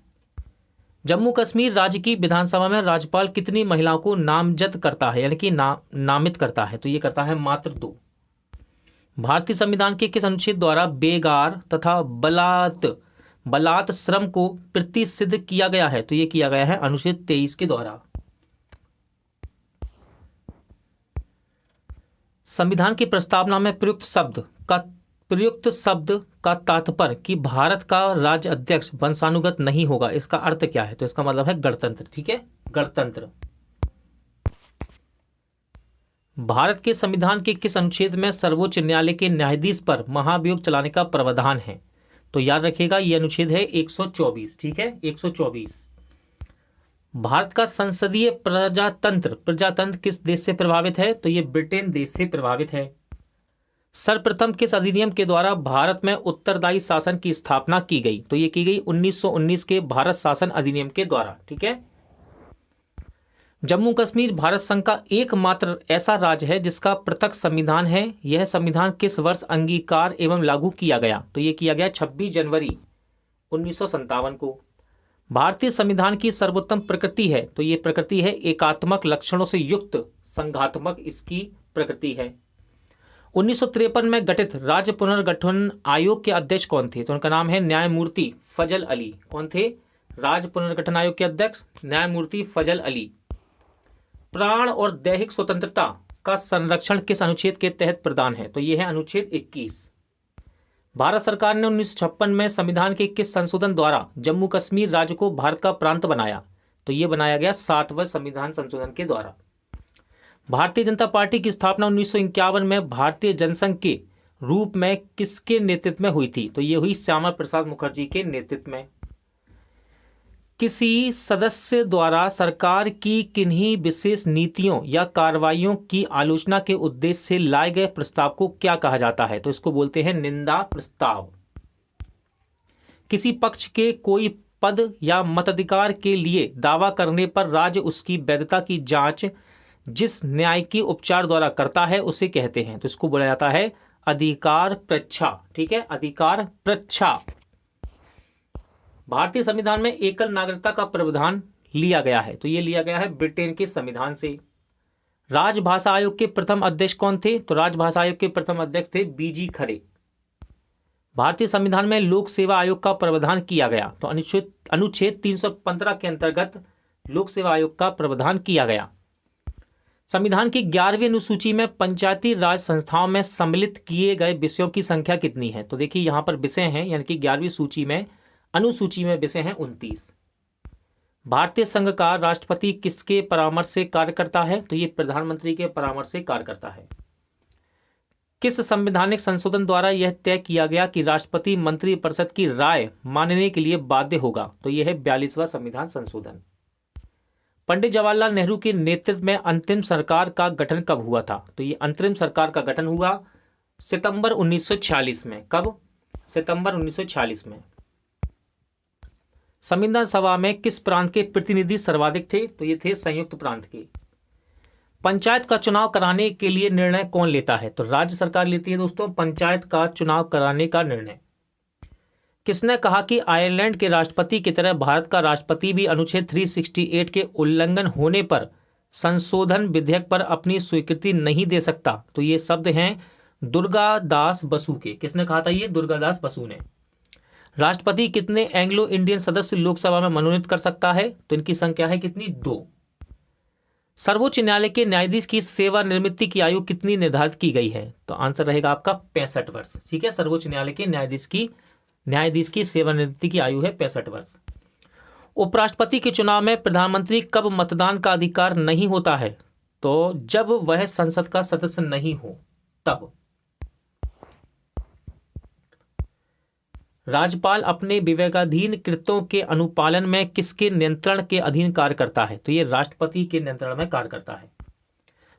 जम्मू कश्मीर राज्य की विधानसभा में राज्यपाल कितनी महिलाओं को नामजद करता है, यानी कि नामित करता है? तो ये करता है मात्र 2। भारतीय संविधान के किस अनुच्छेद द्वारा बेगार तथा बलात् श्रम को प्रतिसिद्ध किया गया है? तो ये किया गया है अनुच्छेद 23 के द्वारा। संविधान की प्रस्तावना में प्रयुक्त शब्द का तात्पर्य कि भारत का राज्य अध्यक्ष वंशानुगत नहीं होगा, इसका अर्थ क्या है? तो इसका मतलब है गणतंत्र। ठीक है, गणतंत्र। भारत के संविधान के किस अनुच्छेद में सर्वोच्च न्यायालय के न्यायाधीश पर महाभियोग चलाने का प्रावधान है? तो याद रखिएगा, यह अनुच्छेद है 124। ठीक है, 124। भारत का संसदीय प्रजातंत्र किस देश से प्रभावित है? तो ये ब्रिटेन देश से प्रभावित है। सर्वप्रथम किस अधिनियम के द्वारा भारत में उत्तरदायी शासन की स्थापना की गई? तो ये की गई 1919 के भारत शासन अधिनियम के द्वारा। ठीक है। जम्मू कश्मीर भारत संघ का एकमात्र ऐसा राज्य है जिसका पृथक संविधान है। यह संविधान किस वर्ष अंगीकार एवं लागू किया गया? तो ये किया गया 26 जनवरी 1957 को। भारतीय संविधान की सर्वोत्तम प्रकृति है? तो ये प्रकृति है एकात्मक लक्षणों से युक्त संघात्मक, इसकी प्रकृति है। 1953 में गठित राज्य पुनर्गठन आयोग के अध्यक्ष कौन थे? तो उनका नाम है न्यायमूर्ति फजल अली। कौन थे? राज्य पुनर्गठन आयोग के अध्यक्ष न्यायमूर्ति फजल अली। प्राण और दैहिक स्वतंत्रता का संरक्षण किस अनुच्छेद के तहत प्रदान है? तो यह है अनुच्छेद 21। भारत सरकार ने 1956 में संविधान के किस संशोधन द्वारा जम्मू कश्मीर राज्य को भारत का प्रांत बनाया? तो यह बनाया गया 7वें संविधान संशोधन के द्वारा। भारतीय जनता पार्टी की स्थापना 1951 में भारतीय जनसंघ के रूप में किसके नेतृत्व में हुई थी? तो यह हुई श्यामा प्रसाद मुखर्जी के नेतृत्व में। किसी सदस्य द्वारा सरकार की किन्हीं विशेष नीतियों या कार्रवाइयों की आलोचना के उद्देश्य से लाए गए प्रस्ताव को क्या कहा जाता है? तो इसको बोलते हैं निंदा प्रस्ताव। किसी पक्ष के कोई पद या मताधिकार के लिए दावा करने पर राज्य उसकी वैधता की जांच जिस न्यायिक उपचार द्वारा करता है उसे कहते हैं, तो इसको बोला जाता है अधिकार परीक्षा। ठीक है, अधिकार परीक्षा। भारतीय संविधान में एकल नागरिकता का प्रावधान लिया गया है? तो ये लिया गया है ब्रिटेन के संविधान से। राजभाषा आयोग के प्रथम अध्यक्ष कौन थे? तो राजभाषा आयोग के प्रथम अध्यक्ष थे बीजी खरे। भारतीय संविधान में लोक सेवा आयोग का प्रावधान किया गया? तो अनुच्छेद 315 के अंतर्गत लोक सेवा आयोग का प्रावधान किया गया। संविधान की 11वीं अनुसूची में पंचायती राज संस्थाओं में सम्मिलित किए गए विषयों की संख्या कितनी है? तो देखिए, यहां पर विषय हैं, यानी कि 11वीं सूची में अनुसूची में विषय हैं 29। भारतीय संघ का राष्ट्रपति किसके परामर्श से कार्य करता है? तो ये प्रधानमंत्री के परामर्श से कार्य करता है। किस संवैधानिक संशोधन द्वारा यह तय किया गया कि राष्ट्रपति मंत्रिपरिषद की राय मानने के लिए बाध्य होगा? तो यह है 42वां संविधान संशोधन। पंडित जवाहरलाल नेहरू के नेतृत्व में अंतरिम सरकार का गठन कब हुआ था? तो ये अंतरिम सरकार का गठन हुआ सितंबर 1946 में। कब? सितंबर 1946 में। संविधान सभा में किस प्रांत के प्रतिनिधि सर्वाधिक थे? तो ये थे संयुक्त प्रांत के। पंचायत का चुनाव कराने के लिए निर्णय कौन लेता है? तो राज्य सरकार लेती है दोस्तों पंचायत का चुनाव कराने का निर्णय। किसने कहा कि आयरलैंड के राष्ट्रपति की तरह भारत का राष्ट्रपति भी अनुच्छेद 368 के उल्लंघन होने पर संशोधन विधेयक पर अपनी स्वीकृति नहीं दे सकता? तो ये शब्द हैं दुर्गादास बसु के। किसने कहा था? ये दुर्गादास बसु ने। राष्ट्रपति कितने एंग्लो इंडियन सदस्य लोकसभा में मनोनीत कर सकता है? तो इनकी संख्या है कितनी? 2। सर्वोच्च न्यायालय के न्यायाधीश की सेवानिवृत्ति की आयु कितनी निर्धारित की गई है? तो आंसर रहेगा आपका 65 वर्ष। ठीक है, सर्वोच्च न्यायालय के न्यायाधीश की सेवानिवृत्ति की आयु है 65 वर्ष। उपराष्ट्रपति के चुनाव में प्रधानमंत्री कब मतदान का अधिकार नहीं होता है? तो जब वह संसद का सदस्य नहीं हो तब। राज्यपाल अपने विवेकाधीन कृत्यों के अनुपालन में किसके नियंत्रण के अधीन कार्य करता है? तो ये राष्ट्रपति के नियंत्रण में कार्य करता है।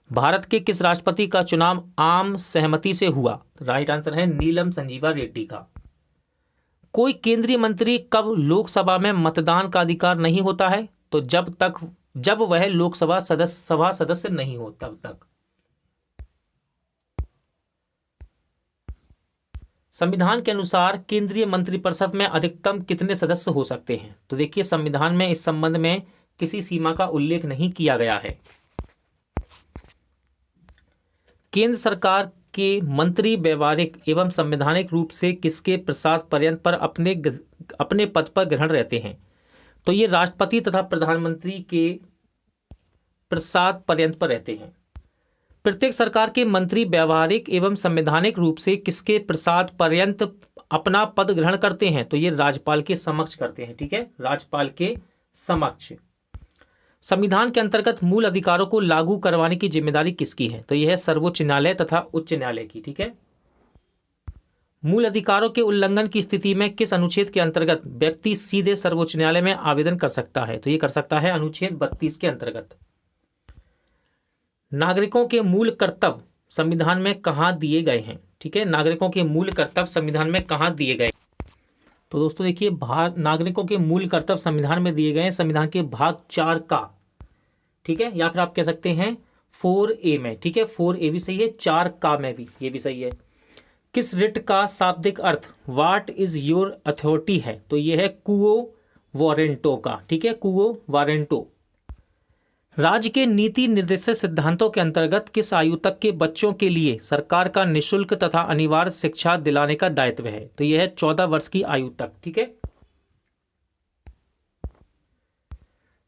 भारत के किस राष्ट्रपति का चुनाव आम सहमति से हुआ? राइट आंसर है नीलम संजीवा रेड्डी का। कोई केंद्रीय मंत्री कब लोकसभा में मतदान का अधिकार नहीं होता है? तो जब वह लोकसभा सभा सदस्य नहीं हो तब तक। संविधान के अनुसार केंद्रीय मंत्रिपरिषद में अधिकतम कितने सदस्य हो सकते हैं? तो देखिए, संविधान में इस संबंध में किसी सीमा का उल्लेख नहीं किया गया है। केंद्र सरकार के मंत्री व्यवहारिक एवं संवैधानिक रूप से किसके प्रसाद पर्यंत पर अपने पद पर ग्रहण रहते हैं? तो ये राष्ट्रपति तथा प्रधानमंत्री के प्रसाद पर्यंत पर रहते हैं। प्रत्येक सरकार के मंत्री व्यवहारिक एवं संवैधानिक रूप से किसके प्रसाद पर्यंत अपना पद ग्रहण करते हैं? तो ये राज्यपाल के समक्ष करते हैं। ठीक है, राज्यपाल के समक्ष। संविधान के अंतर्गत मूल अधिकारों को लागू करवाने की जिम्मेदारी किसकी है? तो यह है सर्वोच्च न्यायालय तथा उच्च न्यायालय की। ठीक है, मूल अधिकारों के उल्लंघन की स्थिति में किस अनुच्छेद के अंतर्गत व्यक्ति सीधे सर्वोच्च न्यायालय में आवेदन कर सकता है? तो यह कर सकता है अनुच्छेद 32 के अंतर्गत। नागरिकों के मूल कर्तव्य संविधान में कहां दिए गए हैं? ठीक है, नागरिकों के मूल कर्तव्य संविधान में कहां दिए गए? तो दोस्तों देखिए, नागरिकों के मूल कर्तव्य संविधान में दिए गए हैं संविधान के भाग 4 का। ठीक है, या फिर आप कह सकते हैं 4A में। ठीक है, 4A भी सही है, 4 का में भी, ये भी सही है। किस रिट का शाब्दिक अर्थ व्हाट इज योर अथॉरिटी है? तो ये है कुओ वारेंटो का। ठीक है, कुओ वारेंटो। राज्य के नीति निर्देशक सिद्धांतों के अंतर्गत किस आयु तक के बच्चों के लिए सरकार का निःशुल्क तथा अनिवार्य शिक्षा दिलाने का दायित्व है? तो यह है 14 वर्ष की आयु तक। ठीक है,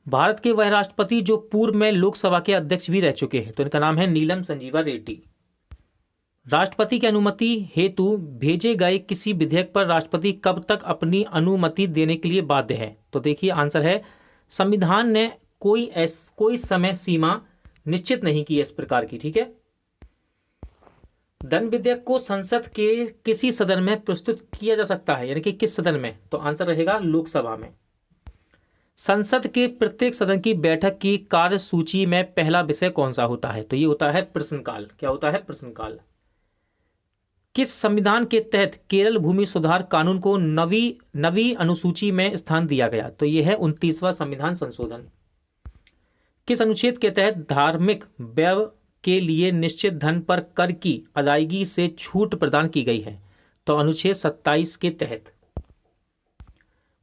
भारत के वह राष्ट्रपति जो पूर्व में लोकसभा के अध्यक्ष भी रह चुके हैं, तो इनका नाम है नीलम संजीवा रेड्डी। राष्ट्रपति की अनुमति हेतु भेजे गए किसी विधेयक पर राष्ट्रपति कब तक अपनी अनुमति देने के लिए बाध्य है? तो देखिए, आंसर है संविधान ने कोई समय सीमा निश्चित नहीं की है इस प्रकार की। ठीक है, धन विधेयक को संसद के किसी सदन में प्रस्तुत किया जा सकता है, यानी कि किस सदन में? तो आंसर रहेगा लोकसभा में। संसद के प्रत्येक सदन की बैठक की कार्यसूची में पहला विषय कौन सा होता है? तो ये होता है प्रश्नकाल। क्या होता है? प्रश्नकाल। किस संविधान के तहत केरल भूमि सुधार कानून को नवी अनुसूची में स्थान दिया गया? तो यह है 29वां संविधान संशोधन। किस अनुच्छेद के तहत धार्मिक व्यय के लिए निश्चित धन पर कर की अदायगी से छूट प्रदान की गई है? तो अनुच्छेद 27 के तहत।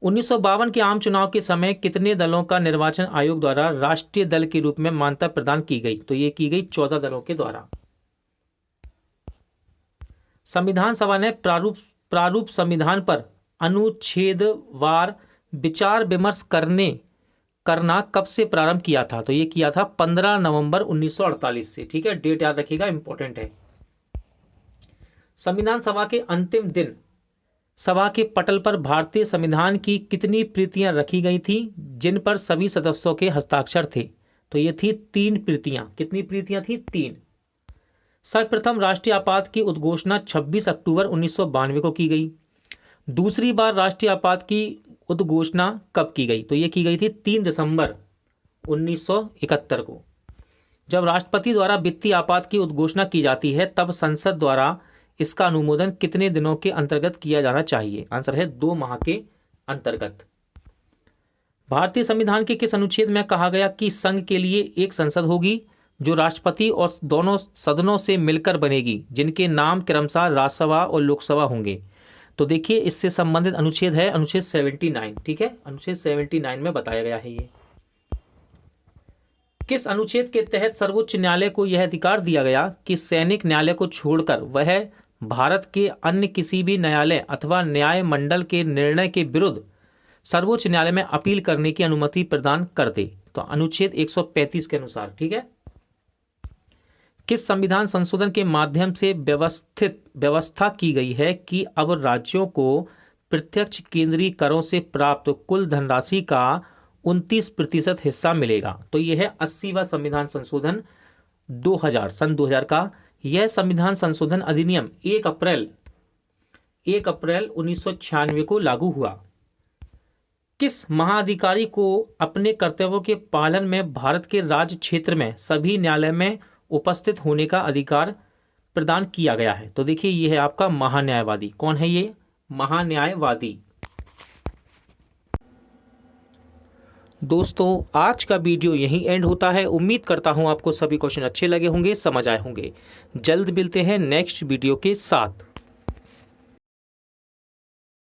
1952 के आम चुनाव के समय कितने दलों का निर्वाचन आयोग द्वारा राष्ट्रीय दल के रूप में मान्यता प्रदान की गई? तो ये की गई 14 दलों के द्वारा। संविधान सभा ने प्रारूप संविधान पर अनुच्छेदवार विचार विमर्श करना कब से प्रारंभ किया था? तो ये किया था 15 नवंबर 1948 से। ठीक है, डेट याद रखिएगा, इंपॉर्टेंट है। संविधान सभा के अंतिम दिन सभा के पटल पर भारतीय संविधान की कितनी प्रतियां रखी गई थी जिन पर सभी सदस्यों के हस्ताक्षर थे? तो ये थी 3 प्रतियां। कितनी प्रतियां थी? 3। सर्वप्रथम राष्ट्रीय आपात की उद्घोषणा 26 अक्टूबर 1992 को की गई। दूसरी बार राष्ट्रीय आपात की उद्घोषणा कब की गई? तो ये की गई थी 3 दिसंबर 1971 को। जब राष्ट्रपति द्वारा वित्तीय आपात की उद्घोषणा की जाती है तब संसद द्वारा इसका अनुमोदन कितने दिनों के अंतर्गत किया जाना चाहिए? आंसर है 2 माह के अंतर्गत। भारतीय संविधान के किस अनुच्छेद में कहा गया कि संघ के लिए एक संसद होगी जो राष्ट्रपति और दोनों सदनों से मिलकर बनेगी, जिनके नाम क्रमशः राज्यसभा और लोकसभा होंगे? तो देखिए, इससे संबंधित अनुच्छेद है अनुच्छेद 79। ठीक है, अनुच्छेद 79 में बताया गया है ये। किस अनुच्छेद के तहत सर्वोच्च न्यायालय को यह अधिकार दिया गया कि सैनिक न्यायालय को छोड़कर वह भारत के अन्य किसी भी न्यायालय अथवा न्याय मंडल के निर्णय के विरुद्ध सर्वोच्च न्यायालय में अपील करने की अनुमति प्रदान कर दे? तो अनुच्छेद 135 के अनुसार। ठीक है, किस संविधान संशोधन के माध्यम से व्यवस्था की गई है कि अब राज्यों को प्रत्यक्ष केंद्रीय करों से प्राप्त कुल धनराशि का 29% हिस्सा मिलेगा? तो यह है 80वां संविधान संशोधन 2000 सन 2000 का। यह संविधान संशोधन अधिनियम 1 अप्रैल 1996 को लागू हुआ। किस महाअधिकारी को अपने कर्तव्यों के पालन में भारत के राज्य क्षेत्र में सभी न्यायालय में उपस्थित होने का अधिकार प्रदान किया गया है? तो देखिए, यह है आपका महान्यायवादी। कौन है ये? महान्यायवादी। दोस्तों आज का वीडियो यहीं एंड होता है। उम्मीद करता हूँ आपको सभी क्वेश्चन अच्छे लगे होंगे, समझ आए होंगे। जल्द मिलते हैं नेक्स्ट वीडियो के साथ।